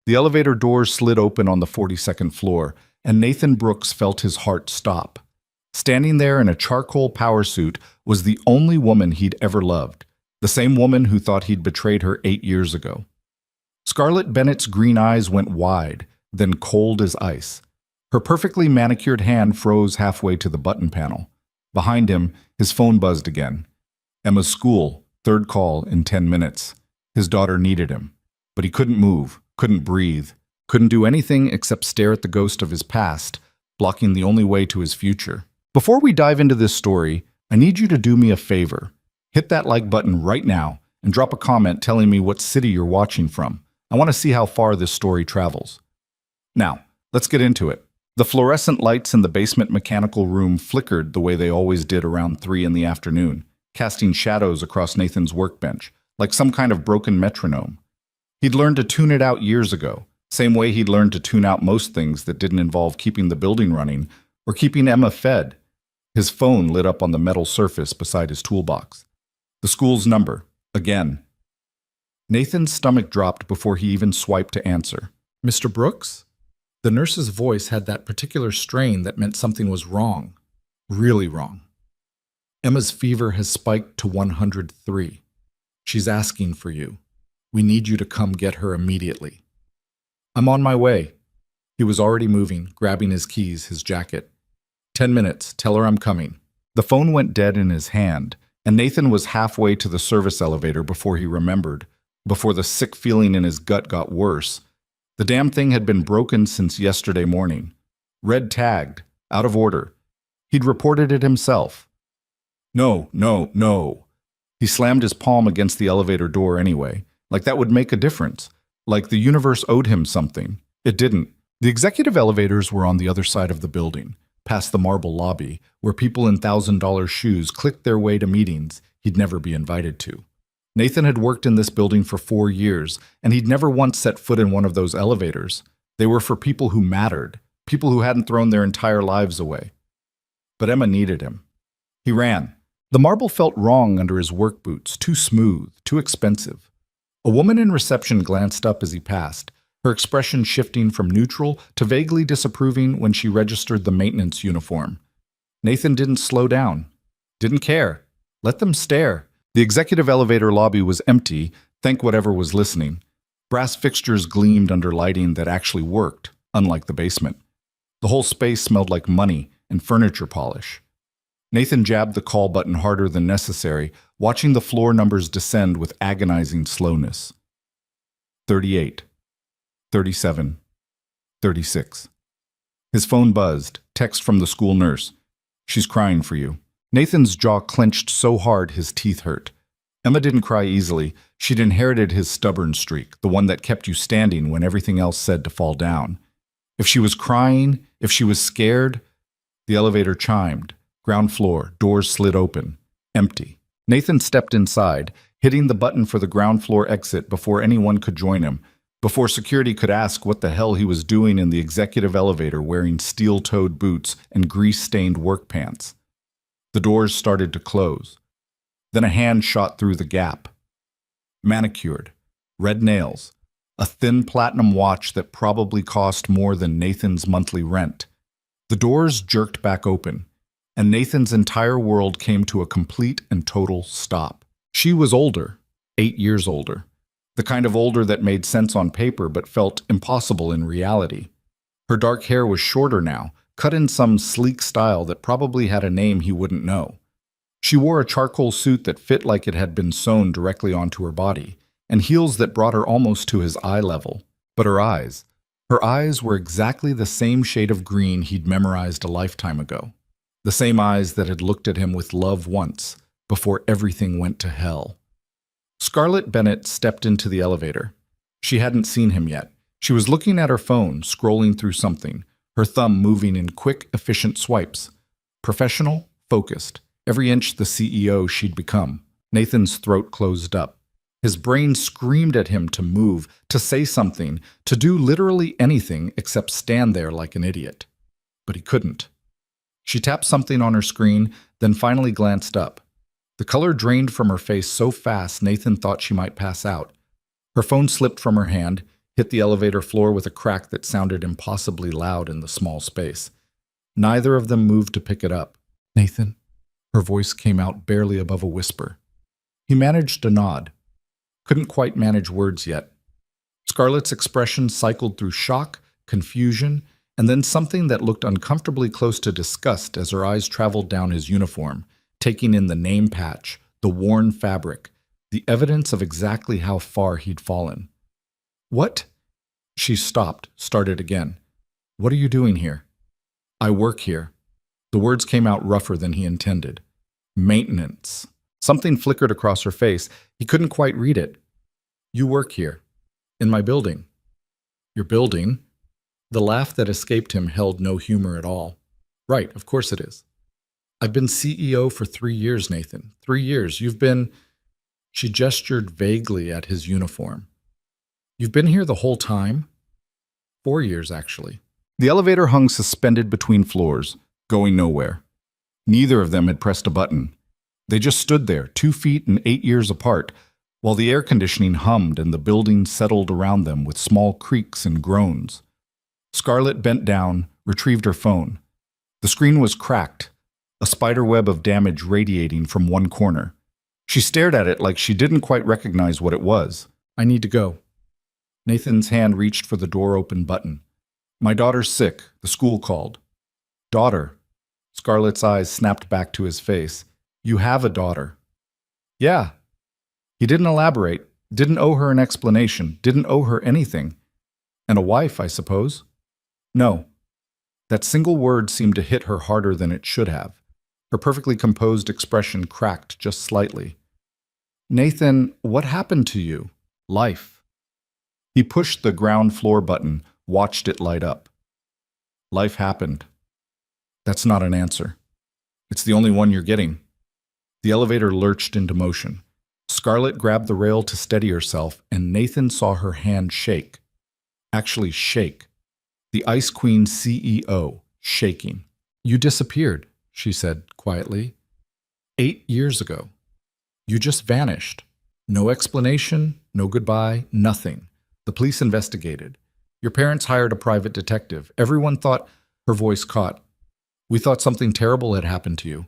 The elevator doors slid open on the 42nd floor, and Nathan Brooks felt his heart stop. Standing there in a charcoal power suit was the only woman he'd ever loved, the same woman who thought he'd betrayed her 8 years ago. Scarlett Bennett's green eyes went wide, then cold as ice. Her perfectly manicured hand froze halfway to the button panel. Behind him, his phone buzzed again. Emma's school, third call in 10 minutes. His daughter needed him, but he couldn't move, couldn't breathe, couldn't do anything except stare at the ghost of his past, blocking the only way to his future. Before we dive into this story, I need you to do me a favor. Hit that like button right now and drop a comment telling me what city you're watching from. I want to see how far this story travels. Now, let's get into it. The fluorescent lights in the basement mechanical room flickered the way they always did around 3 in the afternoon, casting shadows across Nathan's workbench, like some kind of broken metronome. He'd learned to tune it out years ago, same way he'd learned to tune out most things that didn't involve keeping the building running or keeping Emma fed. His phone lit up on the metal surface beside his toolbox. The school's number, again. Nathan's stomach dropped before he even swiped to answer. "Mr. Brooks?" The nurse's voice had that particular strain that meant something was wrong. Really wrong. "Emma's fever has spiked to 103. She's asking for you. We need you to come get her immediately." "I'm on my way." He was already moving, grabbing his keys, his jacket. 10 minutes, tell her I'm coming." The phone went dead in his hand, and Nathan was halfway to the service elevator before he remembered, before the sick feeling in his gut got worse. The damn thing had been broken since yesterday morning. Red tagged, out of order. He'd reported it himself. No, no, no. He slammed his palm against the elevator door anyway, like that would make a difference, like the universe owed him something. It didn't. The executive elevators were on the other side of the building, past the marble lobby, where people in $1,000 shoes clicked their way to meetings he'd never be invited to. Nathan had worked in this building for 4 years, and he'd never once set foot in one of those elevators. They were for people who mattered, people who hadn't thrown their entire lives away. But Emma needed him. He ran. The marble felt wrong under his work boots, too smooth, too expensive. A woman in reception glanced up as he passed, her expression shifting from neutral to vaguely disapproving when she registered the maintenance uniform. Nathan didn't slow down. Didn't care. Let them stare. The executive elevator lobby was empty, thank whatever was listening. Brass fixtures gleamed under lighting that actually worked, unlike the basement. The whole space smelled like money and furniture polish. Nathan jabbed the call button harder than necessary, watching the floor numbers descend with agonizing slowness. 38. 37. 36. His phone buzzed, text from the school nurse. "She's crying for you." Nathan's jaw clenched so hard his teeth hurt. Emma didn't cry easily. She'd inherited his stubborn streak, the one that kept you standing when everything else said to fall down. If she was crying, if she was scared, the elevator chimed. Ground floor, doors slid open. Empty. Nathan stepped inside, hitting the button for the ground floor exit before anyone could join him, before security could ask what the hell he was doing in the executive elevator wearing steel-toed boots and grease-stained work pants. The doors started to close. Then a hand shot through the gap. Manicured, red nails, a thin platinum watch that probably cost more than Nathan's monthly rent. The doors jerked back open, and Nathan's entire world came to a complete and total stop. She was older, 8 years older, the kind of older that made sense on paper but felt impossible in reality. Her dark hair was shorter now, cut in some sleek style that probably had a name he wouldn't know. She wore a charcoal suit that fit like it had been sewn directly onto her body, and heels that brought her almost to his eye level. But her eyes were exactly the same shade of green he'd memorized a lifetime ago. The same eyes that had looked at him with love once, before everything went to hell. Scarlett Bennett stepped into the elevator. She hadn't seen him yet. She was looking at her phone, scrolling through something, her thumb moving in quick, efficient swipes. Professional, focused, every inch the CEO she'd become. Nathan's throat closed up. His brain screamed at him to move, to say something, to do literally anything except stand there like an idiot. But he couldn't. She tapped something on her screen, then finally glanced up. The color drained from her face so fast Nathan thought she might pass out. Her phone slipped from her hand. hit the elevator floor with a crack that sounded impossibly loud in the small space. Neither of them moved to pick it up. "Nathan?" Her voice came out barely above a whisper. He managed a nod. Couldn't quite manage words yet. Scarlett's expression cycled through shock, confusion, and then something that looked uncomfortably close to disgust as her eyes traveled down his uniform, taking in the name patch, the worn fabric, the evidence of exactly how far he'd fallen. "What?" She stopped, started again. "What are you doing here?" "I work here." The words came out rougher than he intended. "Maintenance." Something flickered across her face. He couldn't quite read it. "You work here. In my building." "Your building?" The laugh that escaped him held no humor at all. "Right, of course it is. I've been CEO for 3 years, Nathan. 3 years. You've been—" She gestured vaguely at his uniform. "You've been here the whole time?" 4 years, actually. The elevator hung suspended between floors, going nowhere. Neither of them had pressed a button. They just stood there, 2 feet and 8 years apart, while the air conditioning hummed and the building settled around them with small creaks and groans. Scarlett bent down, retrieved her phone. The screen was cracked, a spiderweb of damage radiating from one corner. She stared at it like she didn't quite recognize what it was. "I need to go." Nathan's hand reached for the door-open button. "My daughter's sick. The school called." "Daughter?" Scarlett's eyes snapped back to his face. "You have a daughter." "Yeah." He didn't elaborate, didn't owe her an explanation, didn't owe her anything. "And a wife, I suppose?" "No." That single word seemed to hit her harder than it should have. Her perfectly composed expression cracked just slightly. "Nathan, what happened to you?" "Life." He pushed the ground floor button, watched it light up. "Life happened." That's not an answer. It's the only one you're getting. The elevator lurched into motion. Scarlett grabbed the rail to steady herself, and Nathan saw her hand shake. Actually shake. The Ice Queen CEO shaking. "You disappeared," she said quietly. 8 years ago. You just vanished. No explanation, no goodbye, nothing. The police investigated. Your parents hired a private detective. Everyone thought— Her voice caught. "We thought something terrible had happened to you."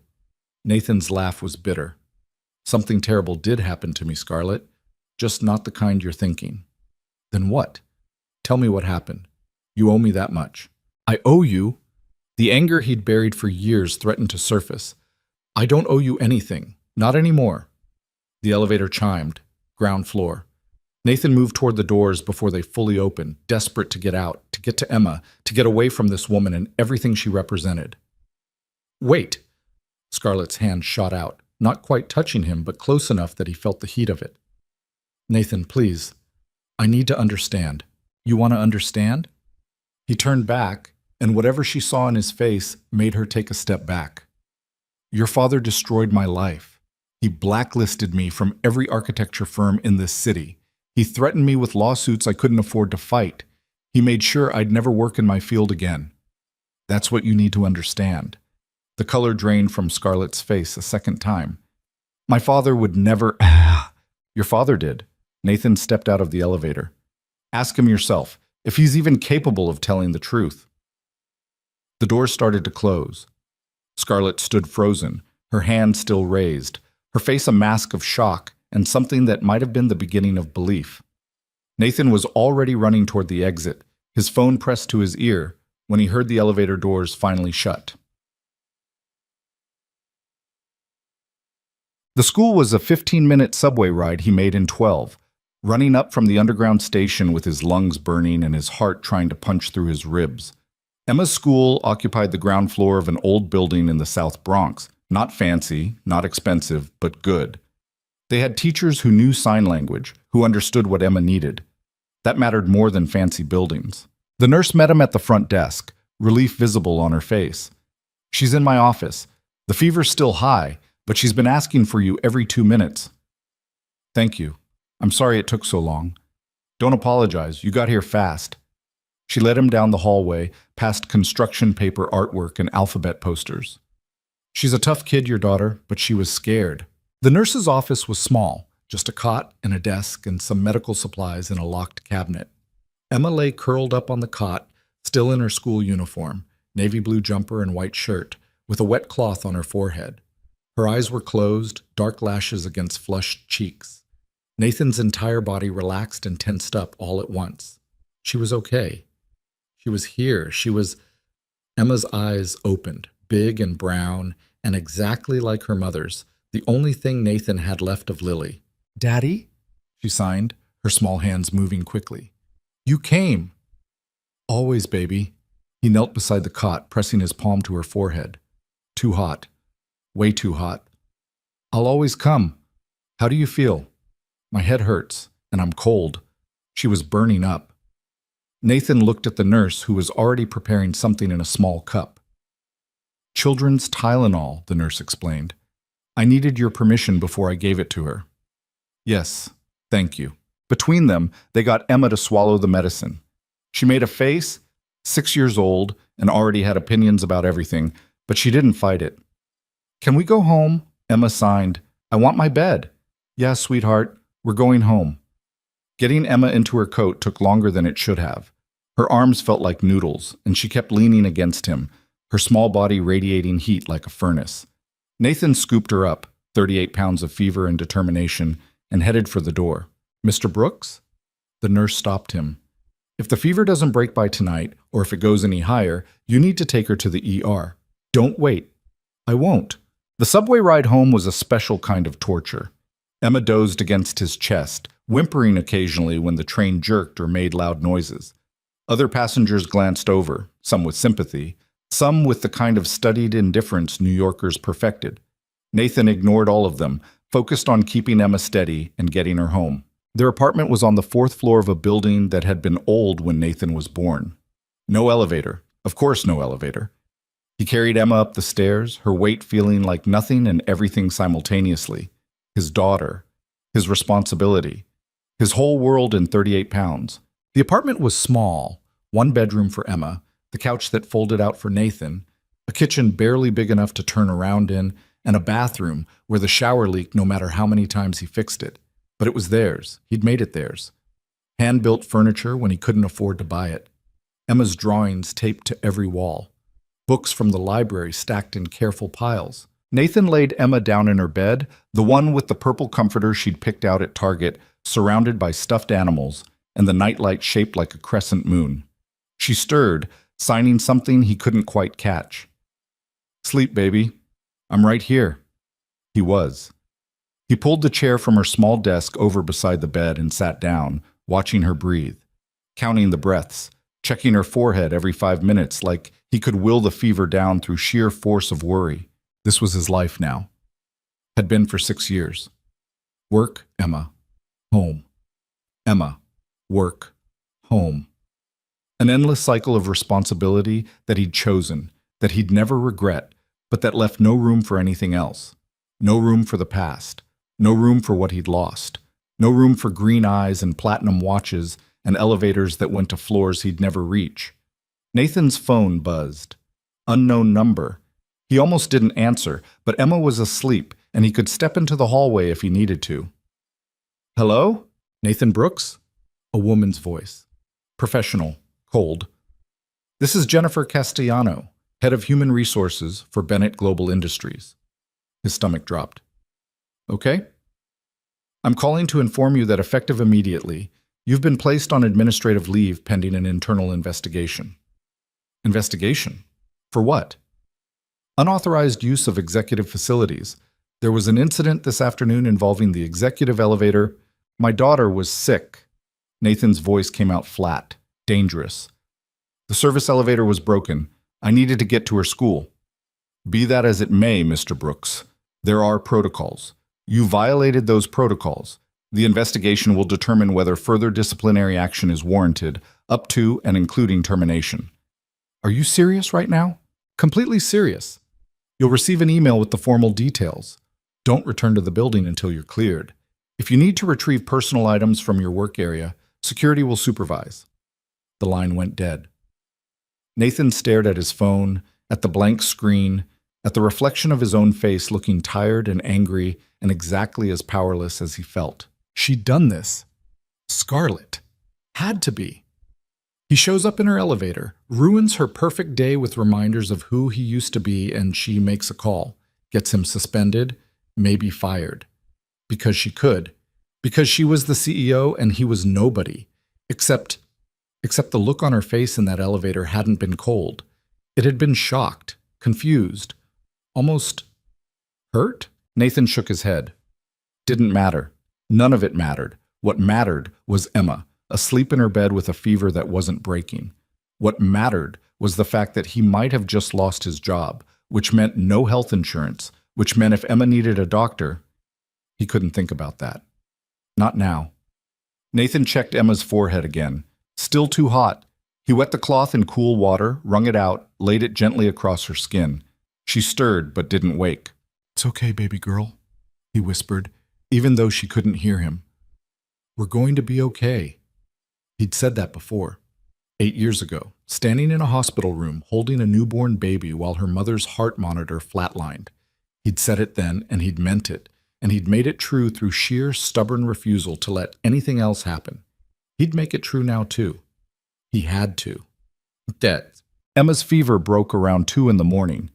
Nathan's laugh was bitter. "Something terrible did happen to me, Scarlett. Just not the kind you're thinking." "Then what? Tell me what happened. You owe me that much." "I owe you?" The anger he'd buried for years threatened to surface. "I don't owe you anything. Not anymore." The elevator chimed. Ground floor. Nathan moved toward the doors before they fully opened, desperate to get out, to get to Emma, to get away from this woman and everything she represented. "Wait!" Scarlett's hand shot out, not quite touching him, but close enough that he felt the heat of it. "Nathan, please. I need to understand." "You want to understand?" He turned back, and whatever she saw in his face made her take a step back. "Your father destroyed my life. He blacklisted me from every architecture firm in this city. He threatened me with lawsuits I couldn't afford to fight. He made sure I'd never work in my field again. That's what you need to understand." The color drained from Scarlett's face a second time. "My father would never—" "Your father did." Nathan stepped out of the elevator. "Ask him yourself, if he's even capable of telling the truth." The doors started to close. Scarlett stood frozen, her hand still raised, her face a mask of shock and something that might have been the beginning of belief. Nathan was already running toward the exit, his phone pressed to his ear, when he heard the elevator doors finally shut. The school was a 15-minute subway ride he made in 12, running up from the underground station with his lungs burning and his heart trying to punch through his ribs. Emma's school occupied the ground floor of an old building in the South Bronx, not fancy, not expensive, but good. They had teachers who knew sign language, who understood what Emma needed. That mattered more than fancy buildings. The nurse met him at the front desk, relief visible on her face. "She's in my office. The fever's still high, but she's been asking for you every 2 minutes." "Thank you. I'm sorry it took so long." "Don't apologize. You got here fast." She led him down the hallway, past construction paper artwork and alphabet posters. "She's a tough kid, your daughter, but she was scared." The nurse's office was small, just a cot and a desk and some medical supplies in a locked cabinet. Emma lay curled up on the cot, still in her school uniform, navy blue jumper and white shirt, with a wet cloth on her forehead. Her eyes were closed, dark lashes against flushed cheeks. Nathan's entire body relaxed and tensed up all at once. She was okay. She was here. Emma's eyes opened, big and brown, and exactly like her mother's, the only thing Nathan had left of Lily. "Daddy?" she signed, her small hands moving quickly. "You came." "Always, baby." He knelt beside the cot, pressing his palm to her forehead. "Too hot. Way too hot." "I'll always come. How do you feel?" "My head hurts, and I'm cold." She was burning up. Nathan looked at the nurse, who was already preparing something in a small cup. "Children's Tylenol," the nurse explained. "I needed your permission before I gave it to her." "Yes, thank you." Between them, they got Emma to swallow the medicine. She made a face, 6 years old, and already had opinions about everything, but she didn't fight it. "Can we go home?" Emma signed. "I want my bed." "Yeah, sweetheart, we're going home." Getting Emma into her coat took longer than it should have. Her arms felt like noodles, and she kept leaning against him, her small body radiating heat like a furnace. Nathan scooped her up, 38 pounds of fever and determination, and headed for the door. "Mr. Brooks?" The nurse stopped him. "If the fever doesn't break by tonight, or if it goes any higher, you need to take her to the ER. Don't wait." "I won't." The subway ride home was a special kind of torture. Emma dozed against his chest, whimpering occasionally when the train jerked or made loud noises. Other passengers glanced over, some with sympathy, some with the kind of studied indifference New Yorkers perfected. Nathan ignored all of them, focused on keeping Emma steady and getting her home. Their apartment was on the 4th floor of a building that had been old when Nathan was born. No elevator. Of course, no elevator. He carried Emma up the stairs, her weight feeling like nothing and everything simultaneously. His daughter, his responsibility, his whole world in 38 pounds. The apartment was small, 1 bedroom for Emma, the couch that folded out for Nathan, a kitchen barely big enough to turn around in, and a bathroom where the shower leaked no matter how many times he fixed it. But it was theirs. He'd made it theirs. Hand-built furniture when he couldn't afford to buy it. Emma's drawings taped to every wall. Books from the library stacked in careful piles. Nathan laid Emma down in her bed, the one with the purple comforter she'd picked out at Target, surrounded by stuffed animals, and the nightlight shaped like a crescent moon. She stirred, signing something he couldn't quite catch. "Sleep, baby. I'm right here." He was. He pulled the chair from her small desk over beside the bed and sat down, watching her breathe, counting the breaths, checking her forehead every 5 minutes like he could will the fever down through sheer force of worry. This was his life now. Had been for 6 years. Work, Emma. Home. Emma. Work. Home. An endless cycle of responsibility that he'd chosen, that he'd never regret, but that left no room for anything else. No room for the past. No room for what he'd lost. No room for green eyes and platinum watches and elevators that went to floors he'd never reach. Nathan's phone buzzed. Unknown number. He almost didn't answer, but Emma was asleep, and he could step into the hallway if he needed to. "Hello? Nathan Brooks?" A woman's voice. Professional. Cold. "This is Jennifer Castellano, head of human resources for Bennett Global Industries." His stomach dropped. "Okay. I'm calling to inform you that effective immediately, you've been placed on administrative leave pending an internal investigation." "Investigation? For what?" "Unauthorized use of executive facilities. There was an incident this afternoon involving the executive elevator. My daughter was sick." Nathan's voice came out flat, dangerous. "The service elevator was broken. I needed to get to her school." "Be that as it may, Mr. Brooks, there are protocols. You violated those protocols. The investigation will determine whether further disciplinary action is warranted, up to and including termination." "Are you serious right now?" "Completely serious. You'll receive an email with the formal details. Don't return to the building until you're cleared. If you need to retrieve personal items from your work area, security will supervise." The line went dead. Nathan stared at his phone, at the blank screen, at the reflection of his own face looking tired and angry and exactly as powerless as he felt. She'd done this. Scarlet. Had to be. He shows up in her elevator, ruins her perfect day with reminders of who he used to be, and she makes a call, gets him suspended, maybe fired. Because she could. Because she was the CEO and he was nobody. Except the look on her face in that elevator hadn't been cold. It had been shocked, confused, almost hurt. Nathan shook his head. Didn't matter. None of it mattered. What mattered was Emma, asleep in her bed with a fever that wasn't breaking. What mattered was the fact that he might have just lost his job, which meant no health insurance, which meant if Emma needed a doctor, he couldn't think about that. Not now. Nathan checked Emma's forehead again. Still too hot. He wet the cloth in cool water, wrung it out, laid it gently across her skin. She stirred but didn't wake. "It's okay, baby girl," he whispered, even though she couldn't hear him. "We're going to be okay." He'd said that before. 8 years ago, standing in a hospital room holding a newborn baby while her mother's heart monitor flatlined. He'd said it then, and he'd meant it, and he'd made it true through sheer stubborn refusal to let anything else happen. He'd make it true now too. He had to. Dead. Emma's fever broke around 2 in the morning.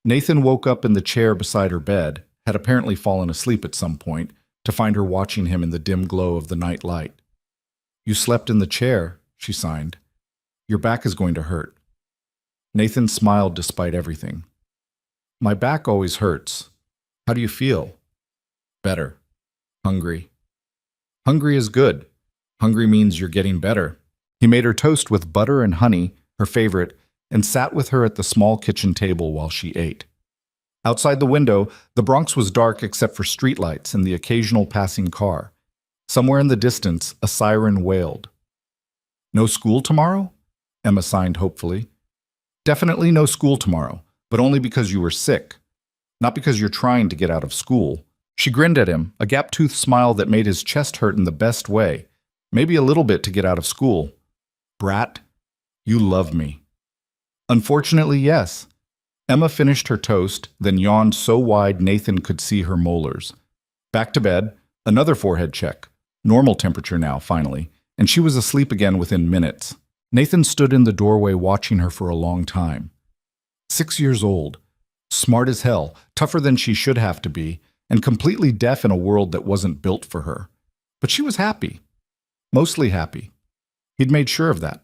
Nathan woke up in the chair beside her bed, had apparently fallen asleep at some point, to find her watching him in the dim glow of the night light. "You slept in the chair," she signed. "Your back is going to hurt." Nathan smiled despite everything. "My back always hurts. How do you feel?" "Better. Hungry." "Hungry is good. Hungry means you're getting better." He made her toast with butter and honey, her favorite, and sat with her at the small kitchen table while she ate. Outside the window, the Bronx was dark except for streetlights and the occasional passing car. Somewhere in the distance, a siren wailed. "No school tomorrow?" Emma signed hopefully. "Definitely no school tomorrow, but only because you were sick. Not because you're trying to get out of school." She grinned at him, a gap-toothed smile that made his chest hurt in the best way. "Maybe a little bit to get out of school. Brat, you love me." "Unfortunately, yes." Emma finished her toast, then yawned so wide Nathan could see her molars. Back to bed, another forehead check. Normal temperature now, finally, and she was asleep again within minutes. Nathan stood in the doorway watching her for a long time. 6 years old, smart as hell, tougher than she should have to be, and completely deaf in a world that wasn't built for her. But she was happy. Mostly happy. He'd made sure of that.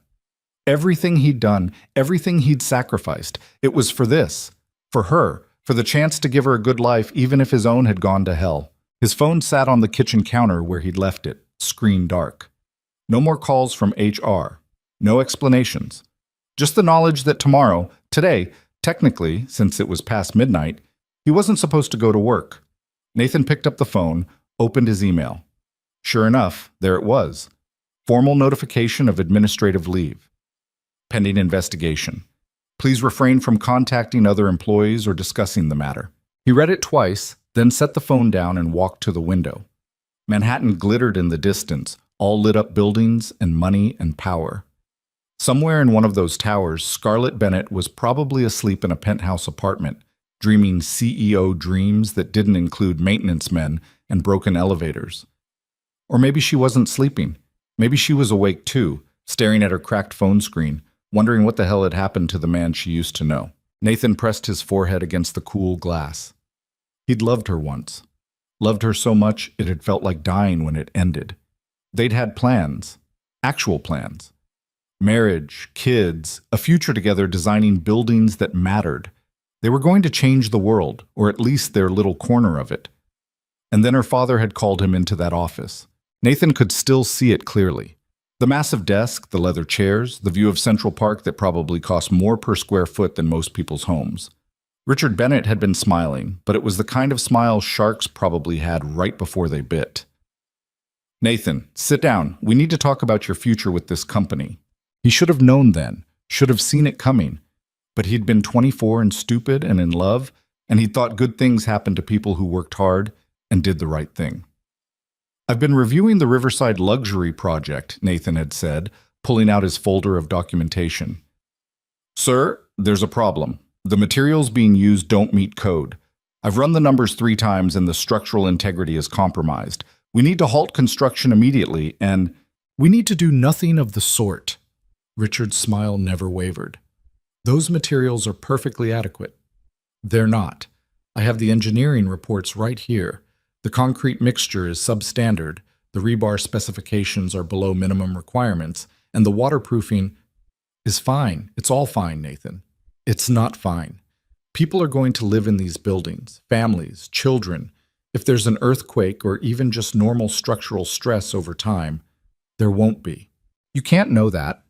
Everything he'd done, everything he'd sacrificed, it was for this, for her, for the chance to give her a good life even if his own had gone to hell. His phone sat on the kitchen counter where he'd left it, screen dark. No more calls from HR. No explanations. Just the knowledge that tomorrow, today, technically, since it was past midnight, he wasn't supposed to go to work. Nathan picked up the phone, opened his email. Sure enough, there it was. Formal notification of administrative leave. Pending investigation. Please refrain from contacting other employees or discussing the matter. He read it twice, then set the phone down and walked to the window. Manhattan glittered in the distance, all lit up buildings and money and power. Somewhere in one of those towers, Scarlett Bennett was probably asleep in a penthouse apartment, dreaming CEO dreams that didn't include maintenance men and broken elevators. Or maybe she wasn't sleeping. Maybe she was awake too, staring at her cracked phone screen, wondering what the hell had happened to the man she used to know. Nathan pressed his forehead against the cool glass. He'd loved her once. Loved her so much it had felt like dying when it ended. They'd had plans. Actual plans. Marriage, kids, a future together designing buildings that mattered. They were going to change the world, or at least their little corner of it. And then her father had called him into that office. Nathan could still see it clearly. The massive desk, the leather chairs, the view of Central Park that probably cost more per square foot than most people's homes. Richard Bennett had been smiling, but it was the kind of smile sharks probably had right before they bit. "Nathan, sit down. We need to talk about your future with this company." He should have known then, should have seen it coming. But he'd been 24 and stupid and in love, and he thought good things happened to people who worked hard and did the right thing. "I've been reviewing the Riverside Luxury Project," Nathan had said, pulling out his folder of documentation. "Sir, there's a problem. The materials being used don't meet code. I've run the numbers 3 times and the structural integrity is compromised. We need to halt construction immediately and..." "We need to do nothing of the sort." Richard's smile never wavered. Those materials are perfectly adequate. They're not. I have the engineering reports right here. The concrete mixture is substandard, the rebar specifications are below minimum requirements, and the waterproofing is fine. It's all fine, Nathan. It's not fine. People are going to live in these buildings, families, children. If there's an earthquake or even just normal structural stress over time, there won't be. You can't know that.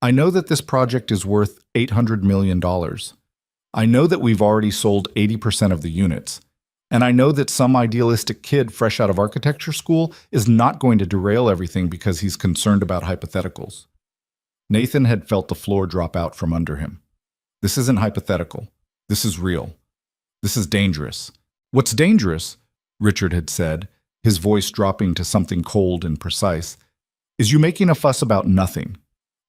I know that this project is worth $800 million. I know that we've already sold 80% of the units. And I know that some idealistic kid fresh out of architecture school is not going to derail everything because he's concerned about hypotheticals. Nathan had felt the floor drop out from under him. This isn't hypothetical. This is real. This is dangerous. What's dangerous, Richard had said, his voice dropping to something cold and precise, is you making a fuss about nothing.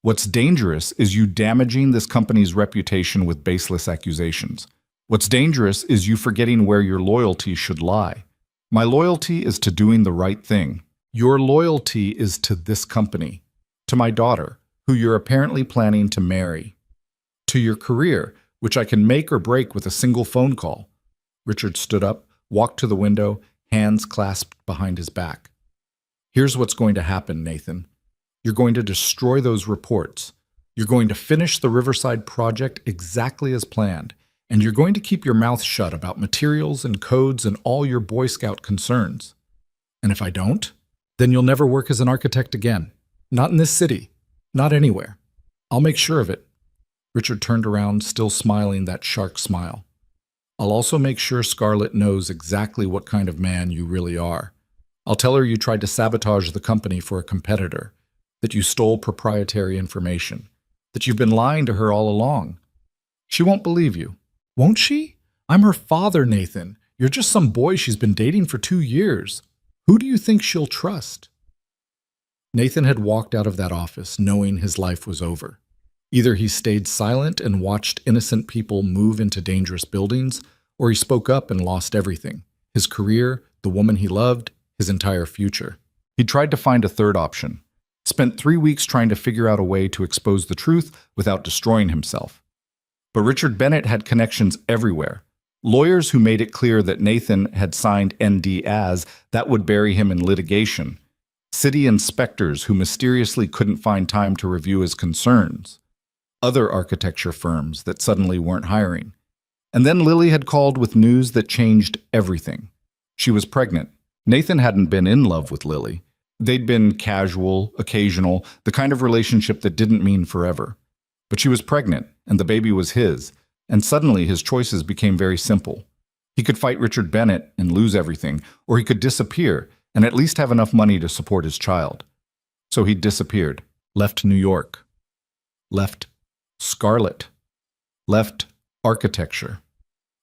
What's dangerous is you damaging this company's reputation with baseless accusations. What's dangerous is you forgetting where your loyalty should lie. My loyalty is to doing the right thing. Your loyalty is to this company, to my daughter, who you're apparently planning to marry, to your career, which I can make or break with a single phone call. Richard stood up, walked to the window, hands clasped behind his back. Here's what's going to happen, Nathan. You're going to destroy those reports. You're going to finish the Riverside project exactly as planned, and you're going to keep your mouth shut about materials and codes and all your Boy Scout concerns. And if I don't, then you'll never work as an architect again. Not in this city. Not anywhere. I'll make sure of it. Richard turned around, still smiling that shark smile. I'll also make sure Scarlett knows exactly what kind of man you really are. I'll tell her you tried to sabotage the company for a competitor, that you stole proprietary information, that you've been lying to her all along. She won't believe you. Won't she? I'm her father, Nathan. You're just some boy she's been dating for 2 years. Who do you think she'll trust? Nathan had walked out of that office knowing his life was over. Either he stayed silent and watched innocent people move into dangerous buildings, or he spoke up and lost everything: his career, the woman he loved, his entire future. He tried to find a third option. Spent 3 weeks trying to figure out a way to expose the truth without destroying himself. But Richard Bennett had connections everywhere. Lawyers who made it clear that Nathan had signed ND as that would bury him in litigation. City inspectors who mysteriously couldn't find time to review his concerns. Other architecture firms that suddenly weren't hiring. And then Lily had called with news that changed everything. She was pregnant. Nathan hadn't been in love with Lily. They'd been casual, occasional, the kind of relationship that didn't mean forever. But she was pregnant, and the baby was his, and suddenly his choices became very simple. He could fight Richard Bennett and lose everything, or he could disappear and at least have enough money to support his child. So he disappeared, left New York, left Scarlett, left architecture,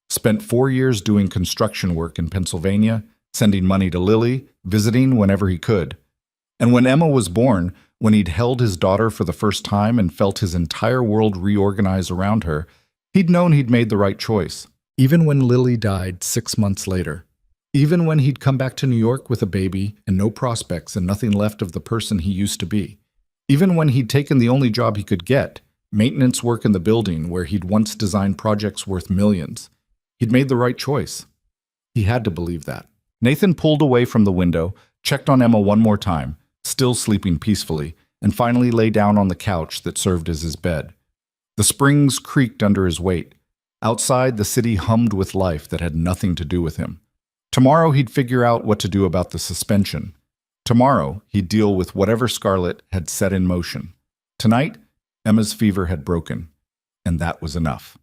spent 4 years doing construction work in Pennsylvania, sending money to Lily, visiting whenever he could. And when Emma was born, when he'd held his daughter for the first time and felt his entire world reorganize around her, he'd known he'd made the right choice. Even when Lily died 6 months later. Even when he'd come back to New York with a baby and no prospects and nothing left of the person he used to be. Even when he'd taken the only job he could get, maintenance work in the building where he'd once designed projects worth millions. He'd made the right choice. He had to believe that. Nathan pulled away from the window, checked on Emma one more time, still sleeping peacefully, and finally lay down on the couch that served as his bed. The springs creaked under his weight. Outside, the city hummed with life that had nothing to do with him. Tomorrow he'd figure out what to do about the suspension. Tomorrow he'd deal with whatever Scarlett had set in motion. Tonight, Emma's fever had broken, and that was enough.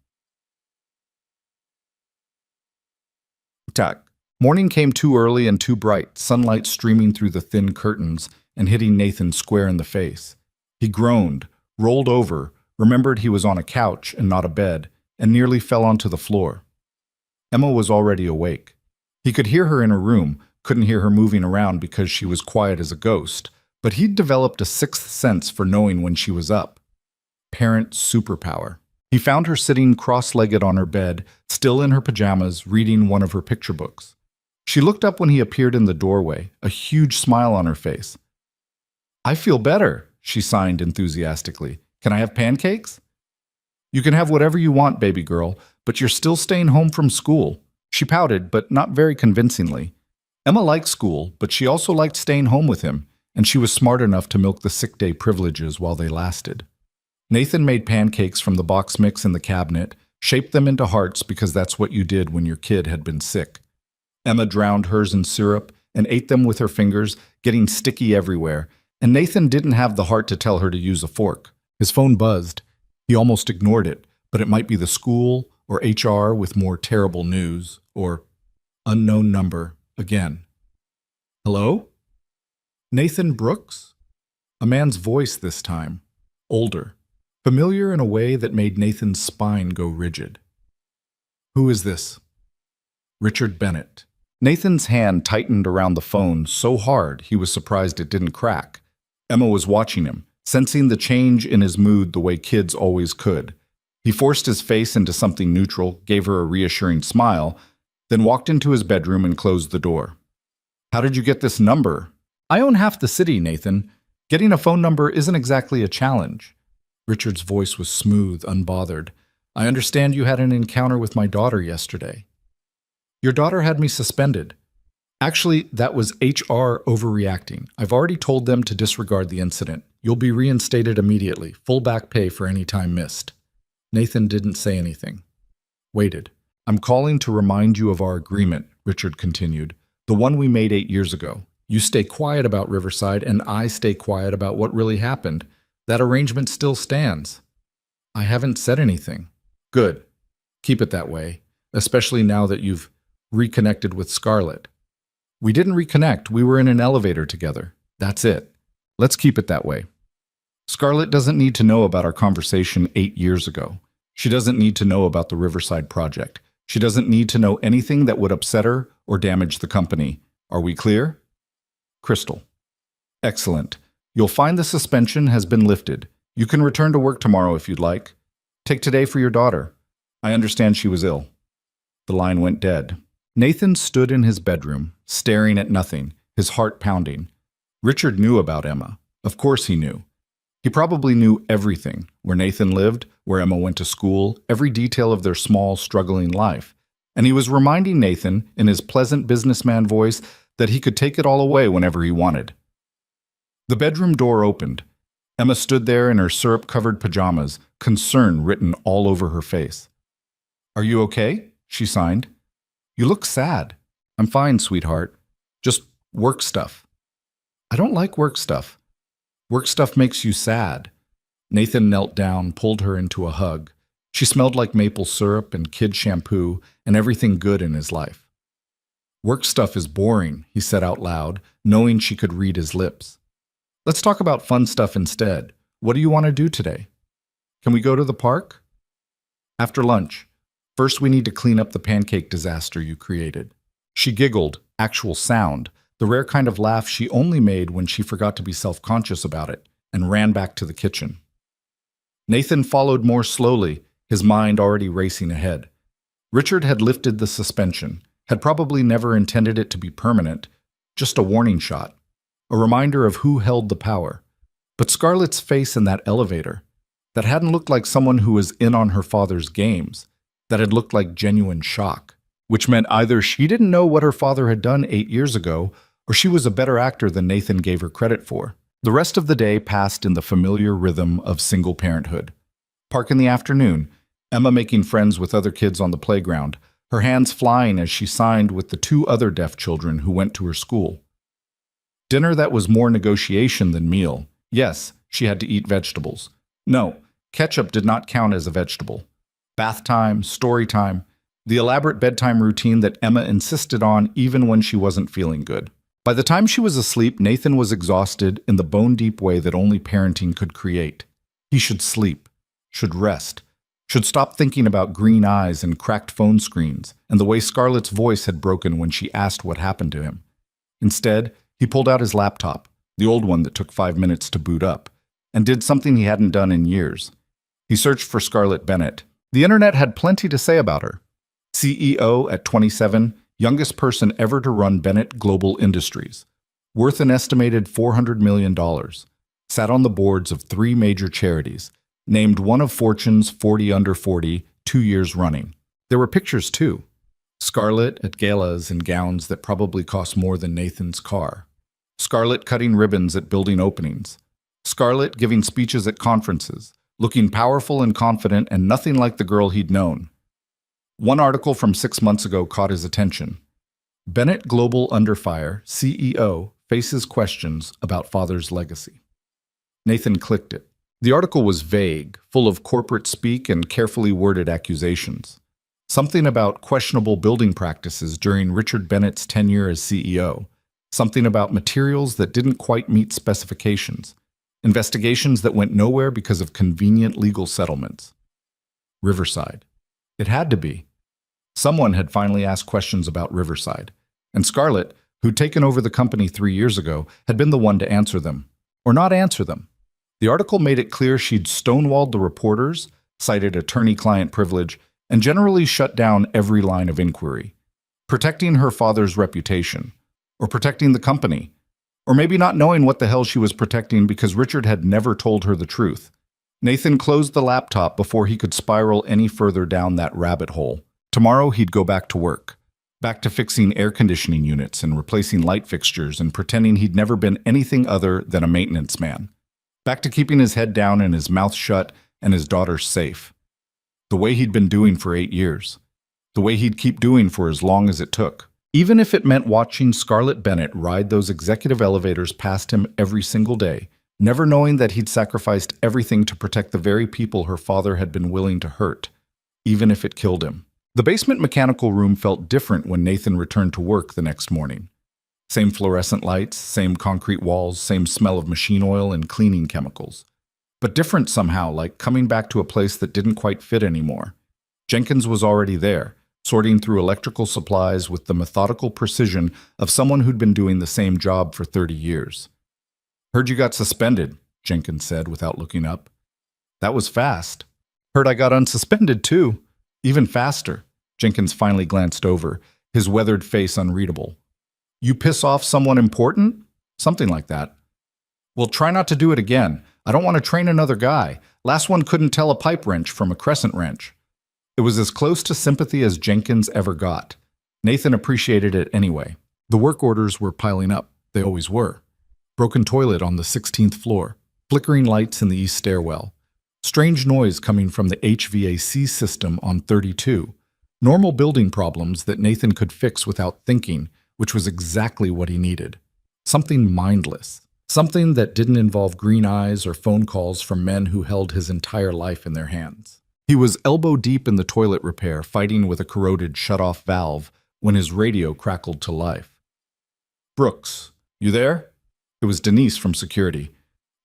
Tak. Morning came too early and too bright, sunlight streaming through the thin curtains and hitting Nathan square in the face. He groaned, rolled over, remembered he was on a couch and not a bed, and nearly fell onto the floor. Emma was already awake. He could hear her in her room, couldn't hear her moving around because she was quiet as a ghost, but he'd developed a sixth sense for knowing when she was up. Parent superpower. He found her sitting cross-legged on her bed, still in her pajamas, reading one of her picture books. She looked up when he appeared in the doorway, a huge smile on her face. "I feel better," she signed enthusiastically. "Can I have pancakes?" "You can have whatever you want, baby girl, but you're still staying home from school." She pouted, but not very convincingly. Emma liked school, but she also liked staying home with him, and she was smart enough to milk the sick day privileges while they lasted. Nathan made pancakes from the box mix in the cabinet, shaped them into hearts because that's what you did when your kid had been sick. Emma drowned hers in syrup and ate them with her fingers, getting sticky everywhere, and Nathan didn't have the heart to tell her to use a fork. His phone buzzed. He almost ignored it, but it might be the school or HR with more terrible news, or unknown number again. "Hello? Nathan Brooks?" A man's voice this time, older, familiar in a way that made Nathan's spine go rigid. "Who is this?" "Richard Bennett." Nathan's hand tightened around the phone so hard he was surprised it didn't crack. Emma was watching him, sensing the change in his mood the way kids always could. He forced his face into something neutral, gave her a reassuring smile, then walked into his bedroom and closed the door. "How did you get this number?" "I own half the city, Nathan. Getting a phone number isn't exactly a challenge." Richard's voice was smooth, unbothered. "I understand you had an encounter with my daughter yesterday." "Your daughter had me suspended." "Actually, that was HR overreacting. I've already told them to disregard the incident. You'll be reinstated immediately, full back pay for any time missed." Nathan didn't say anything. Waited. "I'm calling to remind you of our agreement," Richard continued. "The one we made 8 years ago. You stay quiet about Riverside, and I stay quiet about what really happened. That arrangement still stands." "I haven't said anything." "Good. Keep it that way, especially now that you've reconnected with Scarlett." "We didn't reconnect. We were in an elevator together. That's it. Let's keep it that way. Scarlett doesn't need to know about our conversation 8 years ago. She doesn't need to know about the Riverside project. She doesn't need to know anything that would upset her or damage the company. Are we clear?" "Crystal." "Excellent. You'll find the suspension has been lifted. You can return to work tomorrow if you'd like. Take today for your daughter. I understand she was ill." The line went dead. Nathan stood in his bedroom, staring at nothing, his heart pounding. Richard knew about Emma. Of course he knew. He probably knew everything, where Nathan lived, where Emma went to school, every detail of their small, struggling life. And he was reminding Nathan, in his pleasant businessman voice, that he could take it all away whenever he wanted. The bedroom door opened. Emma stood there in her syrup-covered pajamas, concern written all over her face. "Are you okay?" she signed. "You look sad." "I'm fine, sweetheart. Just work stuff." "I don't like work stuff." "Work stuff makes you sad." Nathan knelt down, pulled her into a hug. She smelled like maple syrup and kid shampoo and everything good in his life. "Work stuff is boring," he said out loud, knowing she could read his lips. "Let's talk about fun stuff instead. What do you want to do today? Can we go to the park?" "After lunch. First, we need to clean up the pancake disaster you created." She giggled, actual sound, the rare kind of laugh she only made when she forgot to be self-conscious about it, and ran back to the kitchen. Nathan followed more slowly, his mind already racing ahead. Richard had lifted the suspension, had probably never intended it to be permanent, just a warning shot, a reminder of who held the power. But Scarlett's face in that elevator, that hadn't looked like someone who was in on her father's games, that had looked like genuine shock, which meant either she didn't know what her father had done 8 years ago, or she was a better actor than Nathan gave her credit for. The rest of the day passed in the familiar rhythm of single parenthood. Park in the afternoon, Emma making friends with other kids on the playground, her hands flying as she signed with the 2 other deaf children who went to her school. Dinner that was more negotiation than meal. Yes, she had to eat vegetables. No, ketchup did not count as a vegetable. Bath time, story time, the elaborate bedtime routine that Emma insisted on even when she wasn't feeling good. By the time she was asleep, Nathan was exhausted in the bone-deep way that only parenting could create. He should sleep, should rest, should stop thinking about green eyes and cracked phone screens and the way Scarlett's voice had broken when she asked what happened to him. Instead, he pulled out his laptop, the old one that took 5 minutes to boot up, and did something he hadn't done in years. He searched for Scarlett Bennett. The internet had plenty to say about her. CEO at 27, youngest person ever to run Bennett Global Industries, worth an estimated $400 million. sat on the boards of 3 major charities, named one of Fortune's 40 under 40 2 years running. There were pictures too. Scarlett at galas in gowns that probably cost more than Nathan's car. Scarlett cutting ribbons at building openings. Scarlett giving speeches at conferences, looking powerful and confident and nothing like the girl he'd known. One article from 6 months ago caught his attention. Bennett Global Under Fire, CEO, faces questions about father's legacy. Nathan clicked it. The article was vague, full of corporate speak and carefully worded accusations. Something about questionable building practices during Richard Bennett's tenure as CEO. Something about materials that didn't quite meet specifications. Investigations that went nowhere because of convenient legal settlements. Riverside. It had to be. Someone had finally asked questions about Riverside, and Scarlett, who'd taken over the company 3 years ago, had been the one to answer them. Or not answer them. The article made it clear she'd stonewalled the reporters, cited attorney-client privilege, and generally shut down every line of inquiry. Protecting her father's reputation. Or protecting the company. Or maybe not knowing what the hell she was protecting because Richard had never told her the truth. Nathan closed the laptop before he could spiral any further down that rabbit hole. Tomorrow he'd go back to work. Back to fixing air conditioning units and replacing light fixtures and pretending he'd never been anything other than a maintenance man. Back to keeping his head down and his mouth shut and his daughter safe. The way he'd been doing for 8 years. The way he'd keep doing for as long as it took. Even if it meant watching Scarlett Bennett ride those executive elevators past him every single day, never knowing that he'd sacrificed everything to protect the very people her father had been willing to hurt, even if it killed him. The basement mechanical room felt different when Nathan returned to work the next morning. Same fluorescent lights, same concrete walls, same smell of machine oil and cleaning chemicals. But different somehow, like coming back to a place that didn't quite fit anymore. Jenkins was already there, sorting through electrical supplies with the methodical precision of someone who'd been doing the same job for 30 years. "Heard you got suspended," Jenkins said without looking up. "That was fast." "Heard I got unsuspended too." "Even faster." Jenkins finally glanced over, his weathered face unreadable. "You piss off someone important?" "Something like that." "Well, try not to do it again. I don't want to train another guy. Last one couldn't tell a pipe wrench from a crescent wrench." It was as close to sympathy as Jenkins ever got. Nathan appreciated it anyway. The work orders were piling up. They always were. Broken toilet on the 16th floor. Flickering lights in the east stairwell. Strange noise coming from the HVAC system on 32. Normal building problems that Nathan could fix without thinking, which was exactly what he needed. Something mindless. Something that didn't involve green eyes or phone calls from men who held his entire life in their hands. He was elbow deep in the toilet repair, fighting with a corroded shut-off valve, when his radio crackled to life. "Brooks, you there?" It was Denise from security.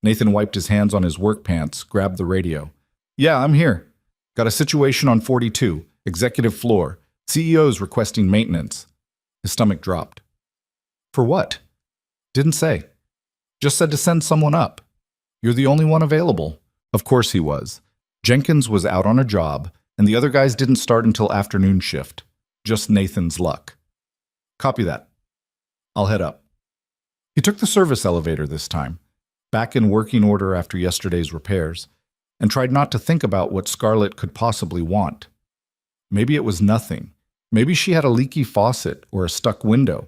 Nathan wiped his hands on his work pants, grabbed the radio. "Yeah, I'm here. Got a situation on 42, executive floor. CEO's requesting maintenance." His stomach dropped. "For what?" "Didn't say. Just said to send someone up. You're the only one available." Of course he was. Jenkins was out on a job, and the other guys didn't start until afternoon shift. Just Nathan's luck. "Copy that. I'll head up." He took the service elevator this time, back in working order after yesterday's repairs, and tried not to think about what Scarlett could possibly want. Maybe it was nothing. Maybe she had a leaky faucet or a stuck window.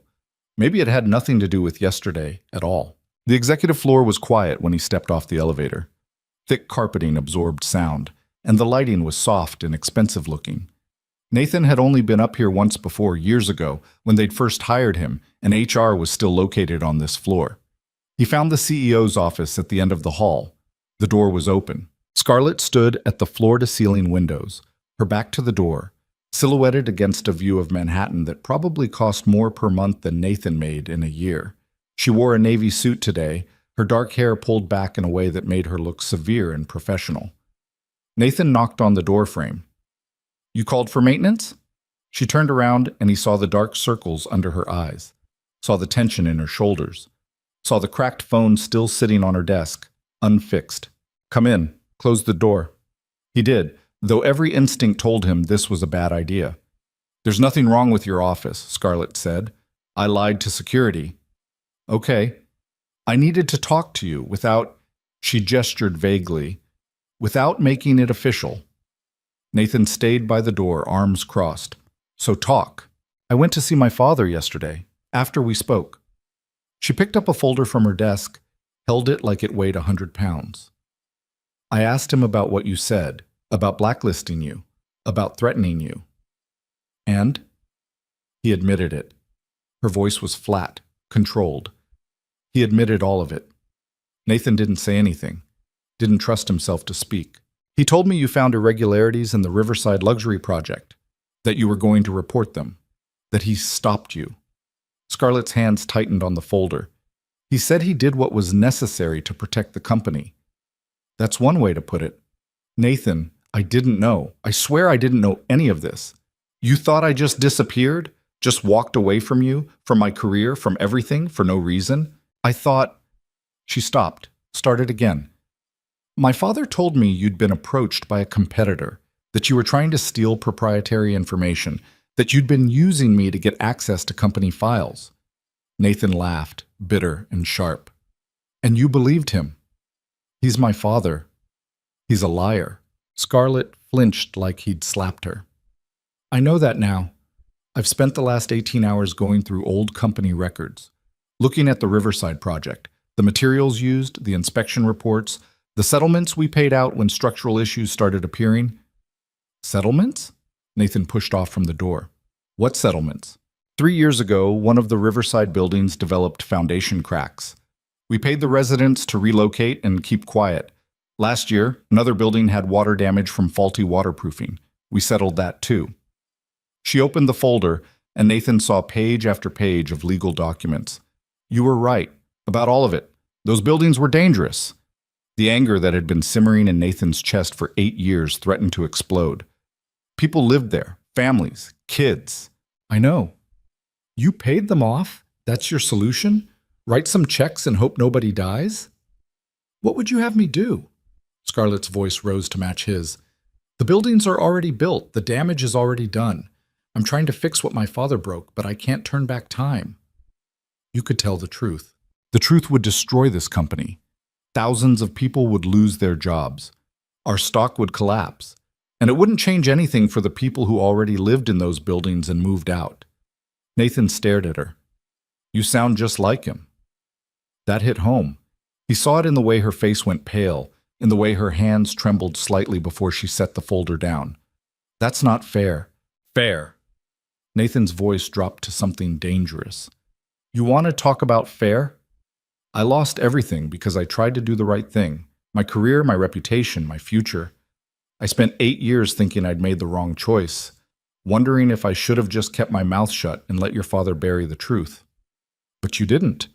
Maybe it had nothing to do with yesterday at all. The executive floor was quiet when he stepped off the elevator. Thick carpeting absorbed sound, and the lighting was soft and expensive looking. Nathan had only been up here once before, years ago, when they'd first hired him, and HR was still located on this floor. He found the CEO's office at the end of the hall. The door was open. Scarlett stood at the floor-to-ceiling windows, her back to the door, silhouetted against a view of Manhattan that probably cost more per month than Nathan made in a year. She wore a navy suit today, her dark hair pulled back in a way that made her look severe and professional. Nathan knocked on the doorframe. "You called for maintenance?" She turned around and he saw the dark circles under her eyes, saw the tension in her shoulders, saw the cracked phone still sitting on her desk, unfixed. "Come in. Close the door." He did, though every instinct told him this was a bad idea. "There's nothing wrong with your office," Scarlett said. "I lied to security." "Okay. I needed to talk to you without..." She gestured vaguely, without making it official. Nathan stayed by the door, arms crossed. So talk. I went to see my father yesterday, after we spoke. She picked up a folder from her desk, held it like it weighed 100 pounds. I asked him about what you said, about blacklisting you, about threatening you. And? He admitted it. Her voice was flat, controlled. He admitted all of it. Nathan didn't say anything, didn't trust himself to speak. He told me you found irregularities in the Riverside Luxury Project, that you were going to report them, that he stopped you. Scarlett's hands tightened on the folder. He said he did what was necessary to protect the company. That's one way to put it. Nathan, I didn't know. I swear I didn't know any of this. You thought I just disappeared? Just walked away from you, from my career, from everything, for no reason? I thought... She stopped, started again. My father told me you'd been approached by a competitor, that you were trying to steal proprietary information, that you'd been using me to get access to company files. Nathan laughed, bitter and sharp. And you believed him. He's my father. He's a liar. Scarlett flinched like he'd slapped her. I know that now. I've spent the last 18 hours going through old company records, looking at the Riverside project, the materials used, the inspection reports, the settlements we paid out when structural issues started appearing. Settlements? Nathan pushed off from the door. What settlements? 3 years ago, one of the Riverside buildings developed foundation cracks. We paid the residents to relocate and keep quiet. Last year, another building had water damage from faulty waterproofing. We settled that too. She opened the folder, and Nathan saw page after page of legal documents. You were right, about all of it. Those buildings were dangerous. The anger that had been simmering in Nathan's chest for 8 years threatened to explode. People lived there, families, kids. I know. You paid them off? That's your solution? Write some checks and hope nobody dies? What would you have me do? Scarlett's voice rose to match his. The buildings are already built. The damage is already done. I'm trying to fix what my father broke, but I can't turn back time. You could tell the truth. The truth would destroy this company. Thousands of people would lose their jobs. Our stock would collapse. And it wouldn't change anything for the people who already lived in those buildings and moved out. Nathan stared at her. You sound just like him. That hit home. He saw it in the way her face went pale, in the way her hands trembled slightly before she set the folder down. That's not fair. Fair. Nathan's voice dropped to something dangerous. You want to talk about fair? I lost everything because I tried to do the right thing. My career, my reputation, my future. I spent 8 years thinking I'd made the wrong choice, wondering if I should have just kept my mouth shut and let your father bury the truth. But you didn't.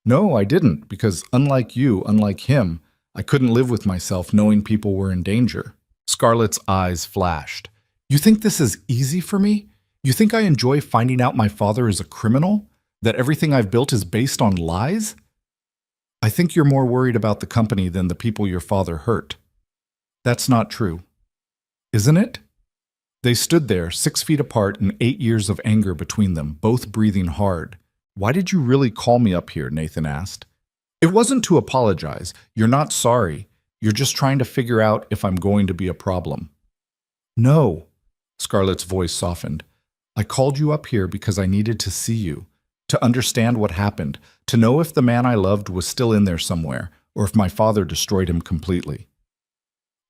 No, I didn't, because unlike you, unlike him, I couldn't live with myself knowing people were in danger. Scarlett's eyes flashed. You think this is easy for me? You think I enjoy finding out my father is a criminal? That everything I've built is based on lies? I think you're more worried about the company than the people your father hurt. That's not true. Isn't it? They stood there, 6 feet apart and 8 years of anger between them, both breathing hard. Why did you really call me up here? Nathan asked. It wasn't to apologize. You're not sorry. You're just trying to figure out if I'm going to be a problem. No. Scarlett's voice softened. I called you up here because I needed to see you, to understand what happened, to know if the man I loved was still in there somewhere, or if my father destroyed him completely.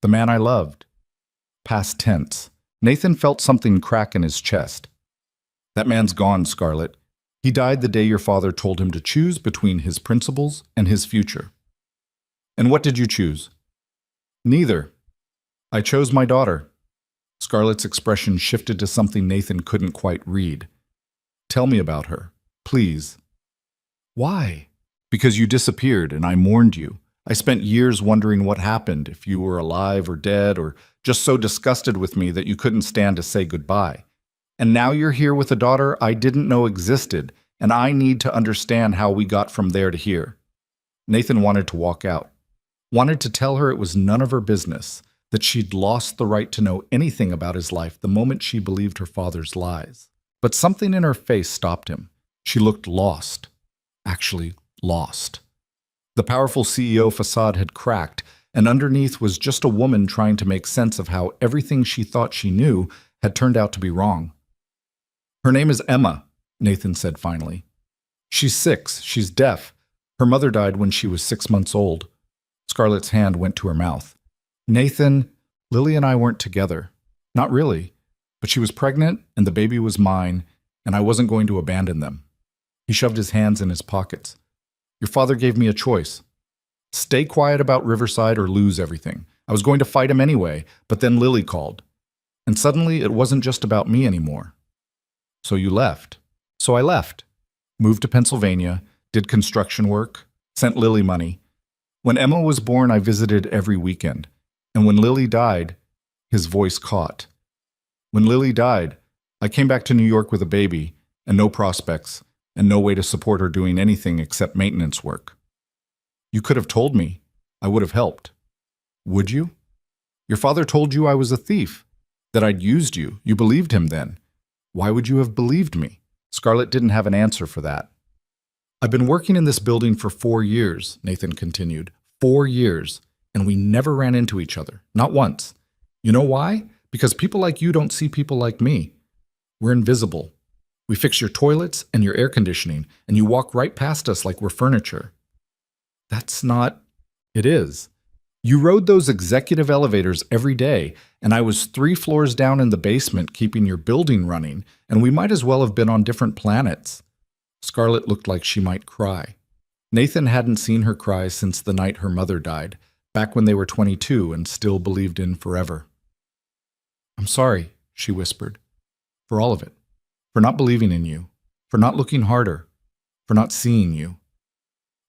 The man I loved. Past tense. Nathan felt something crack in his chest. That man's gone, Scarlett. He died the day your father told him to choose between his principles and his future. And what did you choose? Neither. I chose my daughter. Scarlett's expression shifted to something Nathan couldn't quite read. Tell me about her, please. Why? Because you disappeared and I mourned you. I spent years wondering what happened, if you were alive or dead, or just so disgusted with me that you couldn't stand to say goodbye. And now you're here with a daughter I didn't know existed, and I need to understand how we got from there to here. Nathan wanted to walk out. Wanted to tell her it was none of her business, that she'd lost the right to know anything about his life the moment she believed her father's lies. But something in her face stopped him. She looked lost. Actually, lost. The powerful CEO facade had cracked, and underneath was just a woman trying to make sense of how everything she thought she knew had turned out to be wrong. "Her name is Emma," Nathan said finally. "She's 6. She's deaf. Her mother died when she was 6 months old." Scarlett's hand went to her mouth. "Nathan, Lily and I weren't together. Not really. But she was pregnant, and the baby was mine, and I wasn't going to abandon them." He shoved his hands in his pockets. "Your father gave me a choice. Stay quiet about Riverside or lose everything. I was going to fight him anyway, but then Lily called. And suddenly it wasn't just about me anymore. So you left." "So I left. Moved to Pennsylvania, did construction work, sent Lily money. When Emma was born, I visited every weekend. And when Lily died," his voice caught. "When Lily died, I came back to New York with a baby and no prospects and no way to support her doing anything except maintenance work. You could have told me. I would have helped." "Would you? Your father told you I was a thief, that I'd used you. You believed him then. Why would you have believed me?" Scarlett didn't have an answer for that. "I've been working in this building for 4 years, Nathan continued. 4 years, and we never ran into each other. Not once. You know why? Because people like you don't see people like me. We're invisible. We fix your toilets and your air conditioning, and you walk right past us like we're furniture." "That's not—" "It is. You rode those executive elevators every day, and I was 3 floors down in the basement keeping your building running, and we might as well have been on different planets." Scarlett looked like she might cry. Nathan hadn't seen her cry since the night her mother died, back when they were 22 and still believed in forever. "I'm sorry," she whispered, "for all of it. For not believing in you. For not looking harder. For not seeing you.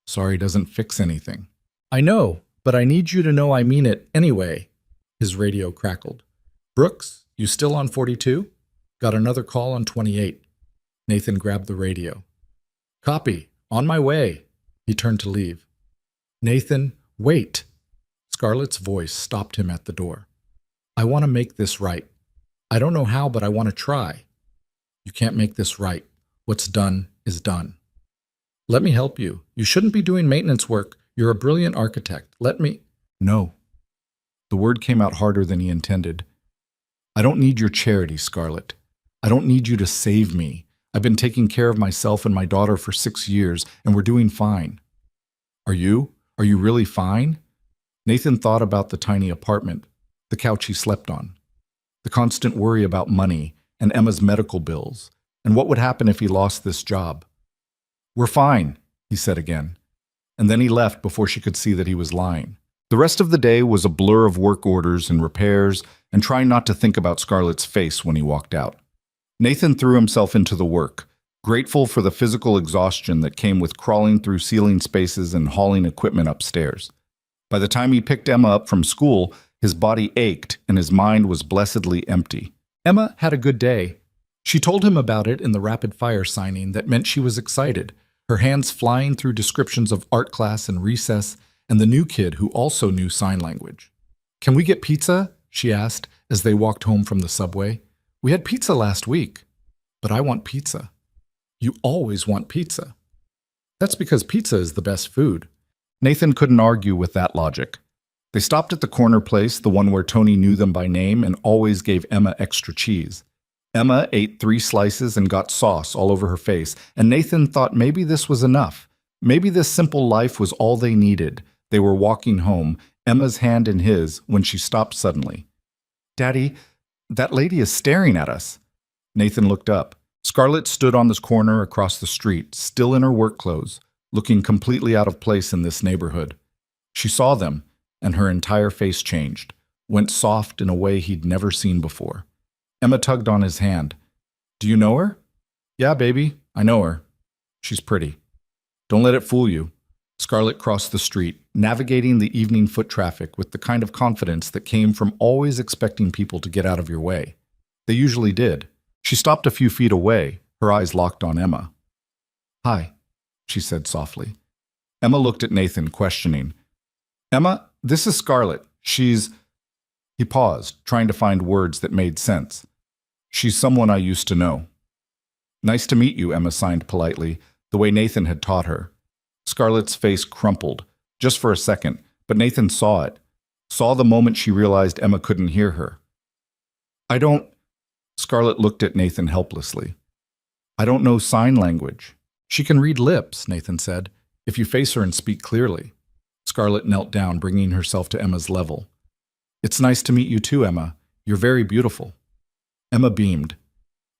Sorry doesn't fix anything." "I know, but I need you to know I mean it anyway." His radio crackled. "Brooks, you still on 42? Got another call on 28. Nathan grabbed the radio. "Copy. On my way." He turned to leave. "Nathan, wait." Scarlett's voice stopped him at the door. "I want to make this right. I don't know how, but I want to try." "You can't make this right. What's done is done." "Let me help you. You shouldn't be doing maintenance work. You're a brilliant architect. Let me—" "No." The word came out harder than he intended. "I don't need your charity, Scarlett. I don't need you to save me. I've been taking care of myself and my daughter for 6 years, and we're doing fine." Are you? Are you really fine?" Nathan thought about the tiny apartment, the couch he slept on, the constant worry about money and Emma's medical bills, and what would happen if he lost this job. "We're fine," he said again, and then he left before she could see that he was lying. The rest of the day was a blur of work orders and repairs and trying not to think about Scarlett's face when he walked out. Nathan threw himself into the work, grateful for the physical exhaustion that came with crawling through ceiling spaces and hauling equipment upstairs. By the time he picked Emma up from school, his body ached and his mind was blessedly empty. Emma had a good day. She told him about it in the rapid-fire signing that meant she was excited, her hands flying through descriptions of art class and recess and the new kid who also knew sign language. "Can we get pizza?" she asked as they walked home from the subway. "We had pizza last week." "But I want pizza." "You always want pizza." "That's because pizza is the best food." Nathan couldn't argue with that logic. They stopped at the corner place, the one where Tony knew them by name and always gave Emma extra cheese. Emma ate 3 slices and got sauce all over her face, and Nathan thought maybe this was enough. Maybe this simple life was all they needed. They were walking home, Emma's hand in his, when she stopped suddenly. "Daddy, that lady is staring at us." Nathan looked up. Scarlett stood on this corner across the street, still in her work clothes, looking completely out of place in this neighborhood. She saw them, and her entire face changed, went soft in a way he'd never seen before. Emma tugged on his hand. "Do you know her?" "Yeah, baby, I know her. She's pretty." "Don't let it fool you." Scarlett crossed the street, navigating the evening foot traffic with the kind of confidence that came from always expecting people to get out of your way. They usually did. She stopped a few feet away, her eyes locked on Emma. "Hi," she said softly. Emma looked at Nathan, questioning. "Emma, this is Scarlett. She's—" He paused, trying to find words that made sense. "She's someone I used to know." "Nice to meet you," Emma signed politely, the way Nathan had taught her. Scarlett's face crumpled, just for a second, but Nathan saw it. Saw the moment she realized Emma couldn't hear her. I don't... Scarlett looked at Nathan helplessly. I don't know sign language. She can read lips, Nathan said, if you face her and speak clearly. Scarlett knelt down, bringing herself to Emma's level. It's nice to meet you too, Emma. You're very beautiful. Emma beamed.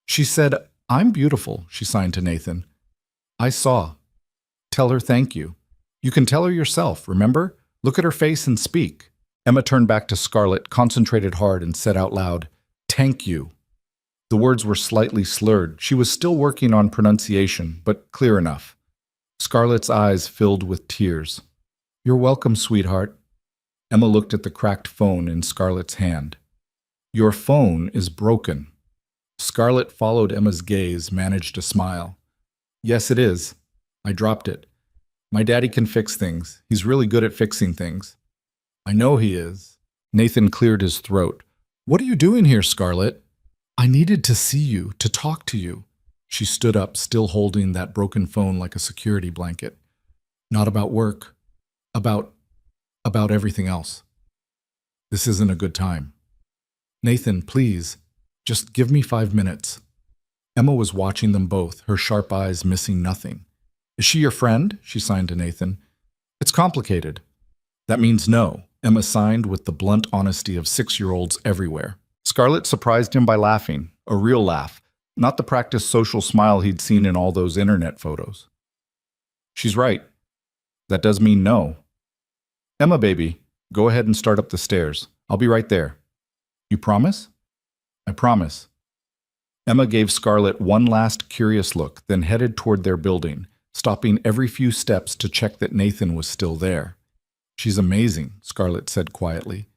She said, I'm beautiful, she signed to Nathan. I saw. Tell her thank you. You can tell her yourself, remember? Look at her face and speak. Emma turned back to Scarlett, concentrated hard, and said out loud, "Thank you." The words were slightly slurred. She was still working on pronunciation, but clear enough. Scarlett's eyes filled with tears. You're welcome, sweetheart. Emma looked at the cracked phone in Scarlett's hand. Your phone is broken. Scarlett followed Emma's gaze, managed a smile. Yes, it is. I dropped it. My daddy can fix things. He's really good at fixing things. I know he is. Nathan cleared his throat. What are you doing here, Scarlett? I needed to see you, to talk to you. She stood up, still holding that broken phone like a security blanket. Not about work. About everything else. This isn't a good time. Nathan, please, just give me 5 minutes. Emma was watching them both, her sharp eyes missing nothing. Is she your friend? She signed to Nathan. It's complicated. That means no, Emma signed with the blunt honesty of 6-year-olds everywhere. Scarlett surprised him by laughing, a real laugh, not the practiced social smile he'd seen in all those internet photos. She's right. That does mean no. Emma, baby, go ahead and start up the stairs. I'll be right there. You promise? I promise. Emma gave Scarlett one last curious look, then headed toward their building, stopping every few steps to check that Nathan was still there. She's amazing, Scarlett said quietly.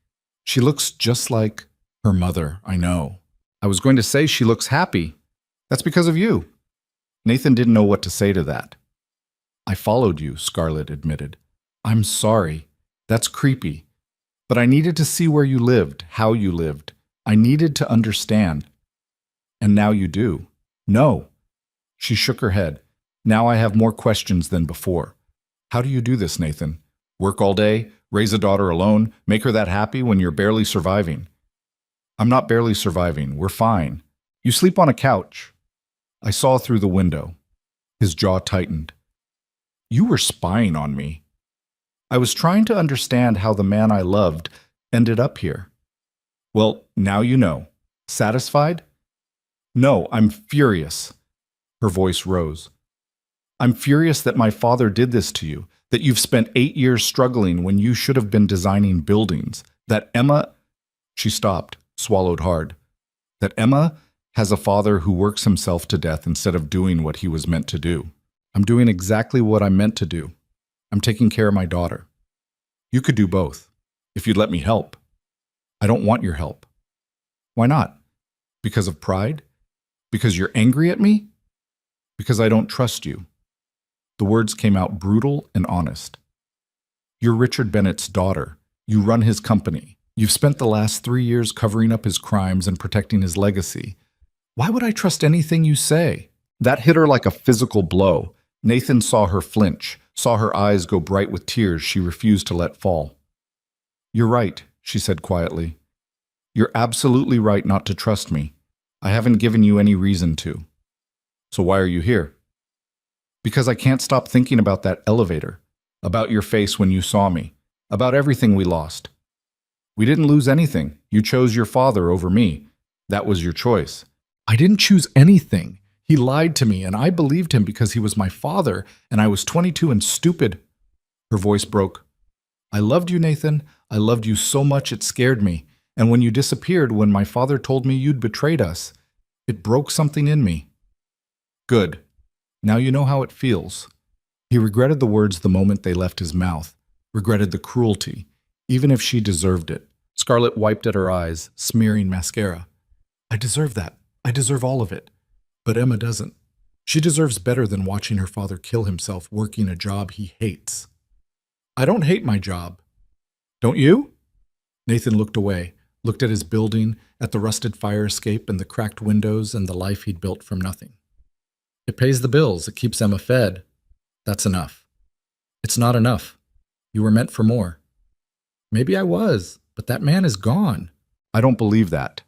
She looks just like her mother, I know. I was going to say she looks happy. That's because of you. Nathan didn't know what to say to that. I followed you, Scarlett admitted. I'm sorry. That's creepy. But I needed to see where you lived, how you lived. I needed to understand. And now you do. No. She shook her head. Now I have more questions than before. How do you do this, Nathan? Work all day, raise a daughter alone, make her that happy when you're barely surviving. I'm not barely surviving. We're fine. You sleep on a couch. I saw through the window. His jaw tightened. You were spying on me. I was trying to understand how the man I loved ended up here. Well, now you know. Satisfied? No, I'm furious. Her voice rose. I'm furious that my father did this to you, that you've spent 8 years struggling when you should have been designing buildings, that Emma... She stopped, swallowed hard. That Emma has a father who works himself to death instead of doing what he was meant to do. I'm doing exactly what I'm meant to do. I'm taking care of my daughter. You could do both, if you'd let me help. I don't want your help. Why not? Because of pride? Because you're angry at me? Because I don't trust you. The words came out brutal and honest. You're Richard Bennett's daughter. You run his company. You've spent the last 3 years covering up his crimes and protecting his legacy. Why would I trust anything you say? That hit her like a physical blow. Nathan saw her flinch, saw her eyes go bright with tears she refused to let fall. You're right, she said quietly. You're absolutely right not to trust me. I haven't given you any reason to. So why are you here? Because I can't stop thinking about that elevator, about your face when you saw me, about everything we lost. We didn't lose anything. You chose your father over me. That was your choice. I didn't choose anything. He lied to me, and I believed him because he was my father, and I was 22 and stupid. Her voice broke. I loved you, Nathan. I loved you so much it scared me. And when you disappeared, when my father told me you'd betrayed us, it broke something in me. Good. Now you know how it feels. He regretted the words the moment they left his mouth, regretted the cruelty, even if she deserved it. Scarlett wiped at her eyes, smearing mascara. I deserve that. I deserve all of it. But Emma doesn't. She deserves better than watching her father kill himself working a job he hates. I don't hate my job. Don't you? Nathan looked away, looked at his building, at the rusted fire escape and the cracked windows and the life he'd built from nothing. It pays the bills. It keeps Emma fed. That's enough. It's not enough. You were meant for more. Maybe I was, but that man is gone. I don't believe that.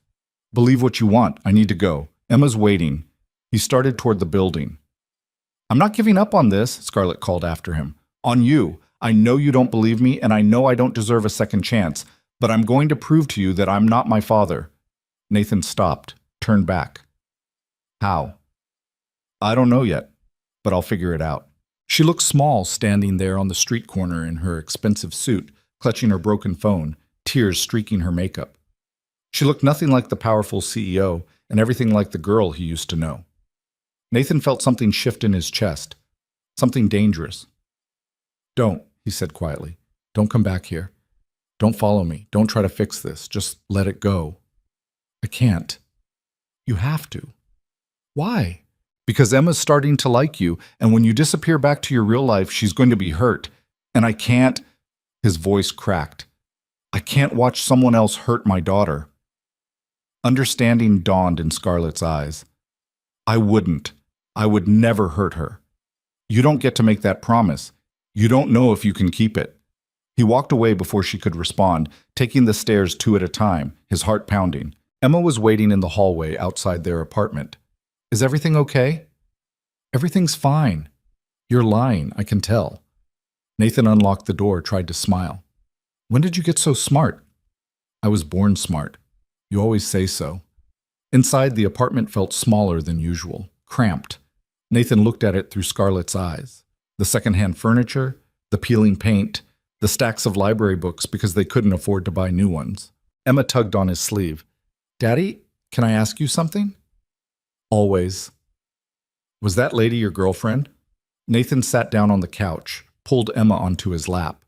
Believe what you want. I need to go. Emma's waiting. He started toward the building. I'm not giving up on this, Scarlett called after him. On you. I know you don't believe me, and I know I don't deserve a second chance, but I'm going to prove to you that I'm not my father. Nathan stopped, turned back. How? I don't know yet, but I'll figure it out. She looked small standing there on the street corner in her expensive suit, clutching her broken phone, tears streaking her makeup. She looked nothing like the powerful CEO and everything like the girl he used to know. Nathan felt something shift in his chest, something dangerous. Don't, he said quietly. Don't come back here. Don't follow me. Don't try to fix this. Just let it go. I can't. You have to. Why? Because Emma's starting to like you, and when you disappear back to your real life, she's going to be hurt. And I can't. His voice cracked. I can't watch someone else hurt my daughter. Understanding dawned in Scarlett's eyes. I wouldn't. I would never hurt her. You don't get to make that promise. You don't know if you can keep it. He walked away before she could respond, taking the stairs 2 at a time, his heart pounding. Emma was waiting in the hallway outside their apartment. Is everything okay? Everything's fine. You're lying, I can tell. Nathan unlocked the door, tried to smile. When did you get so smart? I was born smart. You always say so. Inside, the apartment felt smaller than usual, cramped. Nathan looked at it through Scarlett's eyes. The secondhand furniture, the peeling paint, the stacks of library books because they couldn't afford to buy new ones. Emma tugged on his sleeve. Daddy, can I ask you something? Always. Was that lady your girlfriend? Nathan sat down on the couch, pulled Emma onto his lap.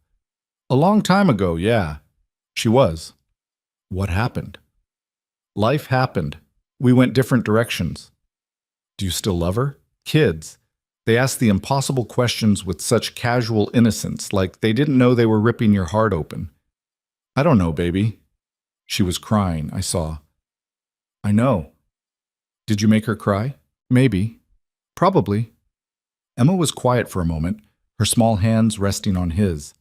A long time ago, yeah. She was. What happened? Life happened. We went different directions. Do you still love her? Kids. They asked the impossible questions with such casual innocence, like they didn't know they were ripping your heart open. I don't know, baby. She was crying, I saw. I know. Did you make her cry? Maybe. Probably. Emma was quiet for a moment, her small hands resting on his.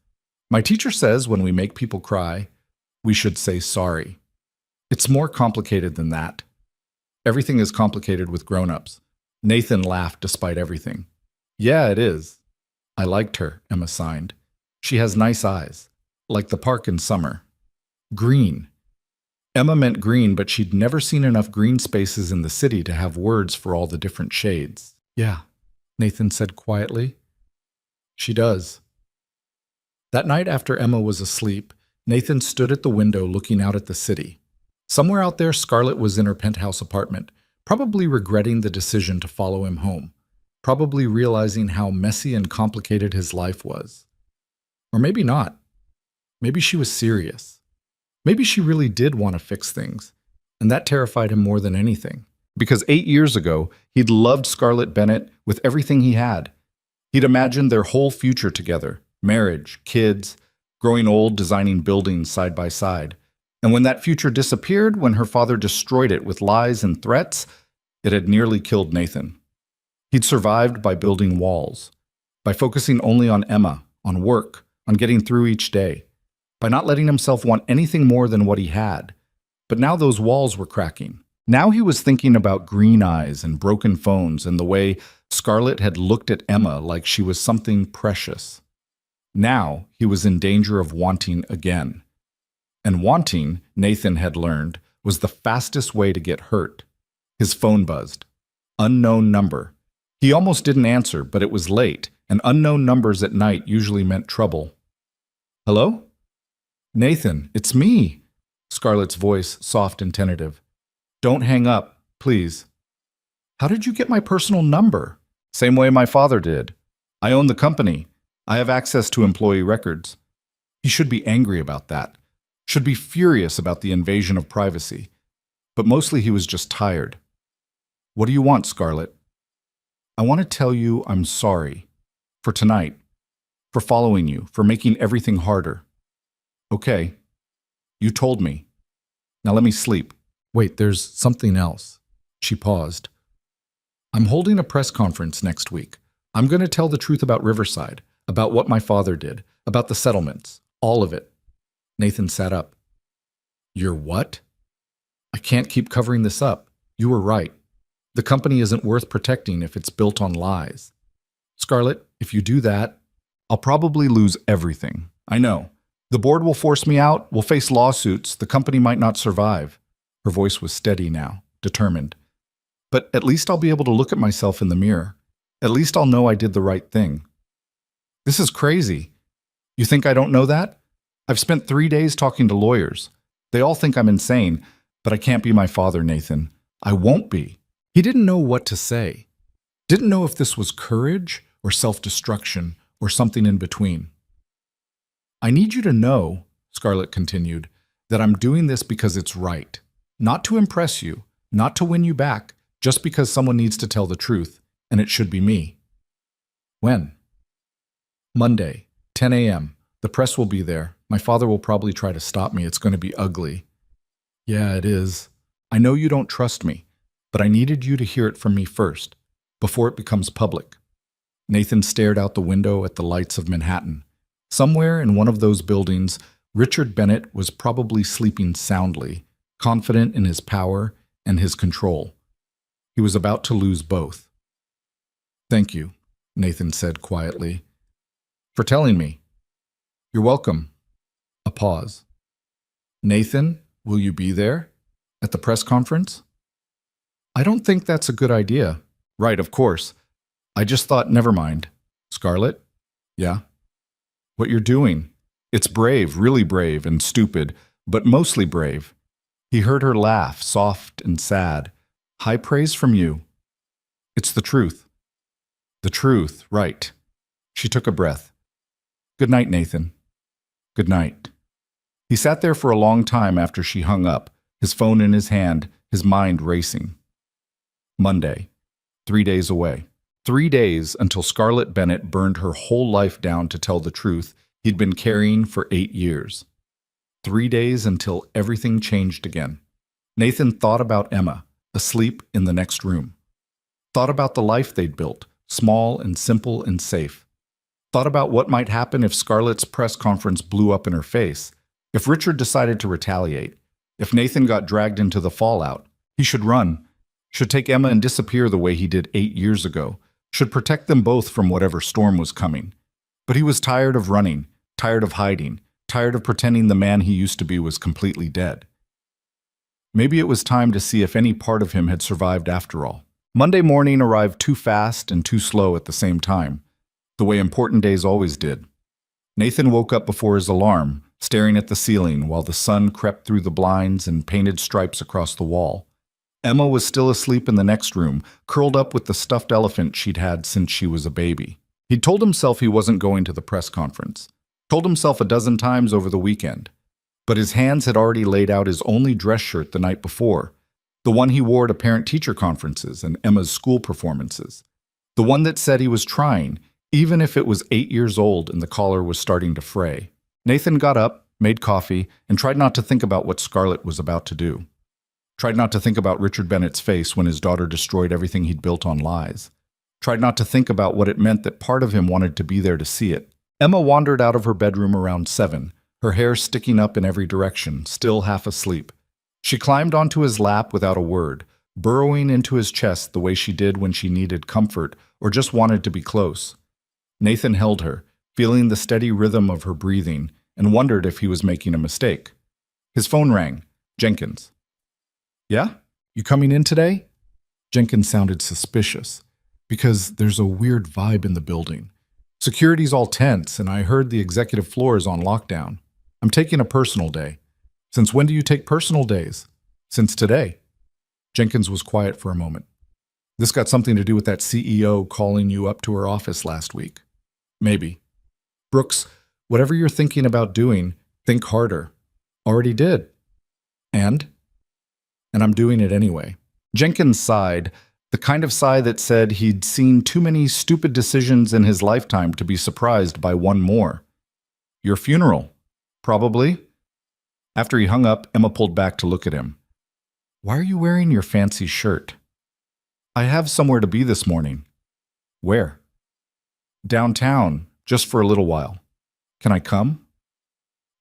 My teacher says when we make people cry, we should say sorry. It's more complicated than that. Everything is complicated with grown-ups. Nathan laughed despite everything. Yeah, it is. I liked her, Emma signed. She has nice eyes, like the park in summer. Green. Emma meant green, but she'd never seen enough green spaces in the city to have words for all the different shades. Yeah, Nathan said quietly. She does. That night after Emma was asleep, Nathan stood at the window looking out at the city. Somewhere out there, Scarlett was in her penthouse apartment, probably regretting the decision to follow him home, probably realizing how messy and complicated his life was. Or maybe not. Maybe she was serious. Maybe she really did want to fix things, and that terrified him more than anything. Because 8 years ago, he'd loved Scarlett Bennett with everything he had. He'd imagined their whole future together, marriage, kids, growing old, designing buildings side by side. And when that future disappeared, when her father destroyed it with lies and threats, it had nearly killed Nathan. He'd survived by building walls, by focusing only on Emma, on work, on getting through each day, by not letting himself want anything more than what he had. But now those walls were cracking. Now he was thinking about green eyes and broken phones and the way Scarlett had looked at Emma like she was something precious. Now he was in danger of wanting again. And wanting, Nathan had learned, was the fastest way to get hurt. His phone buzzed. Unknown number. He almost didn't answer, but it was late, and unknown numbers at night usually meant trouble. Hello? Nathan, it's me. Scarlett's voice, soft and tentative. Don't hang up, please. How did you get my personal number? Same way my father did. I own the company. I have access to employee records. He should be angry about that. Should be furious about the invasion of privacy. But mostly he was just tired. What do you want, Scarlett? I want to tell you I'm sorry. For tonight. For following you. For making everything harder. Okay. You told me. Now let me sleep. Wait, there's something else. She paused. I'm holding a press conference next week. I'm going to tell the truth about Riverside, about what my father did, About the settlements. All of it. Nathan sat up. Your what? I can't keep covering this up. You were right. The company isn't worth protecting if it's built on lies. Scarlett, if you do that, I'll probably lose everything. I know. The board will force me out, we'll face lawsuits, the company might not survive. Her voice was steady now, determined. But at least I'll be able to look at myself in the mirror. At least I'll know I did the right thing. This is crazy. You think I don't know that? I've spent 3 days talking to lawyers. They all think I'm insane, but I can't be my father, Nathan. I won't be. He didn't know what to say. Didn't know if this was courage or self-destruction or something in between. I need you to know, Scarlett continued, that I'm doing this because it's right. Not to impress you, not to win you back, just because someone needs to tell the truth, and it should be me. When? Monday, 10 a.m. The press will be there. My father will probably try to stop me. It's going to be ugly. Yeah, it is. I know you don't trust me, but I needed you to hear it from me first, before it becomes public. Nathan stared out the window at the lights of Manhattan. Somewhere in one of those buildings, Richard Bennett was probably sleeping soundly, confident in his power and his control. He was about to lose both. Thank you, Nathan said quietly, for telling me. You're welcome. A pause. Nathan, will you be there? At the press conference? I don't think that's a good idea. Right, of course. I just thought, never mind. Scarlett? Yeah? What you're doing. It's brave, really brave and stupid, but mostly brave. He heard her laugh, soft and sad. High praise from you. It's the truth. The truth, right. She took a breath. Good night, Nathan. Good night. He sat there for a long time after she hung up, his phone in his hand, his mind racing. Monday. 3 days away. 3 days until Scarlett Bennett burned her whole life down to tell the truth he'd been carrying for 8 years. 3 days until everything changed again. Nathan thought about Emma, asleep in the next room. Thought about the life they'd built, small and simple and safe. Thought about what might happen if Scarlett's press conference blew up in her face, if Richard decided to retaliate, if Nathan got dragged into the fallout. He should run, should take Emma and disappear the way he did 8 years ago, should protect them both from whatever storm was coming. But he was tired of running, tired of hiding, tired of pretending the man he used to be was completely dead. Maybe it was time to see if any part of him had survived after all. Monday morning arrived too fast and too slow at the same time, the way important days always did. Nathan woke up before his alarm, staring at the ceiling while the sun crept through the blinds and painted stripes across the wall. Emma was still asleep in the next room, curled up with the stuffed elephant she'd had since she was a baby. He'd told himself he wasn't going to the press conference, told himself a dozen times over the weekend. But his hands had already laid out his only dress shirt the night before, the one he wore to parent-teacher conferences and Emma's school performances, the one that said he was trying, even if it was 8 years old and the collar was starting to fray. Nathan got up, made coffee, and tried not to think about what Scarlett was about to do. Tried not to think about Richard Bennett's face when his daughter destroyed everything he'd built on lies. Tried not to think about what it meant that part of him wanted to be there to see it. Emma wandered out of her bedroom around 7, her hair sticking up in every direction, still half asleep. She climbed onto his lap without a word, burrowing into his chest the way she did when she needed comfort or just wanted to be close. Nathan held her, feeling the steady rhythm of her breathing, and wondered if he was making a mistake. His phone rang. Jenkins. Yeah? You coming in today? Jenkins sounded suspicious, because there's a weird vibe in the building. Security's all tense, and I heard the executive floor is on lockdown. I'm taking a personal day. Since when do you take personal days? Since today. Jenkins was quiet for a moment. This got something to do with that CEO calling you up to her office last week. Maybe. Brooks, whatever you're thinking about doing, think harder. Already did. And I'm doing it anyway. Jenkins sighed, the kind of sigh that said he'd seen too many stupid decisions in his lifetime to be surprised by one more. Your funeral. Probably. After he hung up, Emma pulled back to look at him. Why are you wearing your fancy shirt? I have somewhere to be this morning. Where? Downtown, just for a little while. Can I come?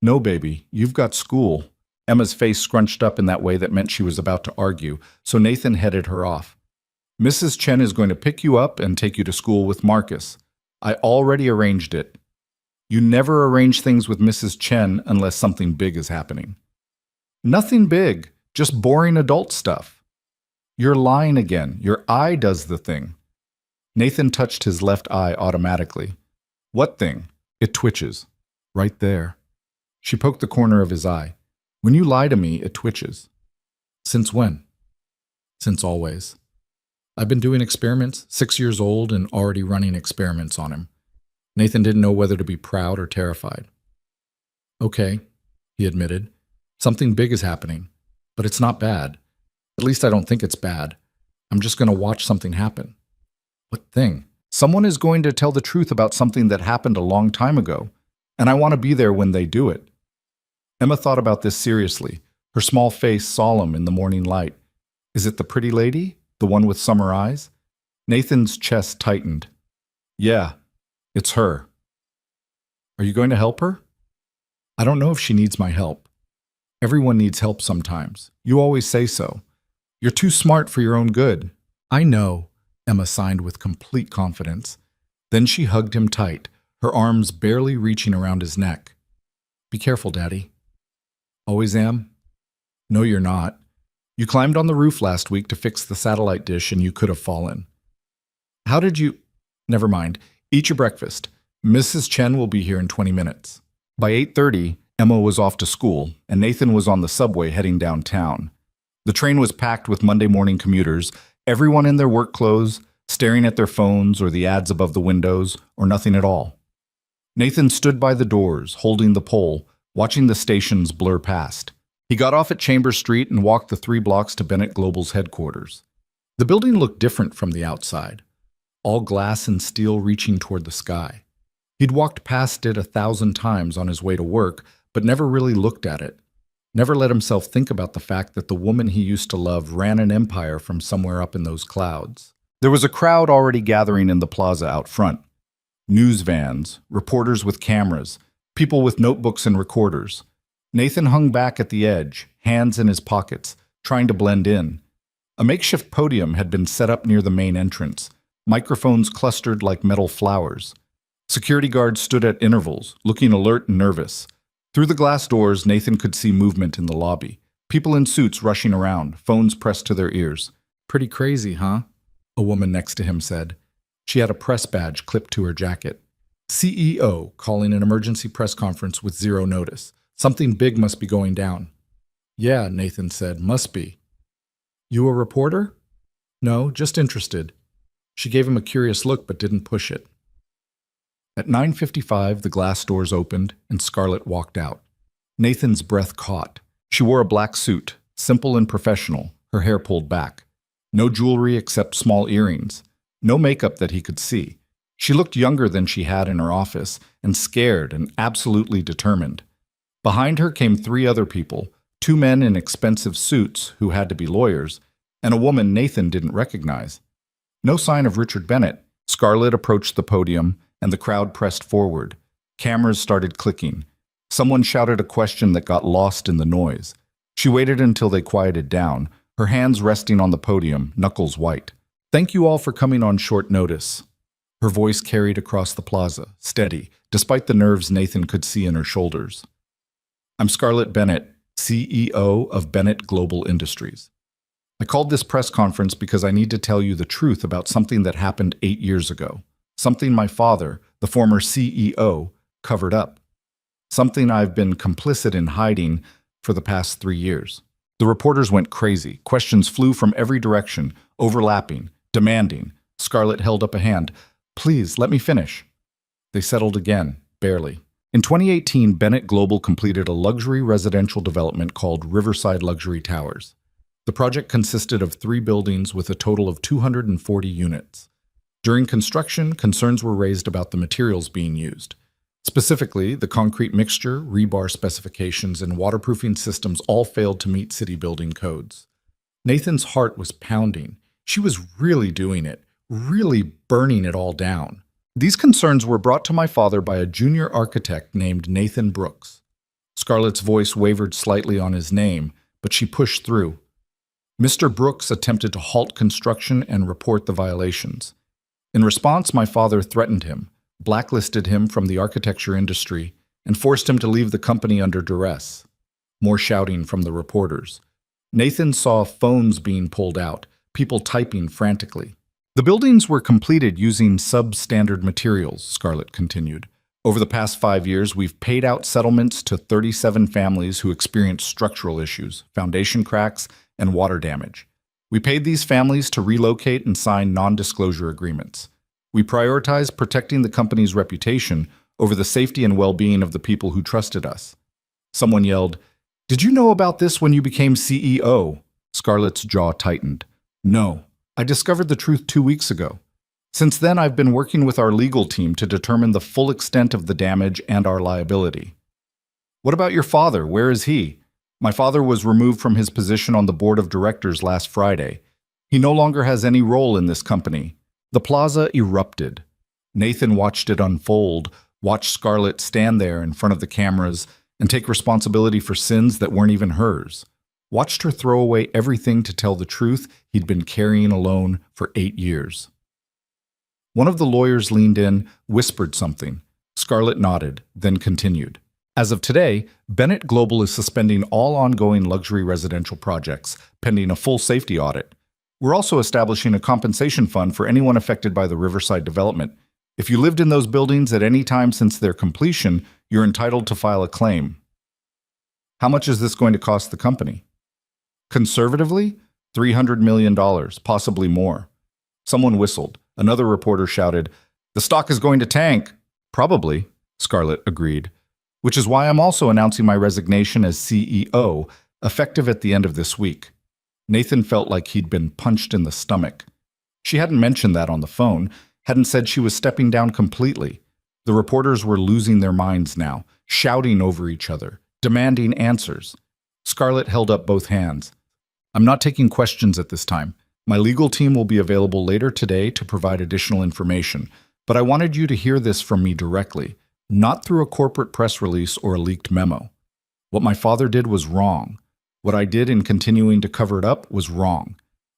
No, baby, you've got school. Emma's face scrunched up in that way that meant she was about to argue, so Nathan headed her off. Mrs. Chen is going to pick you up and take you to school with Marcus. I already arranged it. You never arrange things with Mrs. Chen unless something big is happening. Nothing big, just boring adult stuff. You're lying again. Your eye does the thing. Nathan touched his left eye automatically. What thing? It twitches. Right there. She poked the corner of his eye. When you lie to me, it twitches. Since when? Since always. I've been doing experiments, 6 years old and already running experiments on him. Nathan didn't know whether to be proud or terrified. Okay, he admitted. Something big is happening, but it's not bad. At least I don't think it's bad. I'm just going to watch something happen. What thing? Someone is going to tell the truth about something that happened a long time ago, and I want to be there when they do it. Emma thought about this seriously, her small face solemn in the morning light. Is it the pretty lady? The one with summer eyes? Nathan's chest tightened. Yeah, it's her. Are you going to help her? I don't know if she needs my help. Everyone needs help sometimes. You always say so. You're too smart for your own good. I know, Emma signed with complete confidence. Then she hugged him tight, her arms barely reaching around his neck. Be careful, Daddy. Always am? No, you're not. You climbed on the roof last week to fix the satellite dish and you could have fallen. How did you… Never mind. Eat your breakfast. Mrs. Chen will be here in 20 minutes. By 8:30, Emma was off to school, and Nathan was on the subway heading downtown. The train was packed with Monday morning commuters, everyone in their work clothes, staring at their phones or the ads above the windows, or nothing at all. Nathan stood by the doors, holding the pole, watching the stations blur past. He got off at Chambers Street and walked the 3 blocks to Bennett Global's headquarters. The building looked different from the outside, all glass and steel reaching toward the sky. He'd walked past it 1,000 times on his way to work, but never really looked at it. Never let himself think about the fact that the woman he used to love ran an empire from somewhere up in those clouds. There was a crowd already gathering in the plaza out front. News vans, reporters with cameras, people with notebooks and recorders. Nathan hung back at the edge, hands in his pockets, trying to blend in. A makeshift podium had been set up near the main entrance, microphones clustered like metal flowers. Security guards stood at intervals, looking alert and nervous. Through the glass doors, Nathan could see movement in the lobby. People in suits rushing around, phones pressed to their ears. Pretty crazy, huh? A woman next to him said. She had a press badge clipped to her jacket. CEO calling an emergency press conference with 0 notice. Something big must be going down. Yeah, Nathan said, must be. You a reporter? No, just interested. She gave him a curious look but didn't push it. At 9:55, the glass doors opened and Scarlett walked out. Nathan's breath caught. She wore a black suit, simple and professional, her hair pulled back. No jewelry except small earrings. No makeup that he could see. She looked younger than she had in her office and scared and absolutely determined. Behind her came 3 other people, 2 men in expensive suits who had to be lawyers, and a woman Nathan didn't recognize. No sign of Richard Bennett. Scarlett approached the podium, and the crowd pressed forward. Cameras started clicking. Someone shouted a question that got lost in the noise. She waited until they quieted down, her hands resting on the podium, knuckles white. Thank you all for coming on short notice. Her voice carried across the plaza, steady, despite the nerves Nathan could see in her shoulders. I'm Scarlett Bennett, CEO of Bennett Global Industries. I called this press conference because I need to tell you the truth about something that happened 8 years ago. Something my father, the former CEO, covered up. Something I've been complicit in hiding for the past 3 years. The reporters went crazy. Questions flew from every direction, overlapping, demanding. Scarlett held up a hand. Please, let me finish. They settled again, barely. In 2018, Bennett Global completed a luxury residential development called Riverside Luxury Towers. The project consisted of 3 buildings with a total of 240 units. During construction, concerns were raised about the materials being used. Specifically, the concrete mixture, rebar specifications, and waterproofing systems all failed to meet city building codes. Nathan's heart was pounding. She was really doing it, really burning it all down. These concerns were brought to my father by a junior architect named Nathan Brooks. Scarlett's voice wavered slightly on his name, but she pushed through. Mr. Brooks attempted to halt construction and report the violations. In response, my father threatened him, blacklisted him from the architecture industry, and forced him to leave the company under duress. More shouting from the reporters. Nathan saw phones being pulled out, people typing frantically. The buildings were completed using substandard materials, Scarlett continued. Over the past 5 years, we've paid out settlements to 37 families who experienced structural issues, foundation cracks, and water damage. We paid these families to relocate and sign non-disclosure agreements. We prioritize protecting the company's reputation over the safety and well-being of the people who trusted us. Someone yelled, "Did you know about this when you became CEO?" Scarlett's jaw tightened. "No. I discovered the truth 2 weeks ago. Since then, I've been working with our legal team to determine the full extent of the damage and our liability." "What about your father? Where is he?" "My father was removed from his position on the board of directors last Friday. He no longer has any role in this company." The plaza erupted. Nathan watched it unfold, watched Scarlett stand there in front of the cameras and take responsibility for sins that weren't even hers. Watched her throw away everything to tell the truth he'd been carrying alone for 8 years. One of the lawyers leaned in, whispered something. Scarlett nodded, then continued. "As of today, Bennett Global is suspending all ongoing luxury residential projects, pending a full safety audit. We're also establishing a compensation fund for anyone affected by the Riverside development. If you lived in those buildings at any time since their completion, you're entitled to file a claim." "How much is this going to cost the company?" "Conservatively, $300 million, possibly more." Someone whistled. Another reporter shouted, "The stock is going to tank." "Probably," Scarlett agreed. "Which is why I'm also announcing my resignation as CEO, effective at the end of this week." Nathan felt like he'd been punched in the stomach. She hadn't mentioned that on the phone, hadn't said she was stepping down completely. The reporters were losing their minds now, shouting over each other, demanding answers. Scarlett held up both hands. "I'm not taking questions at this time. My legal team will be available later today to provide additional information, but I wanted you to hear this from me directly, not through a corporate press release or a leaked memo. What my father did was wrong. What I did in continuing to cover it up was wrong.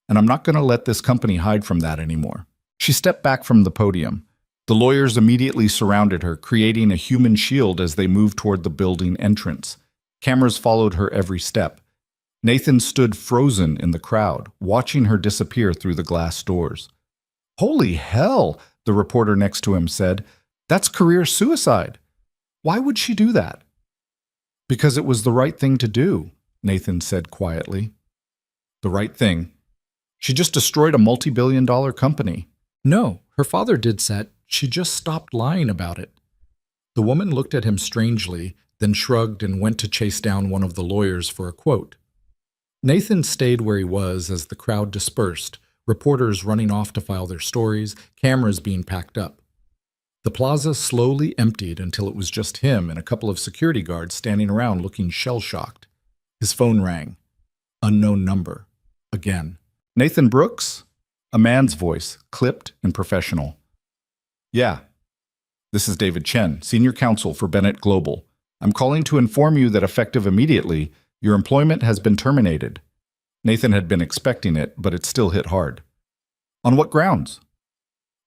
And I'm not going to let this company hide from that anymore." She stepped back from the podium. The lawyers immediately surrounded her, creating a human shield as they moved toward the building entrance. Cameras followed her every step. Nathan stood frozen in the crowd, watching her disappear through the glass doors. "Holy hell," the reporter next to him said. "That's career suicide." "Why would she do that?" "Because it was the right thing to do," Nathan said quietly. "The right thing? She just destroyed a multi-billion-dollar company." No, her father did that. She just stopped lying about it. The woman looked at him strangely, then shrugged and went to chase down one of the lawyers for a quote. Nathan stayed where he was as the crowd dispersed, reporters running off to file their stories, cameras being packed up. The plaza slowly emptied until it was just him and a couple of security guards standing around looking shell-shocked. His phone rang. Unknown number. Again. "Nathan Brooks?" A man's voice, clipped and professional. "Yeah. This is David Chen, Senior Counsel for Bennett Global. I'm calling to inform you that effective immediately, your employment has been terminated." Nathan had been expecting it, but it still hit hard. "On what grounds?"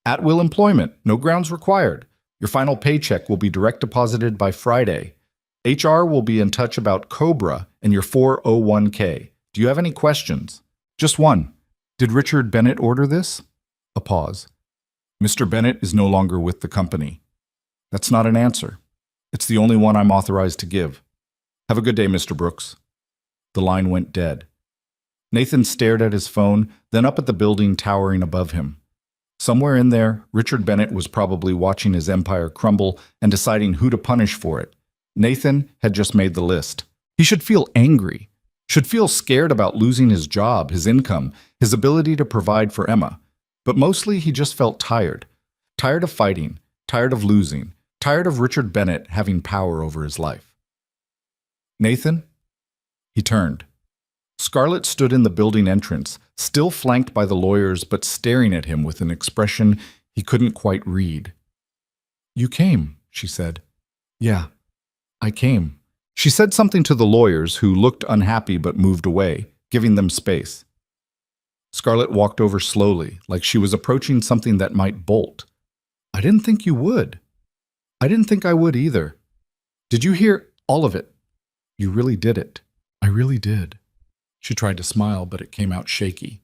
"At-will employment, no grounds required. Your final paycheck will be direct deposited by Friday. HR will be in touch about Cobra and your 401k. Do you have any questions?" "Just one. Did Richard Bennett order this?" A pause. "Mr. Bennett is no longer with the company." "That's not an answer. It's the only one I'm authorized to give. Have a good day, Mr. Brooks." The line went dead. Nathan stared at his phone, then up at the building towering above him. Somewhere in there, Richard Bennett was probably watching his empire crumble and deciding who to punish for it. Nathan had just made the list. He should feel angry, should feel scared about losing his job, his income, his ability to provide for Emma. But mostly he just felt tired. Tired of fighting, tired of losing, tired of Richard Bennett having power over his life. "Nathan?" He turned. Scarlett stood in the building entrance, still flanked by the lawyers but staring at him with an expression he couldn't quite read. You came, she said. Yeah, I came. She said something to the lawyers, who looked unhappy but moved away, giving them space. Scarlett walked over slowly, like she was approaching something that might bolt. I didn't think you would. I didn't think I would either. Did you hear all of it? You really did it. I really did. She tried to smile, but it came out shaky.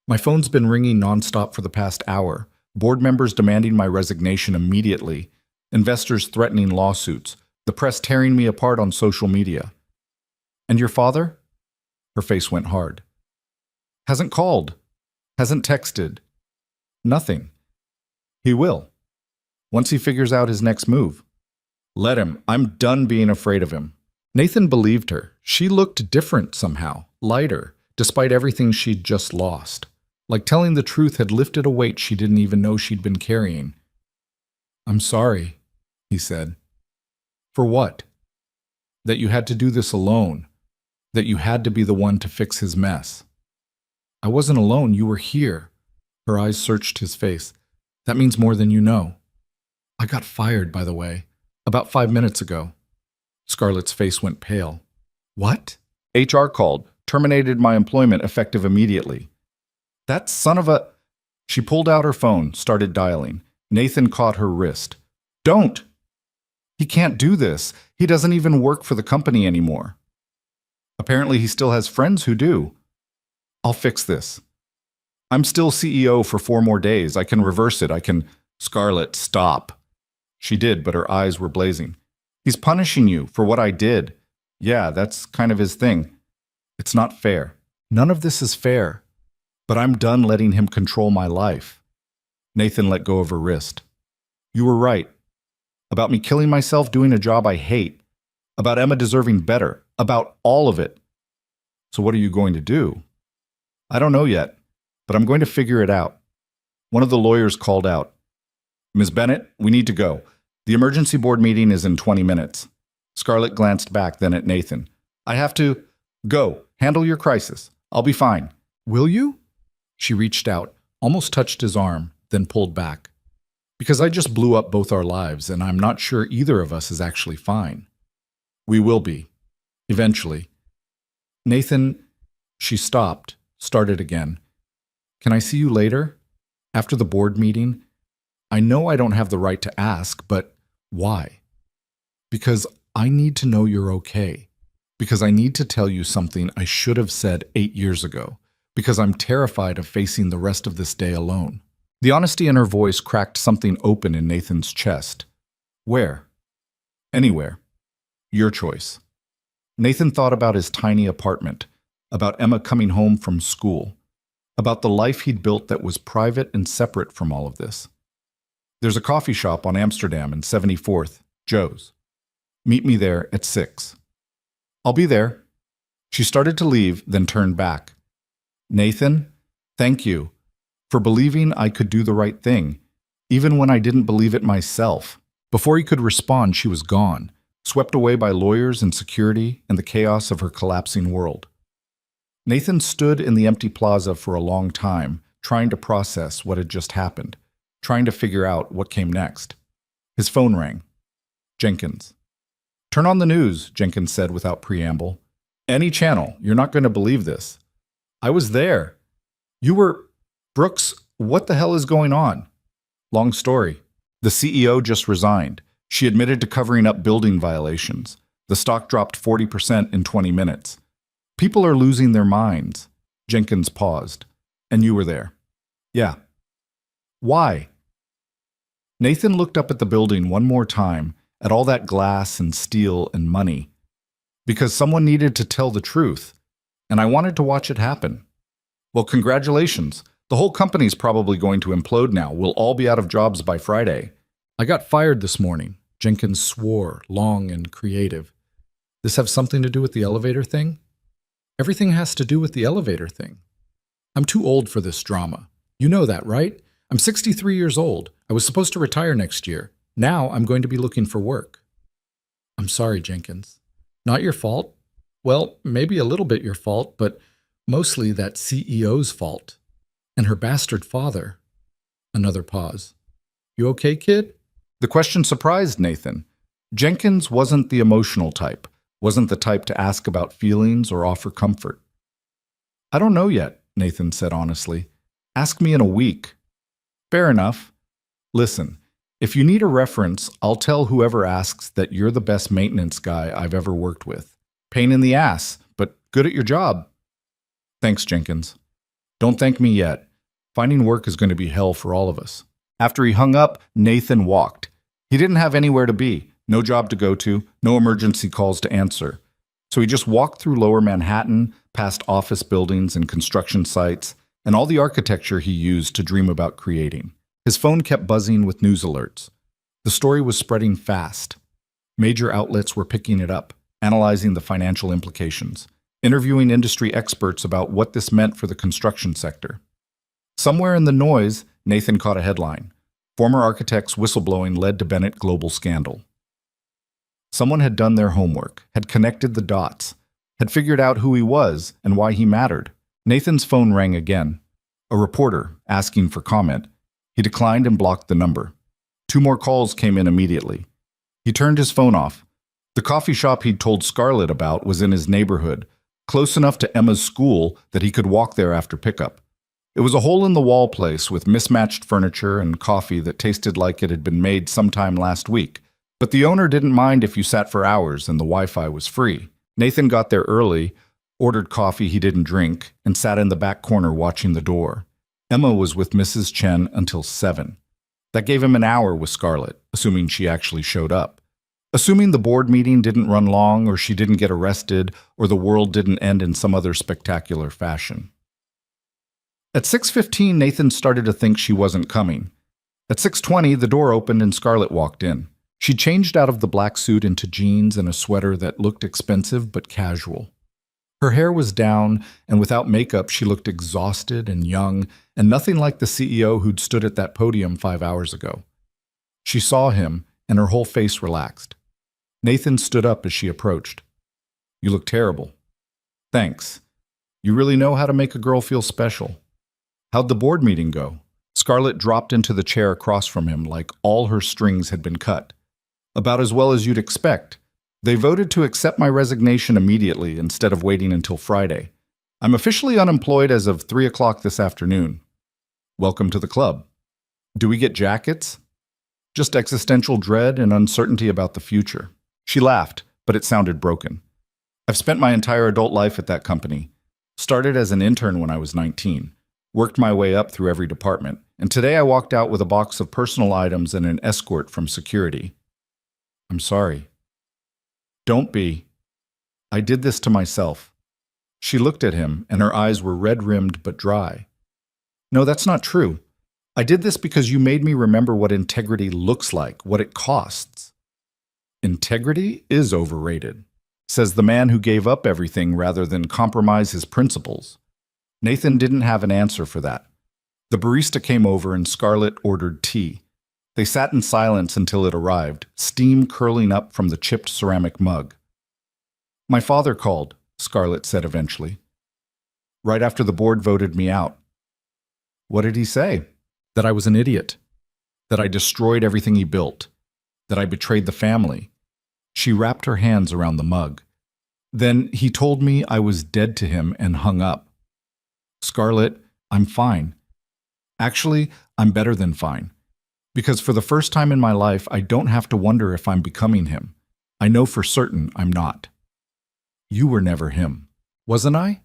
My phone's been ringing nonstop for the past hour. Board members demanding my resignation immediately. Investors threatening lawsuits. The press tearing me apart on social media. And your father? Her face went hard. Hasn't called. Hasn't texted. Nothing. He will. Once he figures out his next move. Let him. I'm done being afraid of him. Nathan believed her. She looked different somehow, lighter, despite everything she'd just lost. Like telling the truth had lifted a weight she didn't even know she'd been carrying. I'm sorry, he said. For what? That you had to do this alone. That you had to be the one to fix his mess. I wasn't alone, you were here. Her eyes searched his face. That means more than you know. I got fired, by the way, about 5 minutes ago. Scarlett's face went pale. What? HR called, terminated my employment effective immediately. That son of a... She pulled out her phone, started dialing. Nathan caught her wrist. Don't! He can't do this. He doesn't even work for the company anymore. Apparently he still has friends who do. I'll fix this. I'm still CEO for 4 more days. I can reverse it. I can... Scarlett, stop. She did, but her eyes were blazing. He's punishing you for what I did. Yeah, that's kind of his thing. It's not fair. None of this is fair. But I'm done letting him control my life. Nathan let go of her wrist. You were right. About me killing myself doing a job I hate. About Emma deserving better. About all of it. So what are you going to do? I don't know yet, but I'm going to figure it out. One of the lawyers called out. Ms. Bennett, we need to go. The emergency board meeting is in 20 minutes. Scarlett glanced back, then at Nathan. I have to go. Handle your crisis. I'll be fine. Will you? She reached out, almost touched his arm, then pulled back. Because I just blew up both our lives, and I'm not sure either of us is actually fine. We will be. Eventually. Nathan, she stopped, started again. Can I see you later? After the board meeting? I know I don't have the right to ask, but why? Because I need to know you're okay. Because I need to tell you something I should have said 8 years ago. Because I'm terrified of facing the rest of this day alone. The honesty in her voice cracked something open in Nathan's chest. Where? Anywhere. Your choice. Nathan thought about his tiny apartment, about Emma coming home from school, about the life he'd built that was private and separate from all of this. There's a coffee shop on Amsterdam and 74th, Joe's. Meet me there at 6. I'll be there. She started to leave, then turned back. Nathan, thank you for believing I could do the right thing, even when I didn't believe it myself. Before he could respond, she was gone, swept away by lawyers and security and the chaos of her collapsing world. Nathan stood in the empty plaza for a long time, trying to process what had just happened, trying to figure out what came next. His phone rang. Jenkins. Turn on the news, Jenkins said without preamble. Any channel, you're not going to believe this. I was there. You were... Brooks, what the hell is going on? Long story. The CEO just resigned. She admitted to covering up building violations. The stock dropped 40% in 20 minutes. People are losing their minds. Jenkins paused. And you were there. Yeah. Why? Nathan looked up at the building one more time, at all that glass and steel and money. Because someone needed to tell the truth, and I wanted to watch it happen. Well, congratulations. The whole company's probably going to implode now. We'll all be out of jobs by Friday. I got fired this morning. Jenkins swore, long and creative. This have something to do with the elevator thing? Everything has to do with the elevator thing. I'm too old for this drama. You know that, right? I'm 63 years old. I was supposed to retire next year. Now I'm going to be looking for work. I'm sorry, Jenkins. Not your fault. Well, maybe a little bit your fault, but mostly that CEO's fault. And her bastard father. Another pause. You okay, kid? The question surprised Nathan. Jenkins wasn't the emotional type, wasn't the type to ask about feelings or offer comfort. I don't know yet, Nathan said honestly. Ask me in a week. Fair enough. Listen, if you need a reference, I'll tell whoever asks that you're the best maintenance guy I've ever worked with. Pain in the ass, but good at your job. Thanks, Jenkins. Don't thank me yet. Finding work is going to be hell for all of us. After he hung up, Nathan walked. He didn't have anywhere to be, no job to go to, no emergency calls to answer. So he just walked through lower Manhattan, past office buildings and construction sites, and all the architecture he used to dream about creating. His phone kept buzzing with news alerts. The story was spreading fast. Major outlets were picking it up, analyzing the financial implications, interviewing industry experts about what this meant for the construction sector. Somewhere in the noise, Nathan caught a headline. Former architect's whistleblowing led to Bennett global scandal. Someone had done their homework, had connected the dots, had figured out who he was and why he mattered. Nathan's phone rang again. A reporter asking for comment. He declined and blocked the number. 2 more calls came in immediately. He turned his phone off. The coffee shop he'd told Scarlett about was in his neighborhood, close enough to Emma's school that he could walk there after pickup. It was a hole-in-the-wall place with mismatched furniture and coffee that tasted like it had been made sometime last week. But the owner didn't mind if you sat for hours and the Wi-Fi was free. Nathan got there early, ordered coffee he didn't drink, and sat in the back corner watching the door. Emma was with Mrs. Chen until 7. That gave him an hour with Scarlett, assuming she actually showed up. Assuming the board meeting didn't run long or she didn't get arrested or the world didn't end in some other spectacular fashion. At 6:15, Nathan started to think she wasn't coming. At 6:20, the door opened and Scarlett walked in. She changed out of the black suit into jeans and a sweater that looked expensive but casual. Her hair was down, and without makeup, she looked exhausted and young, and nothing like the CEO who'd stood at that podium 5 hours ago. She saw him, and her whole face relaxed. Nathan stood up as she approached. "You look terrible." "Thanks. You really know how to make a girl feel special." "How'd the board meeting go?" Scarlett dropped into the chair across from him like all her strings had been cut. "About as well as you'd expect. They voted to accept my resignation immediately instead of waiting until Friday. I'm officially unemployed as of 3 o'clock this afternoon. Welcome to the club. Do we get jackets?" "Just existential dread and uncertainty about the future." She laughed, but it sounded broken. "I've spent my entire adult life at that company. Started as an intern when I was 19. Worked my way up through every department, and today I walked out with a box of personal items and an escort from security." "I'm sorry." "Don't be. I did this to myself." She looked at him, and her eyes were red-rimmed but dry. "No, that's not true. I did this because you made me remember what integrity looks like, what it costs." "Integrity is overrated," says the man who gave up everything rather than compromise his principles. Nathan didn't have an answer for that. The barista came over and Scarlett ordered tea. They sat in silence until it arrived, steam curling up from the chipped ceramic mug. "My father called," Scarlett said eventually. "Right after the board voted me out." "What did he say?" "That I was an idiot. That I destroyed everything he built. That I betrayed the family." She wrapped her hands around the mug. "Then he told me I was dead to him and hung up." "Scarlett, I'm fine. Actually, I'm better than fine. Because for the first time in my life, I don't have to wonder if I'm becoming him. I know for certain I'm not." "You were never him." "Wasn't I?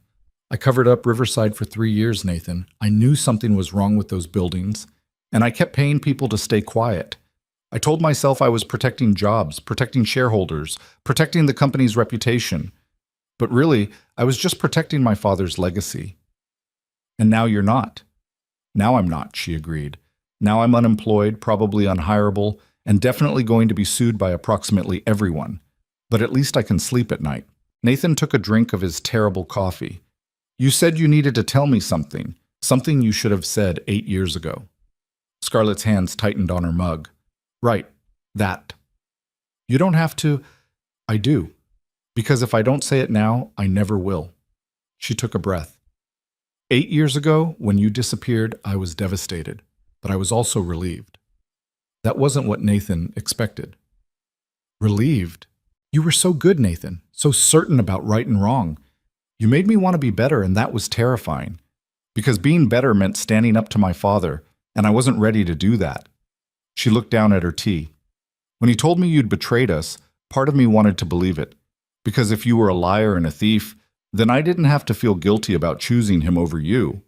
I covered up Riverside for 3 years, Nathan. I knew something was wrong with those buildings, and I kept paying people to stay quiet. I told myself I was protecting jobs, protecting shareholders, protecting the company's reputation. But really, I was just protecting my father's legacy. And now you're not." "Now I'm not," she agreed. "Now I'm unemployed, probably unhireable, and definitely going to be sued by approximately everyone. But at least I can sleep at night." Nathan took a drink of his terrible coffee. "You said you needed to tell me something you should have said 8 years ago." Scarlett's hands tightened on her mug. "Right, that." "You don't have to." "I do. Because if I don't say it now, I never will." She took a breath. 8 years ago, when you disappeared, I was devastated, but I was also relieved. That wasn't what Nathan expected. Relieved? You were so good, Nathan, so certain about right and wrong. You made me want to be better, and that was terrifying. Because being better meant standing up to my father, and I wasn't ready to do that. She looked down at her tea. When he told me you'd betrayed us, part of me wanted to believe it. Because if you were a liar and a thief, then I didn't have to feel guilty about choosing him over you.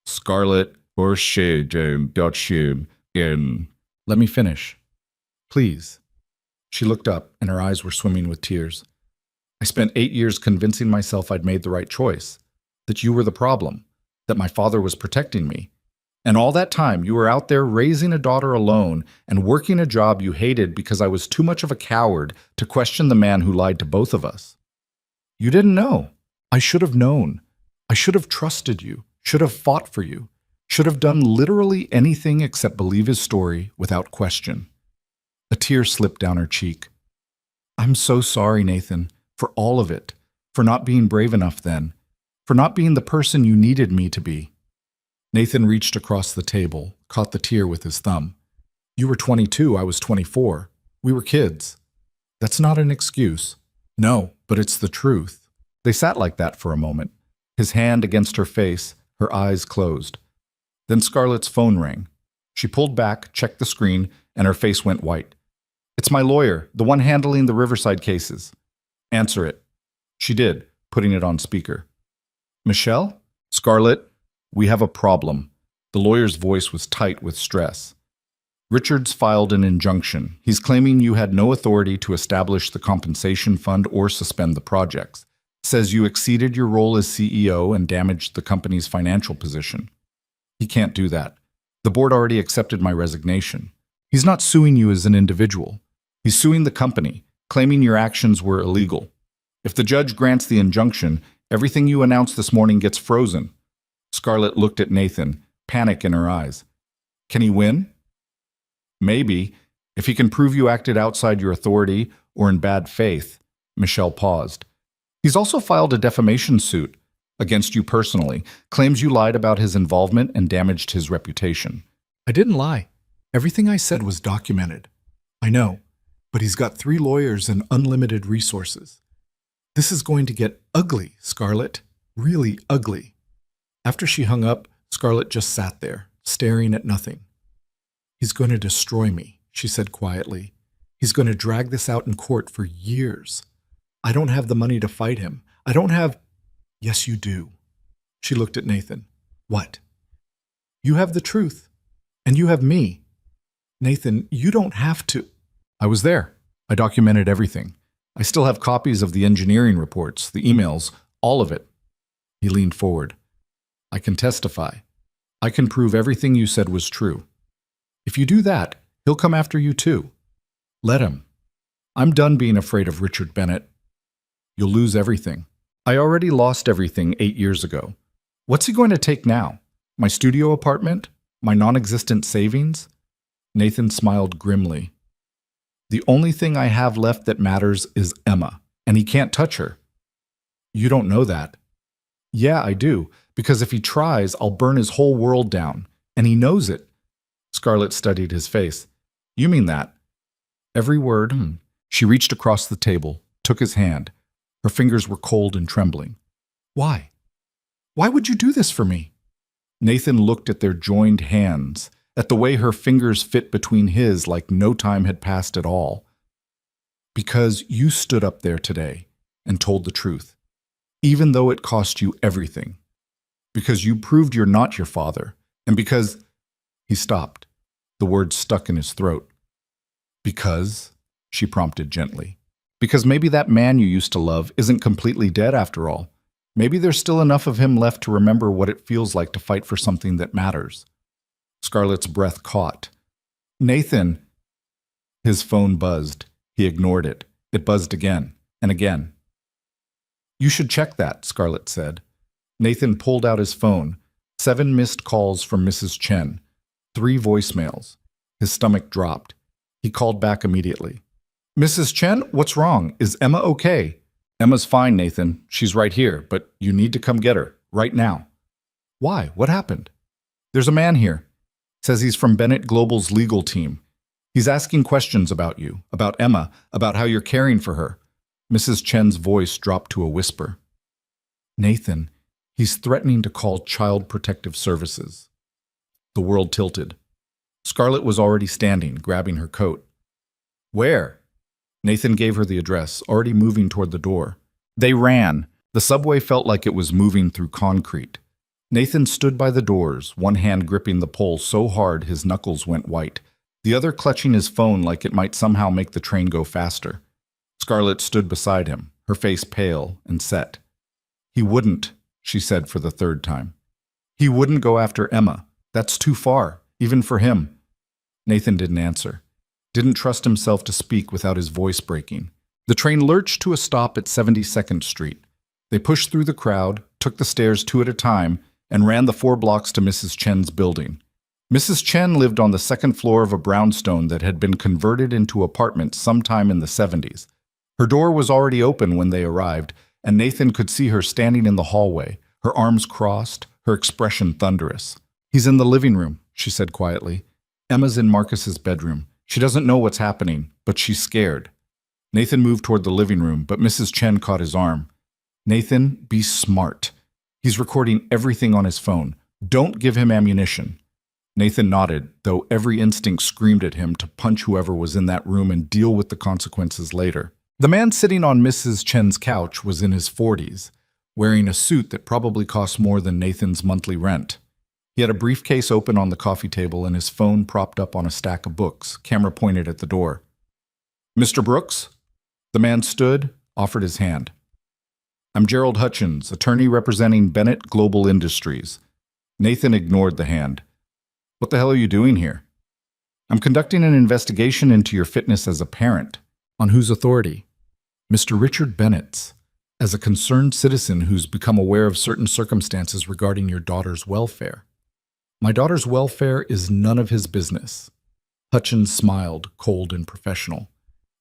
Scarlett, or shame, in. Let me finish. Please. She looked up, and her eyes were swimming with tears. I spent 8 years convincing myself I'd made the right choice, that you were the problem, that my father was protecting me. And all that time, you were out there raising a daughter alone and working a job you hated because I was too much of a coward to question the man who lied to both of us. You didn't know. I should have known. I should have trusted you, should have fought for you, should have done literally anything except believe his story without question. A tear slipped down her cheek. I'm so sorry, Nathan, for all of it, for not being brave enough then, for not being the person you needed me to be. Nathan reached across the table, caught the tear with his thumb. You were 22, I was 24. We were kids. That's not an excuse. No, but it's the truth. They sat like that for a moment, his hand against her face, her eyes closed. Then Scarlett's phone rang. She pulled back, checked the screen, and her face went white. It's my lawyer, the one handling the Riverside cases. Answer it. She did, putting it on speaker. Michelle? Scarlett, we have a problem. The lawyer's voice was tight with stress. Richards filed an injunction. He's claiming you had no authority to establish the compensation fund or suspend the projects. Says you exceeded your role as CEO and damaged the company's financial position. He can't do that. The board already accepted my resignation. He's not suing you as an individual. He's suing the company, claiming your actions were illegal. If the judge grants the injunction, everything you announced this morning gets frozen. Scarlett looked at Nathan, panic in her eyes. Can he win? Maybe, if he can prove you acted outside your authority or in bad faith. Michelle paused. He's also filed a defamation suit against you personally, claims you lied about his involvement and damaged his reputation. I didn't lie. Everything I said was documented. I know, but he's got 3 lawyers and unlimited resources. This is going to get ugly, Scarlett. Really ugly. After she hung up, Scarlett just sat there, staring at nothing. He's going to destroy me, she said quietly. He's going to drag this out in court for years. I don't have the money to fight him. I don't have... Yes, you do. She looked at Nathan. What? You have the truth. And you have me. Nathan, you don't have to... I was there. I documented everything. I still have copies of the engineering reports, the emails, all of it. He leaned forward. I can testify. I can prove everything you said was true. If you do that, he'll come after you too. Let him. I'm done being afraid of Richard Bennett. You'll lose everything. I already lost everything 8 years ago. What's he going to take now? My studio apartment? My non-existent savings? Nathan smiled grimly. The only thing I have left that matters is Emma, and he can't touch her. You don't know that. Yeah, I do, because if he tries, I'll burn his whole world down, and he knows it. Scarlett studied his face. You mean that? Every word. She reached across the table, took his hand. Her fingers were cold and trembling. Why? Why would you do this for me? Nathan looked at their joined hands, at the way her fingers fit between his like no time had passed at all. Because you stood up there today and told the truth, even though it cost you everything. Because you proved you're not your father, and because... He stopped. The words stuck in his throat. Because, she prompted gently. Because maybe that man you used to love isn't completely dead after all. Maybe there's still enough of him left to remember what it feels like to fight for something that matters. Scarlett's breath caught. Nathan! His phone buzzed. He ignored it. It buzzed again and again. You should check that, Scarlett said. Nathan pulled out his phone. 7 missed calls from Mrs. Chen. 3 voicemails. His stomach dropped. He called back immediately. Mrs. Chen, what's wrong? Is Emma okay? Emma's fine, Nathan. She's right here, but you need to come get her, right now. Why? What happened? There's a man here. Says he's from Bennett Global's legal team. He's asking questions about you, about Emma, about how you're caring for her. Mrs. Chen's voice dropped to a whisper. Nathan, he's threatening to call Child Protective Services. The world tilted. Scarlett was already standing, grabbing her coat. Where? Nathan gave her the address, already moving toward the door. They ran. The subway felt like it was moving through concrete. Nathan stood by the doors, one hand gripping the pole so hard his knuckles went white, the other clutching his phone like it might somehow make the train go faster. Scarlett stood beside him, her face pale and set. He wouldn't, she said for the third time. He wouldn't go after Emma. That's too far, even for him. Nathan didn't answer. Didn't trust himself to speak without his voice breaking. The train lurched to a stop at 72nd Street. They pushed through the crowd, took the stairs 2 at a time, and ran the 4 blocks to Mrs. Chen's building. Mrs. Chen lived on the 2nd floor of a brownstone that had been converted into apartments sometime in the 70s. Her door was already open when they arrived, and Nathan could see her standing in the hallway, her arms crossed, her expression thunderous. He's in the living room, she said quietly. Emma's in Marcus's bedroom. She doesn't know what's happening, but she's scared. Nathan moved toward the living room, but Mrs. Chen caught his arm. Nathan, be smart. He's recording everything on his phone. Don't give him ammunition. Nathan nodded, though every instinct screamed at him to punch whoever was in that room and deal with the consequences later. The man sitting on Mrs. Chen's couch was in his 40s, wearing a suit that probably cost more than Nathan's monthly rent. He had a briefcase open on the coffee table and his phone propped up on a stack of books, camera pointed at the door. Mr. Brooks? The man stood, offered his hand. I'm Gerald Hutchins, attorney representing Bennett Global Industries. Nathan ignored the hand. What the hell are you doing here? I'm conducting an investigation into your fitness as a parent. On whose authority? Mr. Richard Bennett's. As a concerned citizen who's become aware of certain circumstances regarding your daughter's welfare. My daughter's welfare is none of his business. Hutchins smiled, cold and professional.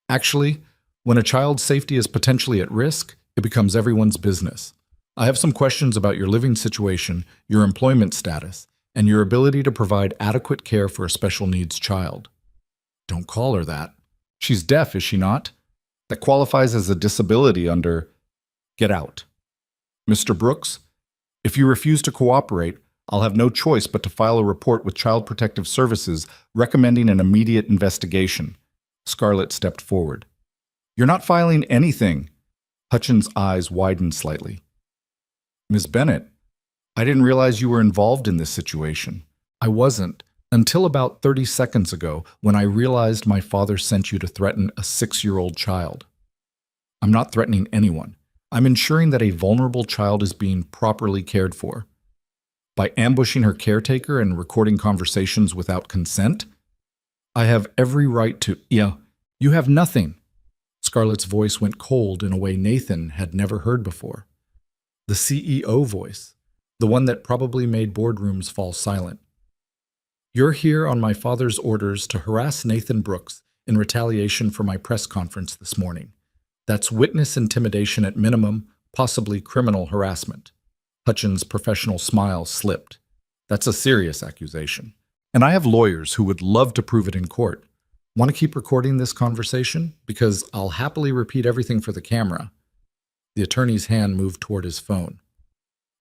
Actually, when a child's safety is potentially at risk, it becomes everyone's business. I have some questions about your living situation, your employment status, and your ability to provide adequate care for a special needs child. Don't call her that. She's deaf, is she not? That qualifies as a disability under... Get out. Mr. Brooks, if you refuse to cooperate, I'll have no choice but to file a report with Child Protective Services recommending an immediate investigation. Scarlett stepped forward. You're not filing anything. Hutchins' eyes widened slightly. Ms. Bennett, I didn't realize you were involved in this situation. I wasn't, until about 30 seconds ago when I realized my father sent you to threaten a 6-year-old child. I'm not threatening anyone. I'm ensuring that a vulnerable child is being properly cared for. By ambushing her caretaker and recording conversations without consent? I have every right to... Yeah, you have nothing. Scarlett's voice went cold in a way Nathan had never heard before. The CEO voice, the one that probably made boardrooms fall silent. You're here on my father's orders to harass Nathan Brooks in retaliation for my press conference this morning. That's witness intimidation at minimum, possibly criminal harassment. Hutchins' professional smile slipped. That's a serious accusation. And I have lawyers who would love to prove it in court. Want to keep recording this conversation? Because I'll happily repeat everything for the camera. The attorney's hand moved toward his phone.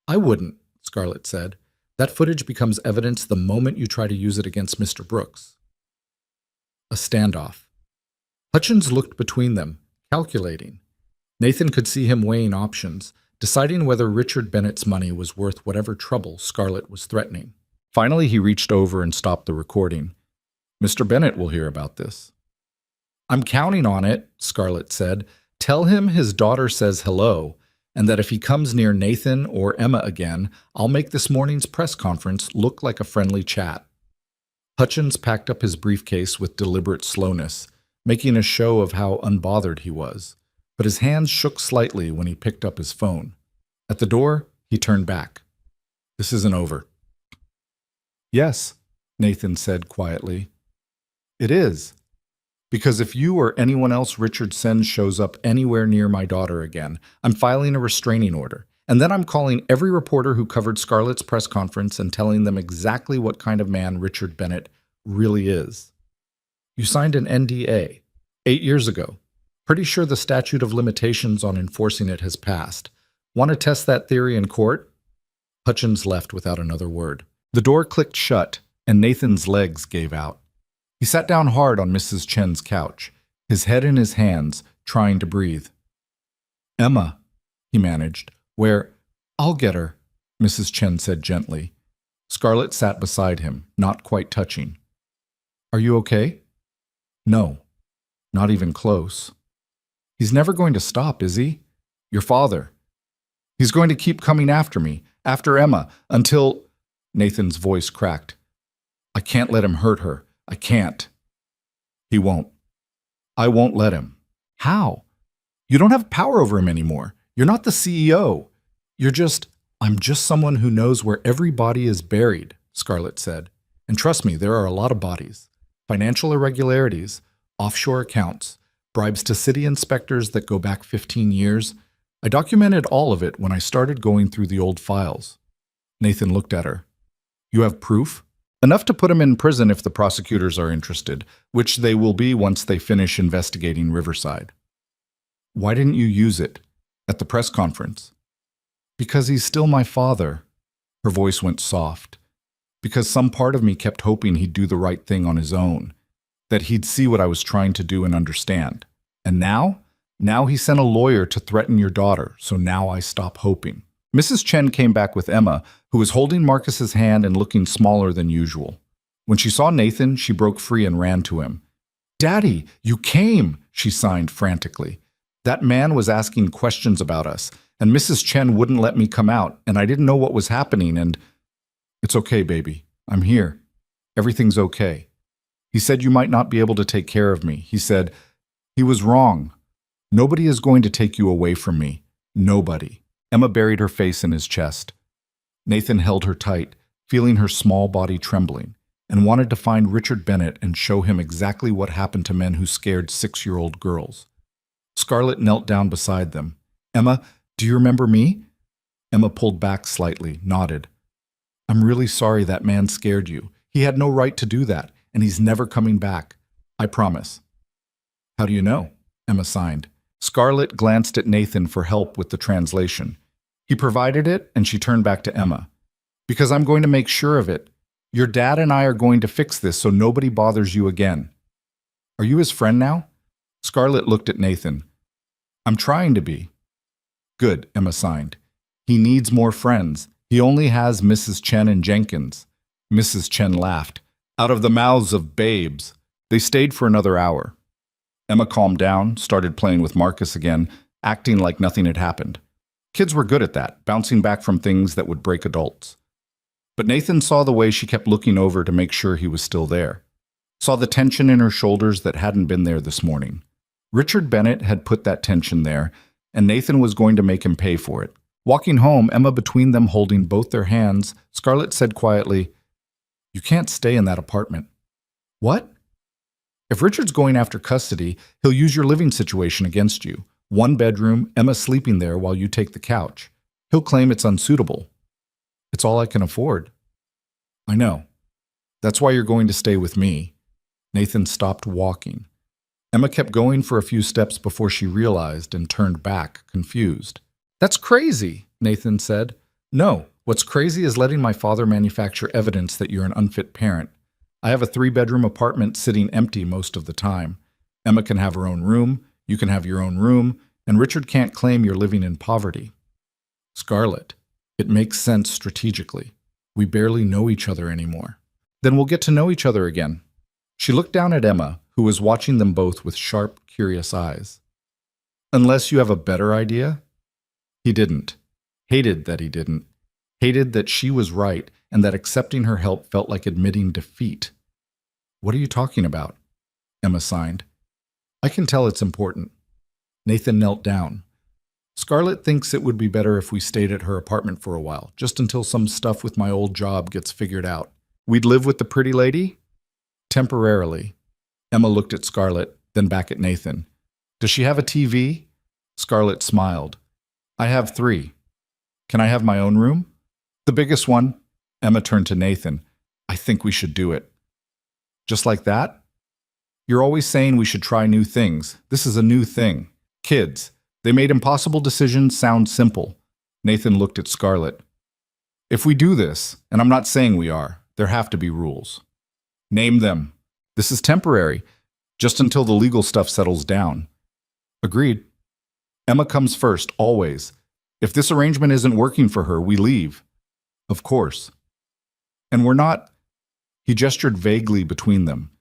I wouldn't, Scarlett said. That footage becomes evidence the moment you try to use it against Mr. Brooks. A standoff. Hutchins looked between them, calculating. Nathan could see him weighing options, deciding whether Richard Bennett's money was worth whatever trouble Scarlett was threatening. Finally, he reached over and stopped the recording. Mr. Bennett will hear about this. I'm counting on it, Scarlett said. Tell him his daughter says hello, and that if he comes near Nathan or Emma again, I'll make this morning's press conference look like a friendly chat. Hutchins packed up his briefcase with deliberate slowness, making a show of how unbothered he was. But his hands shook slightly when he picked up his phone. At the door, he turned back. This isn't over. Yes, Nathan said quietly. It is. Because if you or anyone else Richard sends shows up anywhere near my daughter again, I'm filing a restraining order. And then I'm calling every reporter who covered Scarlett's press conference and telling them exactly what kind of man Richard Bennett really is. You signed an NDA 8 years ago. Pretty sure the statute of limitations on enforcing it has passed. Want to test that theory in court?" Hutchins left without another word. The door clicked shut, and Nathan's legs gave out. He sat down hard on Mrs. Chen's couch, his head in his hands, trying to breathe. "Emma," he managed. "Where?" "I'll get her," Mrs. Chen said gently. Scarlett sat beside him, not quite touching. "Are you okay?" "No, not even close." "He's never going to stop, is he?" "Your father. He's going to keep coming after me, after Emma, until—" Nathan's voice cracked. "I can't let him hurt her. I can't." "He won't. I won't let him." "How? You don't have power over him anymore. You're not the CEO. I'm just someone who knows where every body is buried," Scarlett said. "And trust me, there are a lot of bodies. Financial irregularities, offshore accounts, bribes to city inspectors that go back 15 years. I documented all of it when I started going through the old files." Nathan looked at her. "You have proof?" "Enough to put him in prison if the prosecutors are interested, which they will be once they finish investigating Riverside." "Why didn't you use it at the press conference?" "Because he's still my father." Her voice went soft. "Because some part of me kept hoping he'd do the right thing on his own, that he'd see what I was trying to do and understand. And now he sent a lawyer to threaten your daughter, so now I stop hoping." Mrs. Chen came back with Emma, who was holding Marcus's hand and looking smaller than usual. When she saw Nathan, she broke free and ran to him. "Daddy, you came!" she signed frantically. "That man was asking questions about us, and Mrs. Chen wouldn't let me come out, and I didn't know what was happening, and—" "It's okay, baby. I'm here. Everything's okay. He said you might not be able to take care of me. He said, he was wrong. Nobody is going to take you away from me. Nobody." Emma buried her face in his chest. Nathan held her tight, feeling her small body trembling, and wanted to find Richard Bennett and show him exactly what happened to men who scared 6-year-old girls. Scarlett knelt down beside them. "Emma, do you remember me?" Emma pulled back slightly, nodded. "I'm really sorry that man scared you. He had no right to do that, and he's never coming back. I promise." "How do you know?" Emma signed. Scarlett glanced at Nathan for help with the translation. He provided it, and she turned back to Emma. "Because I'm going to make sure of it. Your dad and I are going to fix this so nobody bothers you again." "Are you his friend now?" Scarlett looked at Nathan. "I'm trying to be." "Good," Emma signed. "He needs more friends. He only has Mrs. Chen and Jenkins." Mrs. Chen laughed. "Out of the mouths of babes." They stayed for another hour. Emma calmed down, started playing with Marcus again, acting like nothing had happened. Kids were good at that, bouncing back from things that would break adults. But Nathan saw the way she kept looking over to make sure he was still there. Saw the tension in her shoulders that hadn't been there this morning. Richard Bennett had put that tension there, and Nathan was going to make him pay for it. Walking home, Emma between them holding both their hands, Scarlett said quietly, "You can't stay in that apartment." "What?" "If Richard's going after custody, he'll use your living situation against you. 1 bedroom, Emma sleeping there while you take the couch. He'll claim it's unsuitable." "It's all I can afford." "I know. That's why you're going to stay with me." Nathan stopped walking. Emma kept going for a few steps before she realized and turned back, confused. "That's crazy," Nathan said. "No, what's crazy is letting my father manufacture evidence that you're an unfit parent. I have a 3-bedroom apartment sitting empty most of the time. Emma can have her own room, you can have your own room, and Richard can't claim you're living in poverty." "Scarlett, it makes sense strategically. We barely know each other anymore." "Then we'll get to know each other again." She looked down at Emma, who was watching them both with sharp, curious eyes. "Unless you have a better idea?" He didn't. Hated that he didn't. Hated that she was right and that accepting her help felt like admitting defeat. "What are you talking about?" Emma signed. "I can tell it's important." Nathan knelt down. "Scarlett thinks it would be better if we stayed at her apartment for a while, just until some stuff with my old job gets figured out. We'd live with the pretty lady?" "Temporarily." Emma looked at Scarlett, then back at Nathan. "Does she have a TV?" Scarlett smiled. "I have 3. Can I have my own room?" "The biggest one." Emma turned to Nathan. "I think we should do it." "Just like that?" You're always saying we should try new things. This is a new thing. Kids. They made impossible decisions sound simple. Nathan looked at Scarlett. If we do this, and I'm not saying we are, there have to be rules. Name them. This is temporary, just until the legal stuff settles down. Agreed. Emma comes first, always. If this arrangement isn't working for her, we leave. Of course. And we're not... He gestured vaguely between them.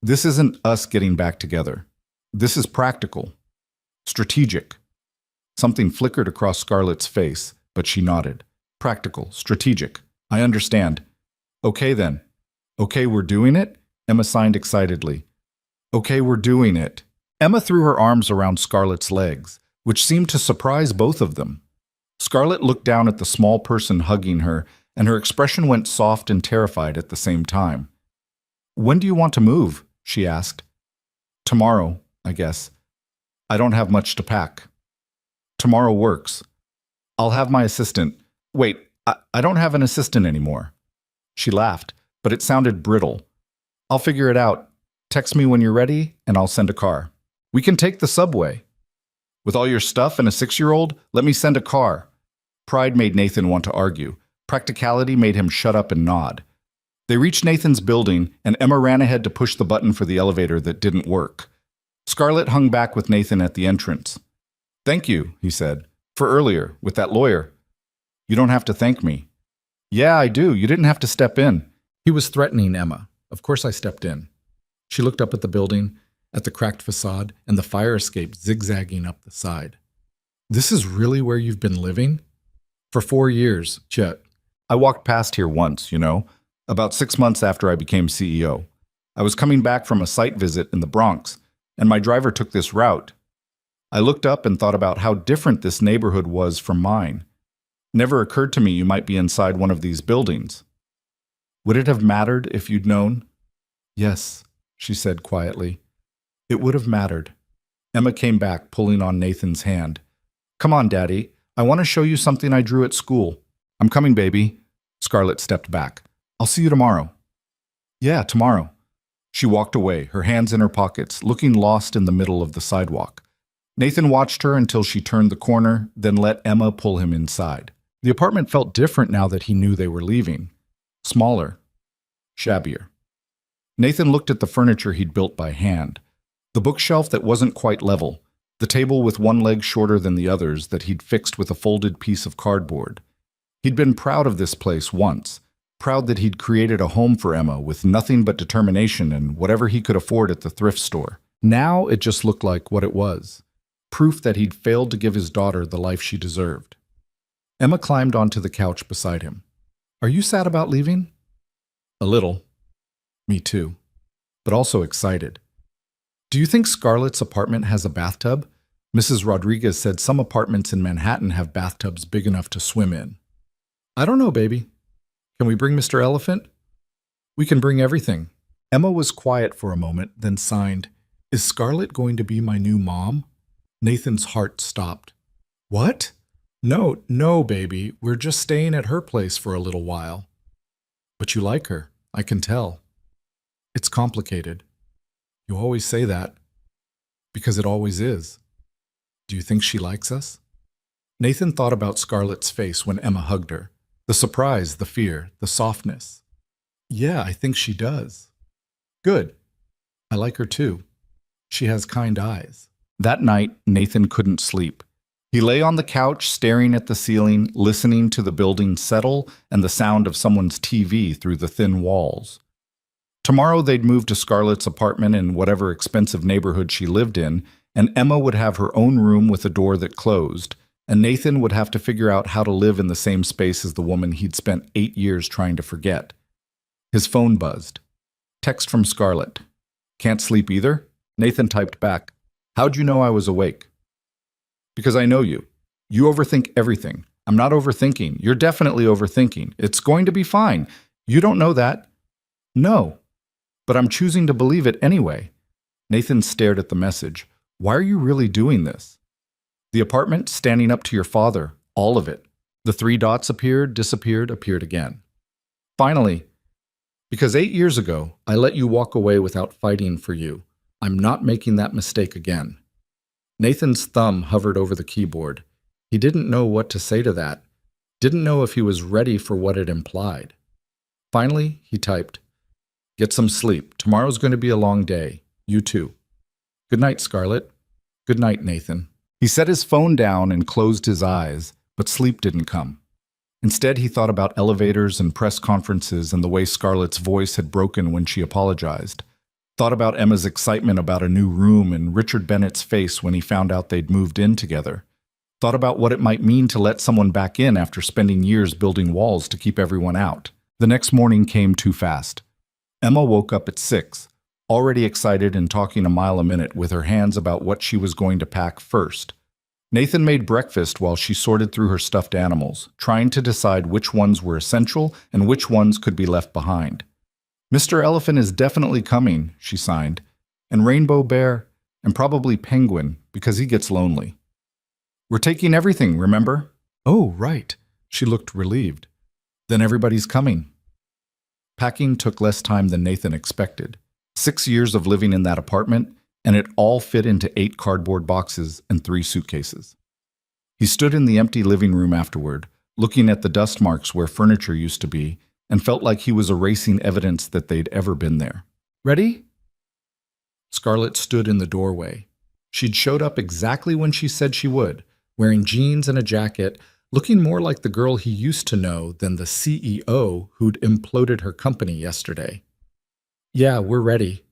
This isn't us getting back together. This is practical. Strategic. Something flickered across Scarlett's face, but she nodded. Practical. Strategic. I understand. Okay then. Okay, we're doing it? Emma signed excitedly. Okay, we're doing it. Emma threw her arms around Scarlett's legs, which seemed to surprise both of them. Scarlett looked down at the small person hugging her, and her expression went soft and terrified at the same time. When do you want to move? She asked. Tomorrow, I guess. I don't have much to pack. Tomorrow works. I'll have my assistant. Wait, I don't have an assistant anymore. She laughed, but it sounded brittle. I'll figure it out. Text me when you're ready, and I'll send a car. We can take the subway. With all your stuff and a 6-year-old, let me send a car. Pride made Nathan want to argue. Practicality made him shut up and nod. They reached Nathan's building, and Emma ran ahead to push the button for the elevator that didn't work. Scarlett hung back with Nathan at the entrance. Thank you, he said, for earlier, with that lawyer. You don't have to thank me. Yeah, I do. You didn't have to step in. He was threatening Emma. Of course I stepped in. She looked up at the building, at the cracked facade, and the fire escape zigzagging up the side. This is really where you've been living? For 4 years, Chet. I walked past here once, about 6 months after I became CEO. I was coming back from a site visit in the Bronx, and my driver took this route. I looked up and thought about how different this neighborhood was from mine. Never occurred to me you might be inside one of these buildings. Would it have mattered if you'd known? Yes, she said quietly. It would have mattered. Emma came back, pulling on Nathan's hand. Come on, Daddy. I want to show you something I drew at school. I'm coming, baby. Scarlett stepped back. I'll see you tomorrow. Yeah, tomorrow. She walked away, her hands in her pockets, looking lost in the middle of the sidewalk. Nathan watched her until she turned the corner, then let Emma pull him inside. The apartment felt different now that he knew they were leaving. Smaller. Shabbier. Nathan looked at the furniture he'd built by hand. The bookshelf that wasn't quite level, the table with one leg shorter than the others that he'd fixed with a folded piece of cardboard. He'd been proud of this place once, proud that he'd created a home for Emma with nothing but determination and whatever he could afford at the thrift store. Now it just looked like what it was, proof that he'd failed to give his daughter the life she deserved. Emma climbed onto the couch beside him. Are you sad about leaving? A little. Me too. But also excited. Do you think Scarlett's apartment has a bathtub? Mrs. Rodriguez said some apartments in Manhattan have bathtubs big enough to swim in. I don't know, baby. Can we bring Mr. Elephant? We can bring everything. Emma was quiet for a moment, then signed. Is Scarlett going to be my new mom? Nathan's heart stopped. What? No, baby. We're just staying at her place for a little while. But you like her, I can tell. It's complicated. You always say that. Because it always is. Do you think she likes us? Nathan thought about Scarlett's face when Emma hugged her. The surprise, the fear, the softness. Yeah, I think she does. Good. I like her too. She has kind eyes. That night, Nathan couldn't sleep. He lay on the couch staring at the ceiling, listening to the building settle and the sound of someone's TV through the thin walls. Tomorrow they'd move to Scarlett's apartment in whatever expensive neighborhood she lived in, and Emma would have her own room with a door that closed, and Nathan would have to figure out how to live in the same space as the woman he'd spent 8 years trying to forget. His phone buzzed. Text from Scarlett. Can't sleep either? Nathan typed back. How'd you know I was awake? Because I know you. You overthink everything. I'm not overthinking. You're definitely overthinking. It's going to be fine. You don't know that. No. But I'm choosing to believe it anyway. Nathan stared at the message. Why are you really doing this? The apartment, standing up to your father. All of it. The 3 dots appeared, disappeared, appeared again. Finally, Because 8 years ago, I let you walk away without fighting for you. I'm not making that mistake again. Nathan's thumb hovered over the keyboard. He didn't know what to say to that. Didn't know if he was ready for what it implied. Finally, he typed, "Get some sleep. Tomorrow's going to be a long day. You too. Good night, Scarlett. Good night, Nathan." He set his phone down and closed his eyes, but sleep didn't come. Instead, he thought about elevators and press conferences and the way Scarlett's voice had broken when she apologized. Thought about Emma's excitement about a new room and Richard Bennett's face when he found out they'd moved in together. Thought about what it might mean to let someone back in after spending years building walls to keep everyone out. The next morning came too fast. Emma woke up at 6, already excited and talking a mile a minute with her hands about what she was going to pack first. Nathan made breakfast while she sorted through her stuffed animals, trying to decide which ones were essential and which ones could be left behind. "Mr. Elephant is definitely coming," she signed, "and Rainbow Bear, and probably Penguin, because he gets lonely. We're taking everything, remember?" "Oh, right." She looked relieved. "Then everybody's coming." Packing took less time than Nathan expected. 6 years of living in that apartment, and it all fit into 8 cardboard boxes and 3 suitcases. He stood in the empty living room afterward, looking at the dust marks where furniture used to be, and felt like he was erasing evidence that they'd ever been there. "Ready?" Scarlett stood in the doorway. She'd showed up exactly when she said she would, wearing jeans and a jacket, looking more like the girl he used to know than the CEO who'd imploded her company yesterday. "Yeah, we're ready."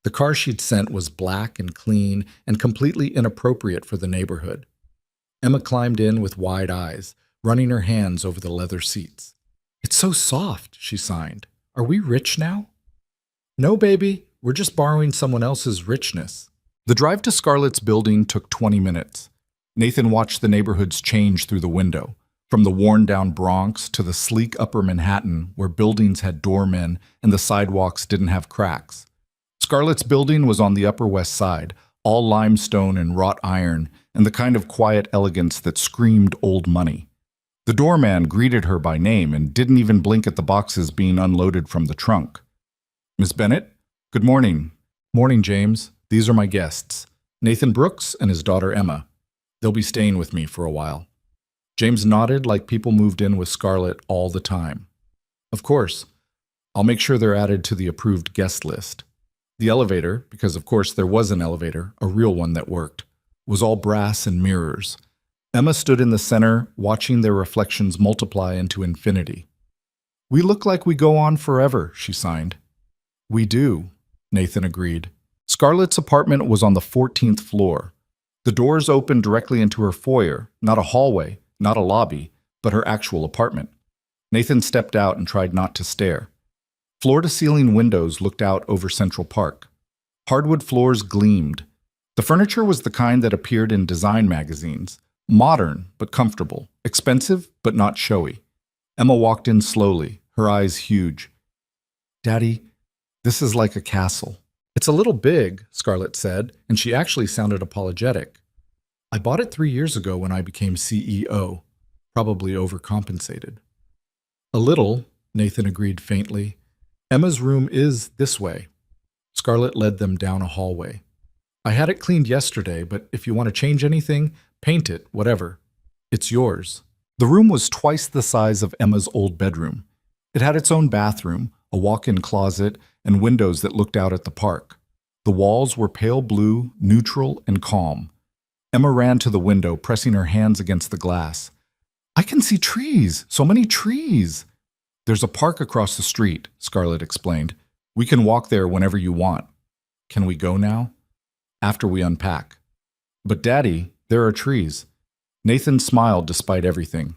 The car she'd sent was black and clean and completely inappropriate for the neighborhood. Emma climbed in with wide eyes, running her hands over the leather seats. "It's so soft," she signed. "Are we rich now?" "No, baby. We're just borrowing someone else's richness." The drive to Scarlett's building took 20 minutes. Nathan watched the neighborhoods change through the window, from the worn-down Bronx to the sleek Upper Manhattan where buildings had doormen and the sidewalks didn't have cracks. Scarlett's building was on the Upper West Side, all limestone and wrought iron, and the kind of quiet elegance that screamed old money. The doorman greeted her by name and didn't even blink at the boxes being unloaded from the trunk. "Miss Bennett? Good morning." "Morning, James. These are my guests, Nathan Brooks and his daughter Emma. They'll be staying with me for a while." James nodded like people moved in with Scarlett all the time. "Of course. I'll make sure they're added to the approved guest list." The elevator, because of course there was an elevator, a real one that worked, was all brass and mirrors. Emma stood in the center, watching their reflections multiply into infinity. "We look like we go on forever," she signed. "We do," Nathan agreed. Scarlett's apartment was on the 14th floor. The doors opened directly into her foyer, not a hallway, not a lobby, but her actual apartment. Nathan stepped out and tried not to stare. Floor-to-ceiling windows looked out over Central Park. Hardwood floors gleamed. The furniture was the kind that appeared in design magazines. Modern, but comfortable. Expensive, but not showy. Emma walked in slowly, her eyes huge. "Daddy, this is like a castle." "It's a little big," Scarlett said, and she actually sounded apologetic. "I bought it 3 years ago when I became CEO. Probably overcompensated." "A little," Nathan agreed faintly. "Emma's room is this way." Scarlett led them down a hallway. "I had it cleaned yesterday, but if you want to change anything, paint it, whatever. It's yours." The room was twice the size of Emma's old bedroom. It had its own bathroom, a walk-in closet, and windows that looked out at the park. The walls were pale blue, neutral, and calm. Emma ran to the window, pressing her hands against the glass. "I can see trees! So many trees!" "There's a park across the street," Scarlett explained. "We can walk there whenever you want." "Can we go now?" "After we unpack." "But Daddy, there are trees." Nathan smiled despite everything.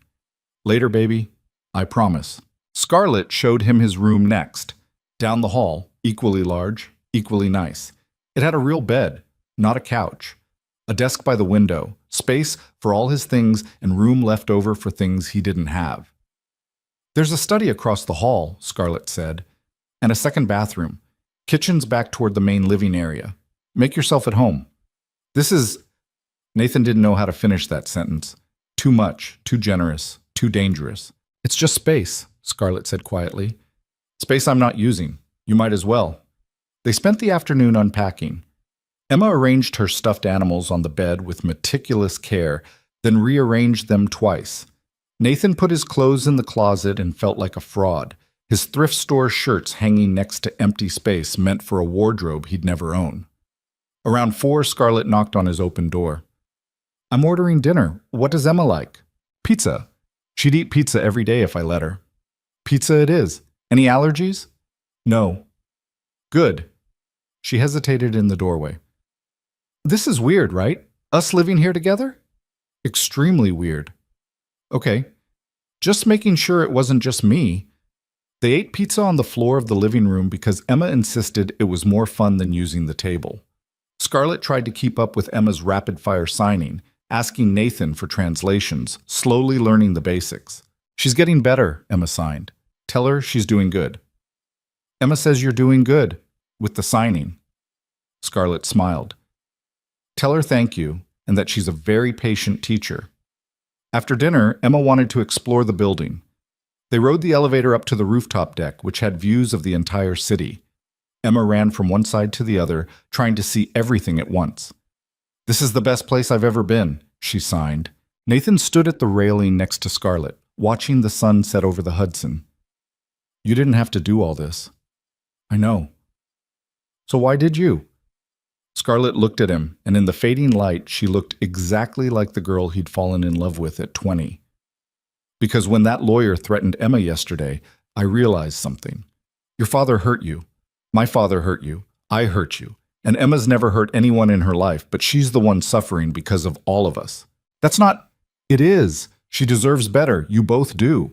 "Later, baby. I promise." Scarlett showed him his room next. Down the hall, equally large, equally nice. It had a real bed, not a couch. A desk by the window, space for all his things and room left over for things he didn't have. "There's a study across the hall," Scarlett said, "and a second bathroom. Kitchen's back toward the main living area. Make yourself at home." "This is—" Nathan didn't know how to finish that sentence. Too much, too generous, too dangerous. "It's just space," Scarlett said quietly. Space I'm not using. You might as well. They spent the afternoon unpacking. Emma arranged her stuffed animals on the bed with meticulous care, then rearranged them twice. Nathan put his clothes in the closet and felt like a fraud, his thrift store shirts hanging next to empty space meant for a wardrobe he'd never own. Around 4, Scarlett knocked on his open door. I'm ordering dinner. What does Emma like? Pizza. She'd eat pizza every day if I let her. Pizza it is. Any allergies? No. Good. She hesitated in the doorway. This is weird, right? Us living here together? Extremely weird. Okay. Just making sure it wasn't just me. They ate pizza on the floor of the living room because Emma insisted it was more fun than using the table. Scarlett tried to keep up with Emma's rapid-fire signing, asking Nathan for translations, slowly learning the basics. She's getting better, Emma signed. Tell her she's doing good. Emma says you're doing good, with the signing. Scarlett smiled. Tell her thank you, and that she's a very patient teacher. After dinner, Emma wanted to explore the building. They rode the elevator up to the rooftop deck, which had views of the entire city. Emma ran from one side to the other, trying to see everything at once. This is the best place I've ever been, she signed. Nathan stood at the railing next to Scarlett, watching the sun set over the Hudson. You didn't have to do all this. I know. So why did you? Scarlett looked at him, and in the fading light, she looked exactly like the girl he'd fallen in love with at 20. Because when that lawyer threatened Emma yesterday, I realized something. Your father hurt you. My father hurt you. I hurt you. And Emma's never hurt anyone in her life, but she's the one suffering because of all of us. That's not... It is. She deserves better. You both do.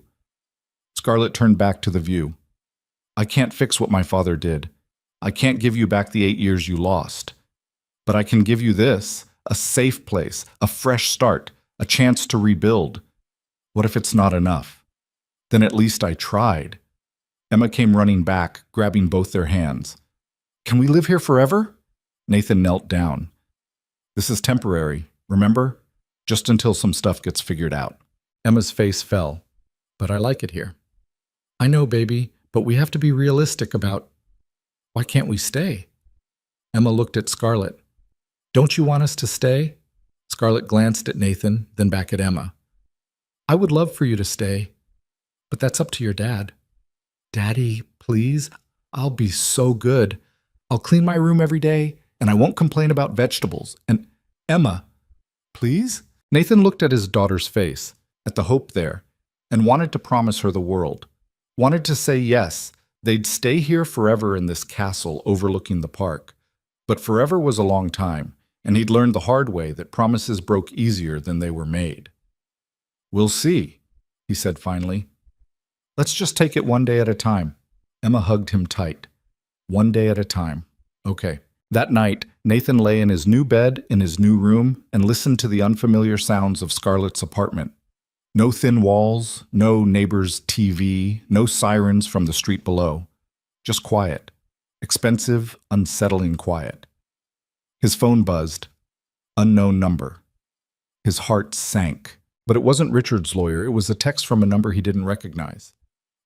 Scarlett turned back to the view. I can't fix what my father did. I can't give you back the 8 years you lost. But I can give you this, a safe place, a fresh start, a chance to rebuild. What if it's not enough? Then at least I tried. Emma came running back, grabbing both their hands. Can we live here forever? Nathan knelt down. This is temporary, remember? Just until some stuff gets figured out. Emma's face fell. But I like it here. I know, baby, but we have to be realistic about... Why can't we stay? Emma looked at Scarlett. Don't you want us to stay? Scarlett glanced at Nathan, then back at Emma. I would love for you to stay, but that's up to your dad. Daddy, please? I'll be so good. I'll clean my room every day, and I won't complain about vegetables. And Emma, please? Nathan looked at his daughter's face, at the hope there, and wanted to promise her the world. Wanted to say yes, they'd stay here forever in this castle overlooking the park. But forever was a long time, and he'd learned the hard way that promises broke easier than they were made. We'll see, he said finally. Let's just take it one day at a time. Emma hugged him tight. One day at a time. Okay. That night, Nathan lay in his new bed in his new room and listened to the unfamiliar sounds of Scarlett's apartment. No thin walls, no neighbor's TV, no sirens from the street below. Just quiet. Expensive, unsettling quiet. His phone buzzed. Unknown number. His heart sank. But it wasn't Richard's lawyer. It was a text from a number he didn't recognize.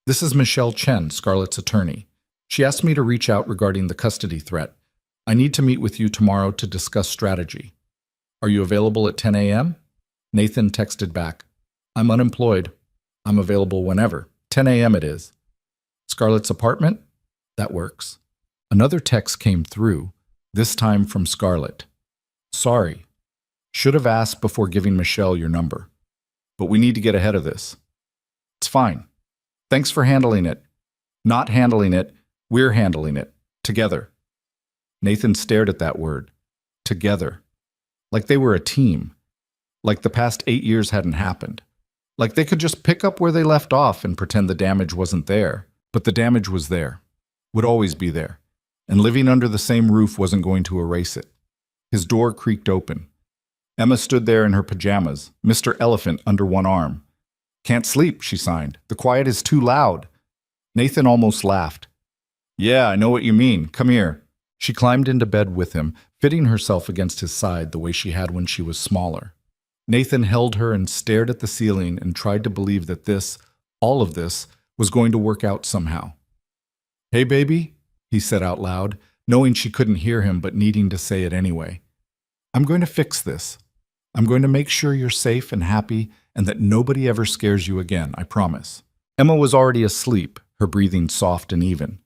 This is Michelle Chen, Scarlett's attorney. She asked me to reach out regarding the custody threat. I need to meet with you tomorrow to discuss strategy. Are you available at 10 a.m.? Nathan texted back. I'm unemployed. I'm available whenever. 10 a.m. it is. Scarlett's apartment? That works. Another text came through, this time from Scarlett. Sorry. Should have asked before giving Michelle your number. But we need to get ahead of this. It's fine. Thanks for handling it. Not handling it, we're handling it. Together. Nathan stared at that word. Together. Like they were a team. Like the past 8 years hadn't happened. Like they could just pick up where they left off and pretend the damage wasn't there. But the damage was there. Would always be there. And living under the same roof wasn't going to erase it. His door creaked open. Emma stood there in her pajamas, Mr. Elephant under one arm. Can't sleep, she signed. The quiet is too loud. Nathan almost laughed. Yeah, I know what you mean. Come here. She climbed into bed with him, fitting herself against his side the way she had when she was smaller. Nathan held her and stared at the ceiling and tried to believe that this, all of this, was going to work out somehow. Hey, baby, he said out loud, knowing she couldn't hear him but needing to say it anyway. I'm going to fix this. I'm going to make sure you're safe and happy and that nobody ever scares you again, I promise. Emma was already asleep, her breathing soft and even.